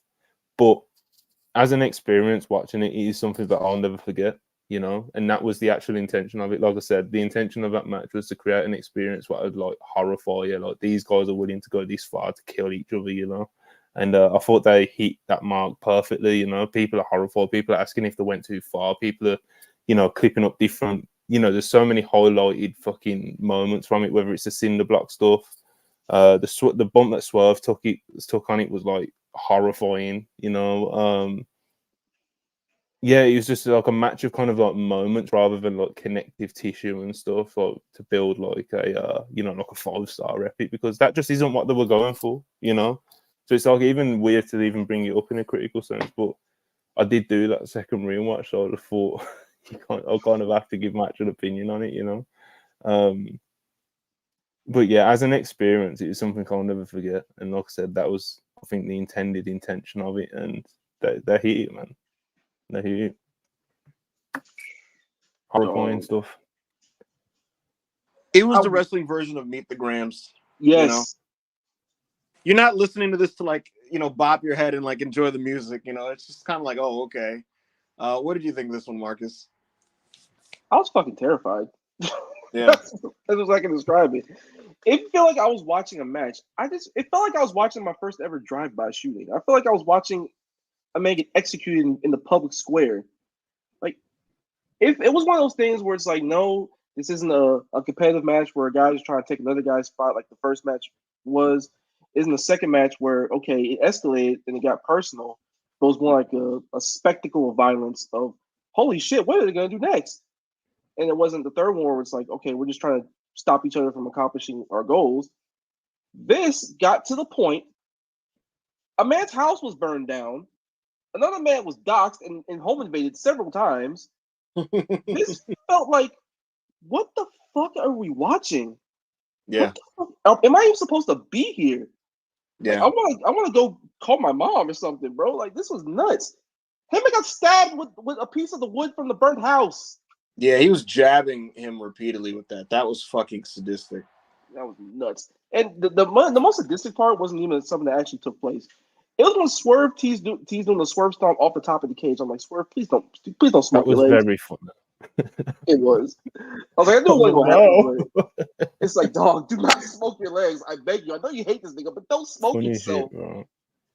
but as an experience watching it, it is something that I'll never forget, you know, and that was the actual intention of it. Like I said, the intention of that match was to create an experience what would like horrify you. Like these guys are willing to go this far to kill each other, you know. And I thought they hit that mark perfectly. You know, people are horrified. People are asking if they went too far. People are, you know, clipping up different. You know, there's so many highlighted fucking moments from it. Whether it's the cinder block stuff, the bump that Swerve took on it was like horrifying. You know, yeah, it was just like a match of kind of like moments rather than like connective tissue and stuff, like to build like a you know, like a 5-star epic, because that just isn't what they were going for, you know. So it's like even weird to even bring it up in a critical sense, but I did do that second rewatch, so I thought I kind of have to give much an opinion on it, you know. But yeah, as an experience, it was something I'll never forget. And like I said, that was I think the intended intention of it, and they hit it, man. They hit it. Horrifying stuff. It was the wrestling version of Meet the Grams. Yes. You know? You're not listening to this to like, you know, bop your head and like enjoy the music. You know, it's just kind of like, oh, okay. What did you think of this one, Marcus? I was fucking terrified. Yeah. That's what I can describe it. It felt like I was watching a match. It felt like I was watching my first ever drive-by shooting. I felt like I was watching a man get executed in the public square. Like, it was one of those things where it's like, no, this isn't a competitive match where a guy is trying to take another guy's spot like the first match was. Isn't the second match where, okay, it escalated and it got personal. But it was more like a spectacle of violence of, holy shit, what are they going to do next? And it wasn't the third one where it's like, okay, we're just trying to stop each other from accomplishing our goals. This got to the point, a man's house was burned down. Another man was doxxed and home invaded several times. This felt like, what the fuck are we watching? Yeah. Am I even supposed to be here? Yeah. Like, I want to go call my mom or something, bro. Like, this was nuts. Him got stabbed with a piece of the wood from the burnt house. Yeah, he was jabbing him repeatedly with that. That was fucking sadistic. That was nuts. And the most sadistic part wasn't even something that actually took place. It was when Swerve teased doing the Swerve stomp off the top of the cage. I'm like, Swerve, please don't smoke your legs. That was very fun. It was. I was like, I knew it wasn't gonna happen, but it's like, dog, do not smoke your legs. I beg you. I know you hate this nigga, but don't smoke yourself. Shit,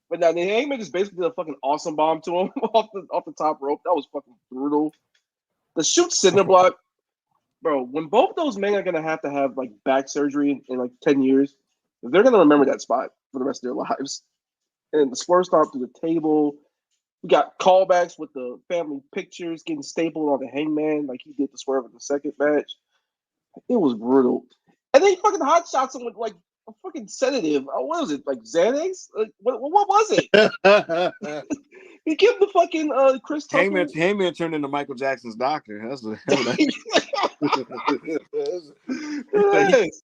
but now the Hangman just basically did a fucking awesome bomb to him off the top rope. That was fucking brutal. The shoot cinder block, bro. When both those men are gonna have to have like back surgery in like 10 years, they're gonna remember that spot for the rest of their lives. And the Swerve stomp through the table. We got callbacks with the family pictures getting stapled on the Hangman like he did the Swerve in the second match. It was brutal. And then he fucking hot shots him with like a fucking sedative. What was it, like Xanax? Like, what was it? He gave the fucking Chris Tucker. Heyman turned into Michael Jackson's doctor. That's what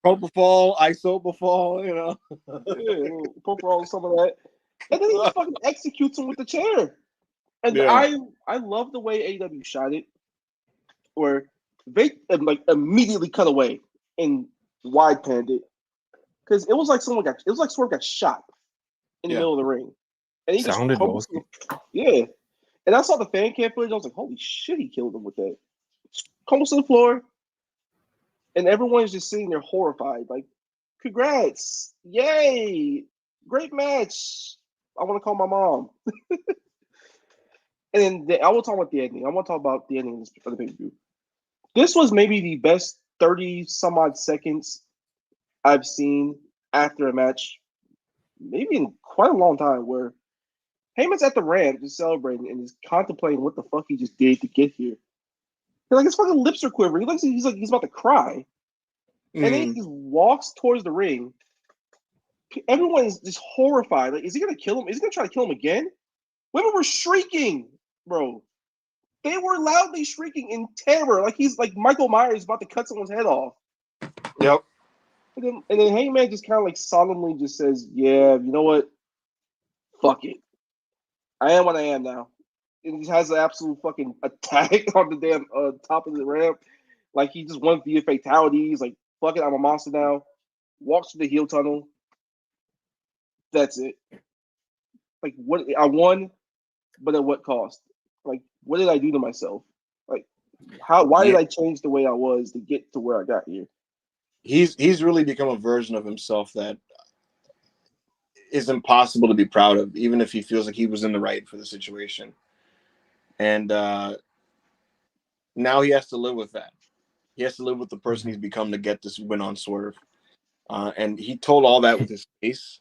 propofol, isobufol, you know. Yeah, propofol, some of that, and then he just fucking executes him with the chair. And I love the way AEW shot it, where they like immediately cut away and wide panned it, because it was like Swerve got shot in the middle of the ring, and he sounded just yeah. And I saw the fan cam footage. I was like, holy shit, he killed him with that. Crumbles to the floor, and everyone's just sitting there horrified, like, congrats, yay, great match. I want to call my mom. And then I will talk about the ending. I want to talk about the ending of the pay-per-view. This was maybe the best 30 some odd seconds I've seen after a match, maybe in quite a long time, where Heyman's at the ramp just celebrating and is contemplating what the fuck he just did to get here. Like his fucking lips are quivering. He's about to cry. And then he just walks towards the ring. Everyone is just horrified. Like, is he gonna kill him? Is he gonna try to kill him again? Women were shrieking, bro. They were loudly shrieking in terror, like he's like Michael Myers about to cut someone's head off. Yep. And then Heyman just kind of like solemnly just says, "Yeah, you know what? Fuck it. I am what I am now." And he has an absolute fucking attack on the damn top of the ramp, like he just won via fatality. He's like, "Fuck it, I'm a monster now." Walks through the heel tunnel. That's it. Like, what I won, but at what cost? Like, what did I do to myself? Like, why did I change the way I was to get to where I got here? He's really become a version of himself that is impossible to be proud of, even if he feels like he was in the right for the situation. And now he has to live with that. He has to live with the person he's become to get this win on Swerve. And he told all that with his face,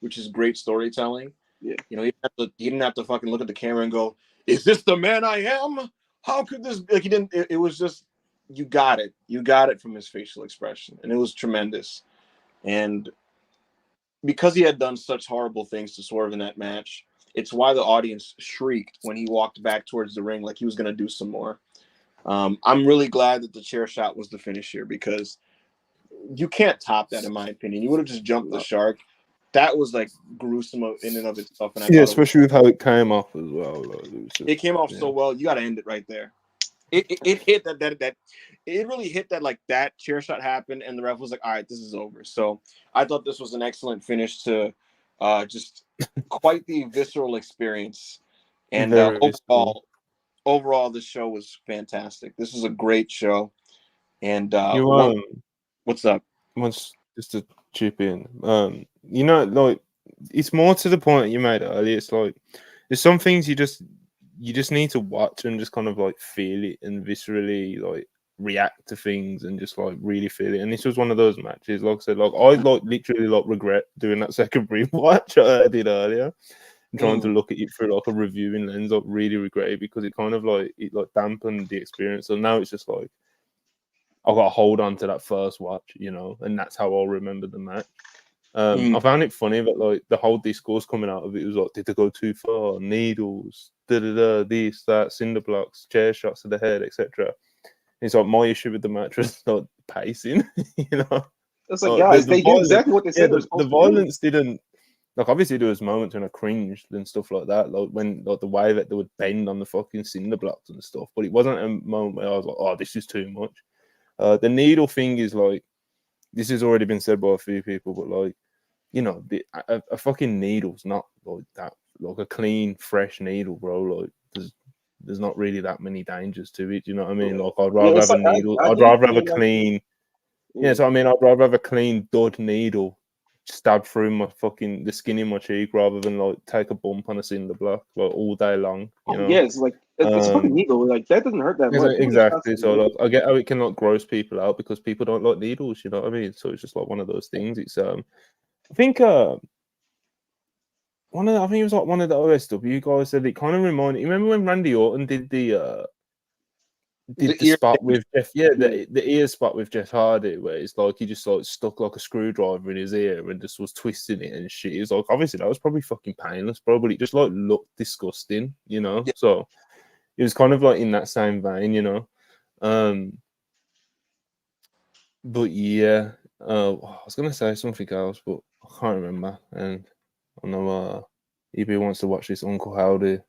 which is great storytelling. Yeah. You know, he didn't have to fucking look at the camera and go, "Is this the man I am? How could this?" Like, he didn't. It was just, you got it. You got it from his facial expression, and it was tremendous. And because he had done such horrible things to Swerve in that match, it's why the audience shrieked when he walked back towards the ring like he was going to do some more. I'm really glad that the chair shot was the finish here, because you can't top that, in my opinion. You would have just jumped the shark. That was like gruesome in and of itself. And especially with how it came off as well. It came off so well. You got to end it right there. It hit that it really hit that, like, that chair shot happened, and the ref was like, "All right, this is over." So I thought this was an excellent finish to just quite the visceral experience. And overall, this show was fantastic. This is a great show. And what's up? Just to chip in, you know, like, it's more to the point you made earlier. It's like there's some things you just need to watch and just kind of like feel it and viscerally like react to things and just like really feel it. And this was one of those matches. Like I said, like I like literally like regret doing that second rewatch I did earlier and trying to look at it through like a reviewing lens. Like, really regret it, because it kind of like dampened the experience. So now it's just like I've got to hold on to that first watch, you know, and that's how I'll remember the match. I found it funny that like the whole discourse coming out of it was like, did they go too far? Needles, this, that, cinder blocks, chair shots to the head, etc. It's like my issue with the match was not pacing, you know. It's like, guys, they did exactly what they said. The violence didn't. Like, obviously there was moments when I cringed and stuff like that, like when like the way that they would bend on the fucking cinder blocks and stuff. But it wasn't a moment where I was like, "Oh, this is too much." The needle thing is like, this has already been said by a few people, but like, you know, a fucking needle's not like that, like a clean, fresh needle, bro. Like, there's not really that many dangers to it. You know what I mean? Like, I'd rather have a needle. I'd rather have a clean. Yeah, so I mean, I'd rather have a clean dud needle stab through the skin in my cheek, rather than like take a bump on a cinder block like all day long. You know? Yeah, it's like it's a fucking needle. Like, that doesn't hurt that much. Exactly. So like, I get how it can like gross people out because people don't like needles. You know what I mean? So it's just like one of those things. It's I think it was like one of the OSW guys said it kind of reminded. You remember when Randy Orton did the did the spot with Jeff, the ear spot with Jeff Hardy, where it's like he just like stuck like a screwdriver in his ear and just was twisting it and shit. It was like, obviously that was probably fucking painless, bro, but it just like looked disgusting, you know. Yeah. So it was kind of like in that same vein, you know. But yeah, I was gonna say something else, but I can't remember. And I know EB wants to watch this Uncle Howdy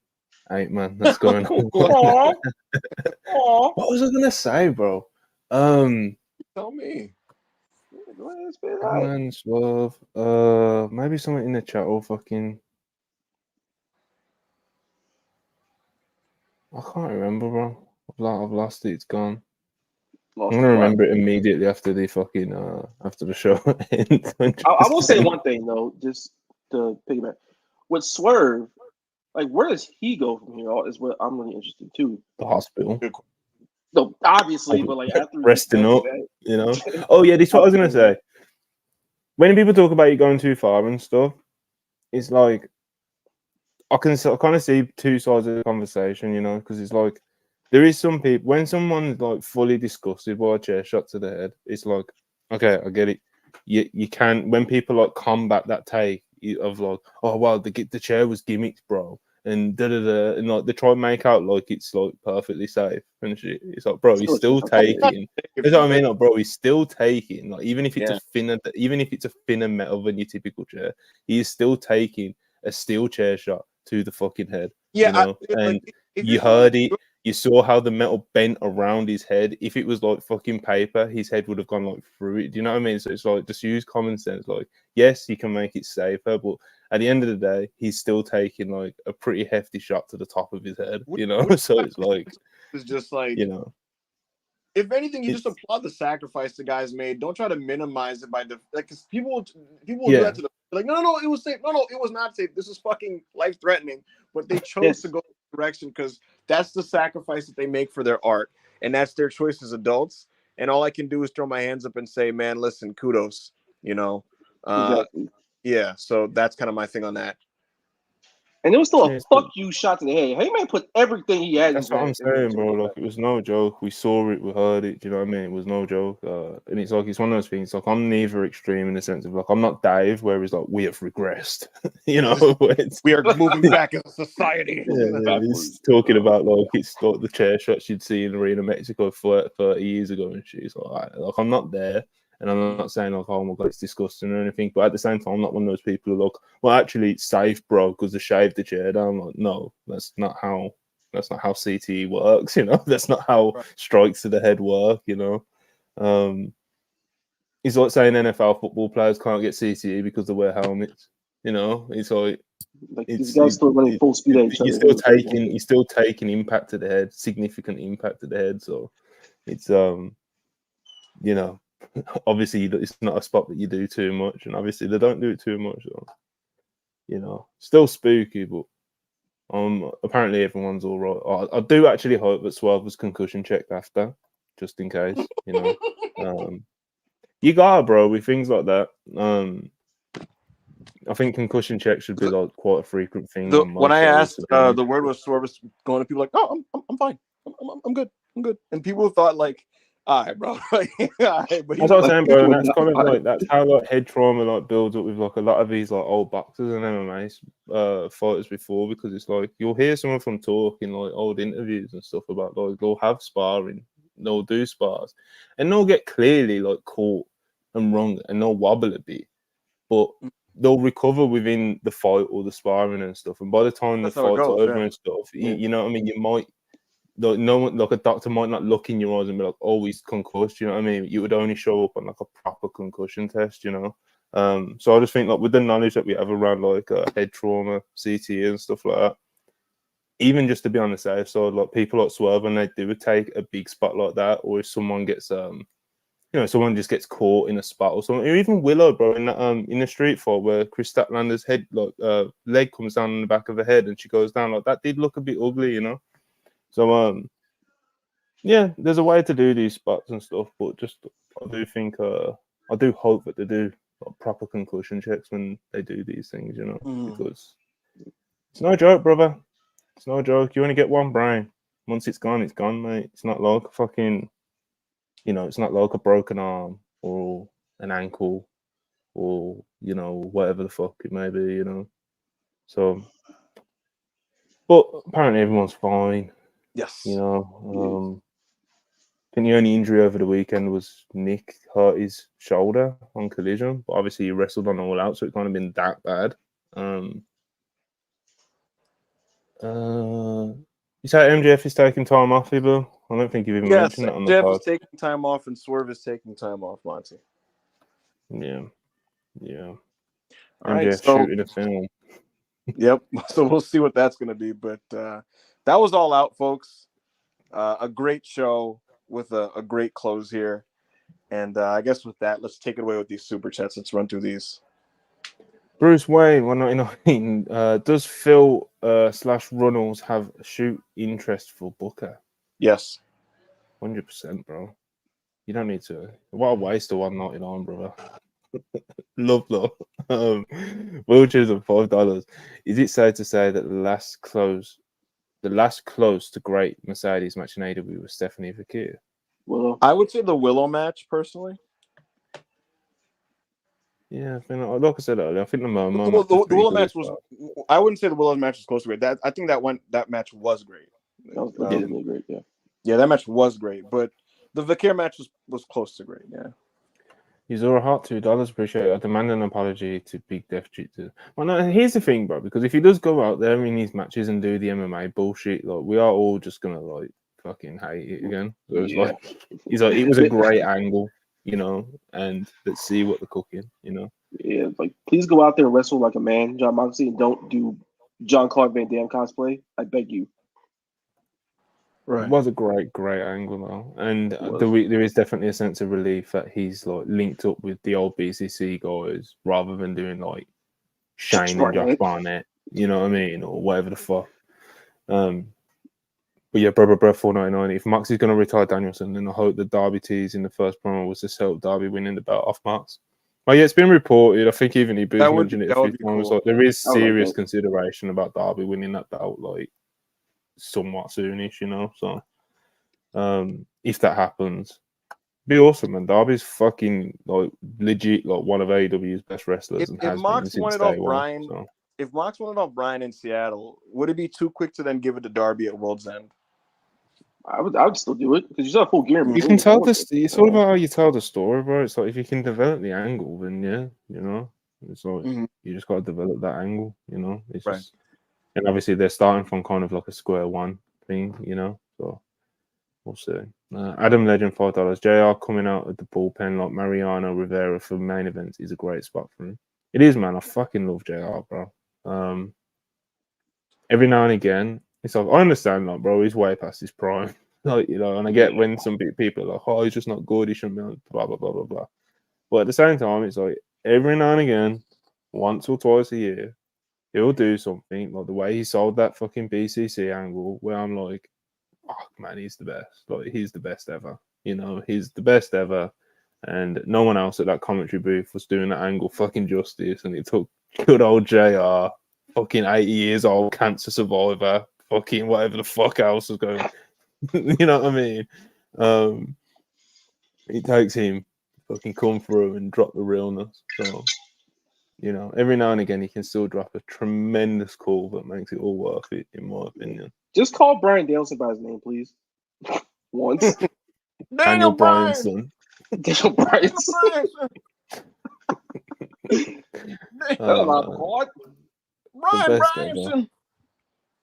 8-man that's going on. What was I gonna say, bro? Tell me. Man, Swerve. Maybe someone in the chat or fucking. I can't remember, bro. I've lost it. It's gone. I'm gonna remember it immediately after the fucking after the show ends. I will say one thing though, just to piggyback with Swerve. Like, where does he go from here? Is what I'm really interested too. The hospital. No, obviously, but like after resting up, you know. Oh yeah, this is what I was gonna say. When people talk about you going too far and stuff, it's like I kind of see two sides of the conversation, you know, because it's like there is some people when someone's like fully disgusted by a chair shot to the head, it's like, okay, I get it. You can when people like combat that take of like, oh well, the chair was gimmicks, bro, and and like they try and make out like it's like perfectly safe and shit. It's like, bro, he's still taking. That's what I mean, like, bro, he's still taking. Like, even if it's a thinner metal than your typical chair, he is still taking a steel chair shot to the fucking head. Yeah, you know? And you heard it. You saw how the metal bent around his head. If it was like fucking paper, his head would have gone like through it. Do you know what I mean? So it's like, just use common sense. Like, yes, you can make it safer, but at the end of the day, he's still taking like a pretty hefty shot to the top of his head. You know, so it's like, it's just like, you know, if anything, you just applaud the sacrifice the guys made. Don't try to minimize it by because people do that to the like, no, it was safe. No, it was not safe. This is fucking life threatening. But they chose to go the direction because that's the sacrifice that they make for their art, and that's their choice as adults. And all I can do is throw my hands up and say, man, listen, kudos. You know, exactly. Yeah. So that's kind of my thing on that. And it was still a fuck you shot to the head. Heyman put everything he had. That's what I'm saying, bro. Like, it was no joke. We saw it, we heard it. Do you know what I mean? It was no joke. And it's like, it's one of those things. Like, I'm neither extreme in the sense of like, I'm not Dave, where he's like, we have regressed. You know, we are moving back as a society. He's talking about like it's like the chair shots you'd see in Arena Mexico 30 years ago and shit. It's like I'm not there. And I'm not saying like, oh my god, it's disgusting or anything, but at the same time, I'm not one of those people who look, well, actually, it's safe, bro, because they shaved the chair down. Like, no, that's not how CTE works. You know, that's not how strikes to the head work. You know, it's like saying NFL football players can't get CTE because they wear helmets. You know, it's like these guys still running full speed at each other. You're still taking impact to the head, significant impact to the head. So it's you know. Obviously, it's not a spot that you do too much, and obviously they don't do it too much. So, you know, still spooky, but apparently everyone's all right. I do actually hope that Swerve was concussion checked after, just in case. You know, you gotta, bro, with things like that. I think concussion check should be like quite a frequent thing. When I asked, the word was Swerve was going to people like, "Oh, I'm fine, I'm good, and people thought like, all right, bro. But that's what I'm saying, bro. And that's kind of like that's how like head trauma like builds up with like a lot of these like old boxers and MMA fighters before, because it's like you'll hear someone from talking like old interviews and stuff about like they'll have sparring, they'll do spars, and they'll get clearly like caught and wrong, and they'll wobble a bit, but they'll recover within the fight or the sparring and stuff. And by the time the fight's over and stuff, you know what I mean, you might. No one, like a doctor might not look in your eyes and be like, "Oh, he's concussed." You know what I mean? You would only show up on like a proper concussion test, you know. So I just think like with the knowledge that we have around like head trauma, CTE, and stuff like that, even just to be on the safe side, like people like Swerve, when they do take a big spot like that, or if someone gets you know, someone just gets caught in a spot or something, or even Willow, bro, in that in the street fight where Chris Statlander's head like leg comes down on the back of her head and she goes down, like that did look a bit ugly, you know. So yeah, there's a way to do these spots and stuff, but just I do think I do hope that they do like, proper concussion checks when they do these things, you know, because it's no joke, brother. It's no joke. You only get one brain. Once it's gone, mate. It's not like a fucking, it's not like a broken arm or an ankle or, whatever the fuck it may be, So, but apparently everyone's fine. Yes. I think the only injury over the weekend was Nick hurt his shoulder on Collision, but obviously he wrestled on All Out, so it can't have been that bad. You say MJF is taking time off, Ibu? I don't think you've even mentioned that on the pod. MJF is taking time off, and Swerve is taking time off, Monty. Yeah. All MJF shooting a film. Yep. So we'll see what that's going to be, but that was All Out, folks. A great show with a great close here. And I guess with that, let's take it away with these super chats. Let's run through these. Bruce Wayne, 199. Does Phil / Runnels have shoot interest for Booker? Yes. 100%, bro. You don't need to. What a waste of 199, brother. Love. Will choose at $5. Is it safe to say that the last close to great Mercedes match in AEW was Stephanie Vakir? Well, I would say the Willow match, personally. Yeah, I think, like I said earlier, I think the Willow match was. I wouldn't say the Willow match was close to great. I think that match was great. That was legitimately great. Yeah. Yeah, that match was great, but the Vakir match was close to great. Yeah. Yuzura Hart, $2. Appreciate it. I demand an apology to Big Def Jitsu. Well, no, here's the thing, bro. Because if he does go out there in these matches and do the MMA bullshit, like we are all just gonna like fucking hate it again. So it's he's like, it was a great angle, and let's see what they're cooking, Yeah, like please go out there and wrestle like a man, John Moxley, and don't do John Claude Van Damme cosplay. I beg you. Right. It was a great angle though, and there is definitely a sense of relief that he's like linked up with the old BCC guys rather than doing like Shane and Josh Barnett, you know what I mean, or whatever the fuck. But yeah, brother, 499. If Max is going to retire Danielson, then I hope the Derby tease in the first promo was to set up Derby winning the belt off Max. Well, yeah, it's been reported. I think even he mentioned it a few times. Like, there is serious consideration about Derby winning that belt, like somewhat soonish, So, if that happens, be awesome, man. Darby's fucking like legit, like one of AEW's best wrestlers, and has been since day one. So. If Mox wanted off Bryan in Seattle, would it be too quick to then give it to Darby at World's End? I would still do it because you still have full gear. You can tell this. It's all about how you tell the story, bro. It's like if you can develop the angle, then yeah, it's like you just got to develop that angle. It's just, and obviously they're starting from kind of like a square one thing, So we'll see. Adam Legend, $5. JR coming out of the bullpen like Mariano Rivera for main events is a great spot for him. It is, man. I fucking love JR, bro. Every now and again, it's like I understand that, bro. He's way past his prime, and I get when some people are like, "Oh, he's just not good. He shouldn't be on." Blah blah blah blah blah. But at the same time, it's like every now and again, once or twice a year, he'll do something like the way he sold that fucking BCC angle, where I'm like, "Oh man, he's the best. Like he's the best ever. He's the best ever." And no one else at that commentary booth was doing that angle fucking justice, and it took good old JR. Fucking 80 years old, cancer survivor, fucking whatever the fuck else was going. You know what I mean? It takes him fucking come through and drop the realness. So, every now and again he can still drop a tremendous call that makes it all worth it, in my opinion. Just call Bryan Danielson by his name, please. Once. Daniel Bryan's son. Daniel Bryan's son. Bryan.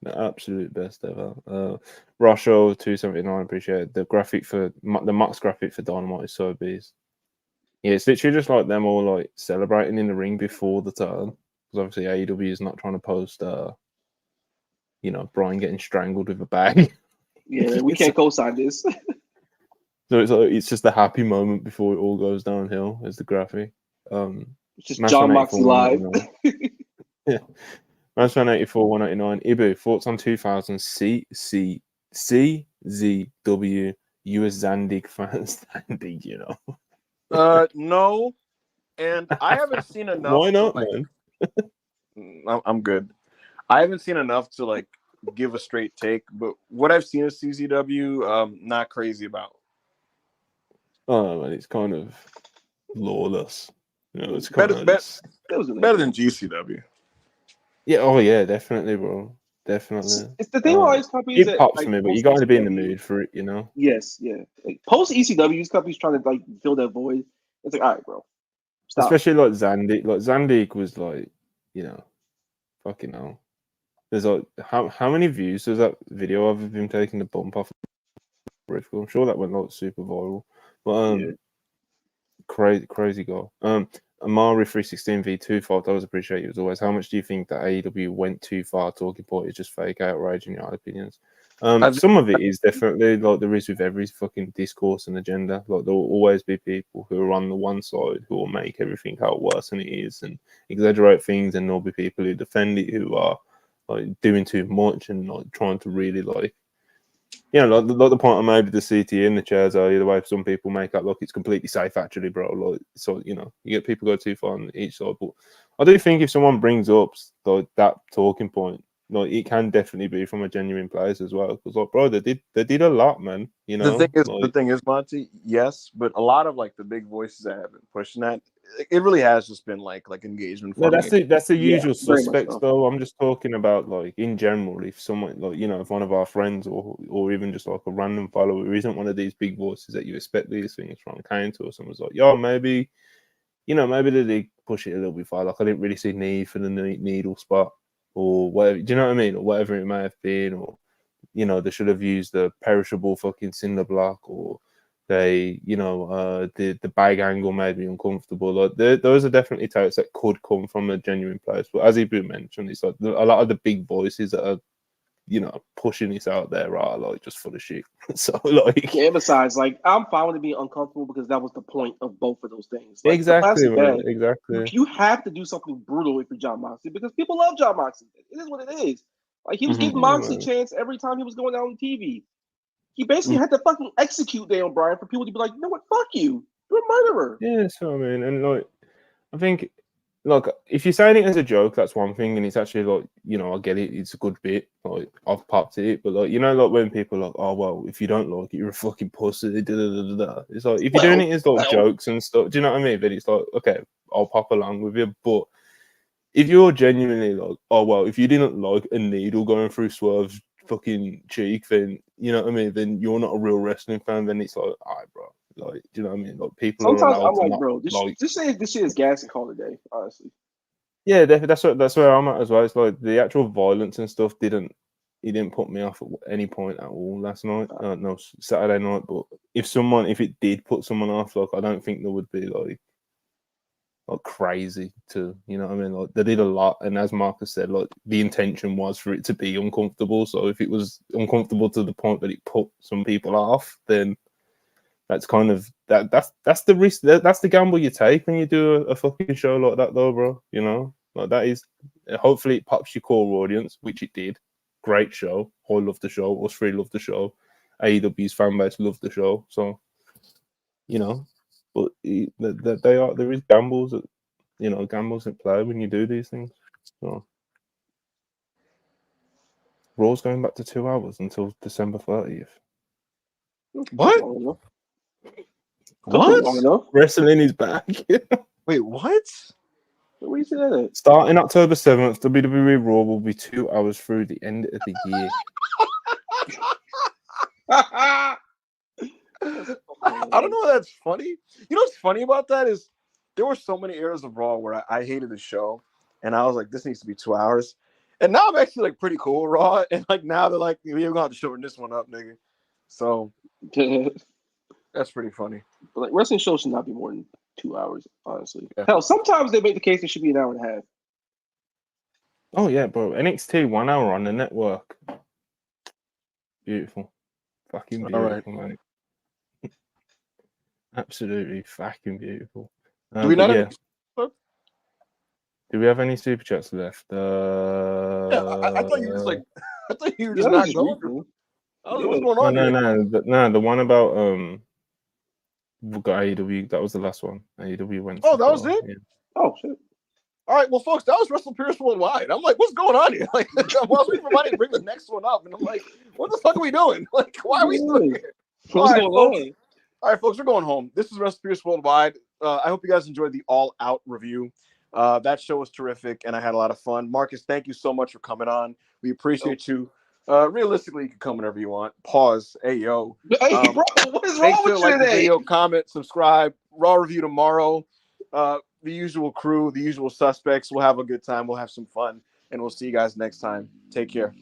The absolute best ever. Rusho 279, appreciate it. The graphic for the Mox graphic for Dynamite is so beast. Yeah, it's literally just like them all like celebrating in the ring before the turn. Because obviously AEW is not trying to post Bryan getting strangled with a bag. Yeah, we can't co-sign this. So it's just a happy moment before it all goes downhill as the graphic. It's just John Moxley live. Yeah. Match 184, 199. Ibu, thoughts on 2000 CZW US Zandig fans standing, No. And I haven't seen enough. Why not, man? I'm good. I haven't seen enough to give a straight take, but what I've seen of CZW, not crazy about. Oh, and it's kind of lawless. You know, it's better, kind of better than GCW. Yeah, oh yeah, definitely, bro. Definitely. It's the thing with all these companies it that pops like, for me, but you got to be in the mood for it, you know. Yes, yeah. Like, post ECW, these companies trying to like fill that void. It's like, all right, bro, stop. Especially like Zandig. Like Zandig was like, you know, fucking hell. There's like how many views does that video of him taking the bump off? I'm sure that went like super viral. But crazy goal. Amari 316 v2 $5 appreciate you as always. How much do you think that AEW went too far? Talking point is just fake outrage in your opinions. Some of it is definitely like there is with every fucking discourse and agenda. Like there will always be people who are on the one side who will make everything out worse than it is and exaggerate things, and there'll be people who defend it who are like doing too much and like trying to really like, you know, like the point I made with the CT in the chairs earlier, the way some people make that look, it's completely safe actually, bro. Like, so you know, you get people go too far on each side. But I do think if someone brings up like that talking point, like it can definitely be from a genuine place as well. Because like, bro, they did a lot, man. You know, the thing is, Monty, yes, but a lot of like the big voices that have been pushing that, it really has just been like engagement. No, that's the usual suspects, though. I'm just talking about like in general. If someone like, you know, if one of our friends or even just like a random follower who isn't one of these big voices that you expect these things from came to us and was like, yo, maybe, you know, maybe they did push it a little bit far. Like I didn't really see need for the needle spot or whatever. Do you know what I mean? Or whatever it may have been, or you know, they should have used the perishable fucking cinder block, or they, you know, the bag angle made me uncomfortable. Like those are definitely takes that could come from a genuine place. But as Ibu mentioned, it's like a lot of the big voices that are, you know, pushing this out there are like just full of shit. So like, yeah. Besides, like, I'm fine with it being uncomfortable because that was the point of both of those things. Like, exactly, man, exactly. You have to do something brutal if you're John Moxley because people love John Moxley. It is what it is. Like he was giving Moxley a chance every time he was going out on TV. He basically had to fucking execute Daniel Bryan for people to be like, you know what, fuck you. You're a murderer. Yeah, so I mean, and like, I think, like, if you're saying it as a joke, that's one thing, and it's actually like, you know, I get it, it's a good bit, like, I've popped it, but like, you know, like when people are like, oh, well, if you don't like it, you're a fucking pussy, da, da, da, da, da. It's like, if you're doing it as like jokes and stuff, do you know what I mean? But it's like, okay, I'll pop along with you, but if you're genuinely like, oh, well, if you didn't like a needle going through Swerve's fucking cheek, then, you know what I mean, then you're not a real wrestling fan, then it's like, all right, bro. Like, do you know what I mean? Like, people sometimes are allowed I'm to like, not, bro, just say this shit is gas and call it a day, honestly. Yeah, that's where I'm at as well. It's like the actual violence and stuff didn't put me off at any point at all last night. No, Saturday night. But if it did put someone off, like I don't think there would be like crazy to, you know what I mean? Like they did a lot, and as Marcus said, like the intention was for it to be uncomfortable. So if it was uncomfortable to the point that it put some people off, then that's kind of that's the risk. That's the gamble you take when you do a fucking show like that, though, bro. You know, like that is. Hopefully, it pops your core audience, which it did. Great show. I love the show. Us three love the show. AEW's fan base love the show. So, you know, but there is gambles that, you know, gambles at play when you do these things. So, Raw's going back to 2 hours until December 30th. What? What? Wrestling is back. Wait, what? Where you see that at? Starting October 7th, WWE Raw will be 2 hours through the end of the year. I don't know if that's funny. You know what's funny about that is there were so many eras of Raw where I hated the show, and I was like, this needs to be 2 hours. And now I'm actually like pretty cool with Raw, and like now they're like, we're gonna have to shorten this one up, nigga. So that's pretty funny. But like wrestling shows should not be more than 2 hours, honestly. Yeah. Hell, sometimes they make the case it should be an hour and a half. Oh yeah, bro. NXT 1 hour on the network. Beautiful. Fucking beautiful, mate. Absolutely fucking beautiful. Do we not have Do we have any super chats left? Yeah, I thought you were just like I thought you were just not going. What's going on? No, the one about we got AEW, that was the last one. AEW went. Oh, that was it? Yeah. Oh shit. All right, well, folks, that was WrestlePurists Worldwide. I'm like, what's going on here? Like, I was waiting for Money to bring the next one up, and I'm like, what the fuck are we doing? Like, why are we still here? What's going on? All right, folks, we're going home. This is WrestlePurists Worldwide. I hope you guys enjoyed the All Out review. That show was terrific, and I had a lot of fun. Marcus, thank you so much for coming on. We appreciate you. Realistically, you can come whenever you want. Pause. Hey, yo. Hey, bro, what is wrong with you like today? The video, comment, subscribe. Raw review tomorrow. The usual crew, the usual suspects. We'll have a good time. We'll have some fun, and we'll see you guys next time. Take care.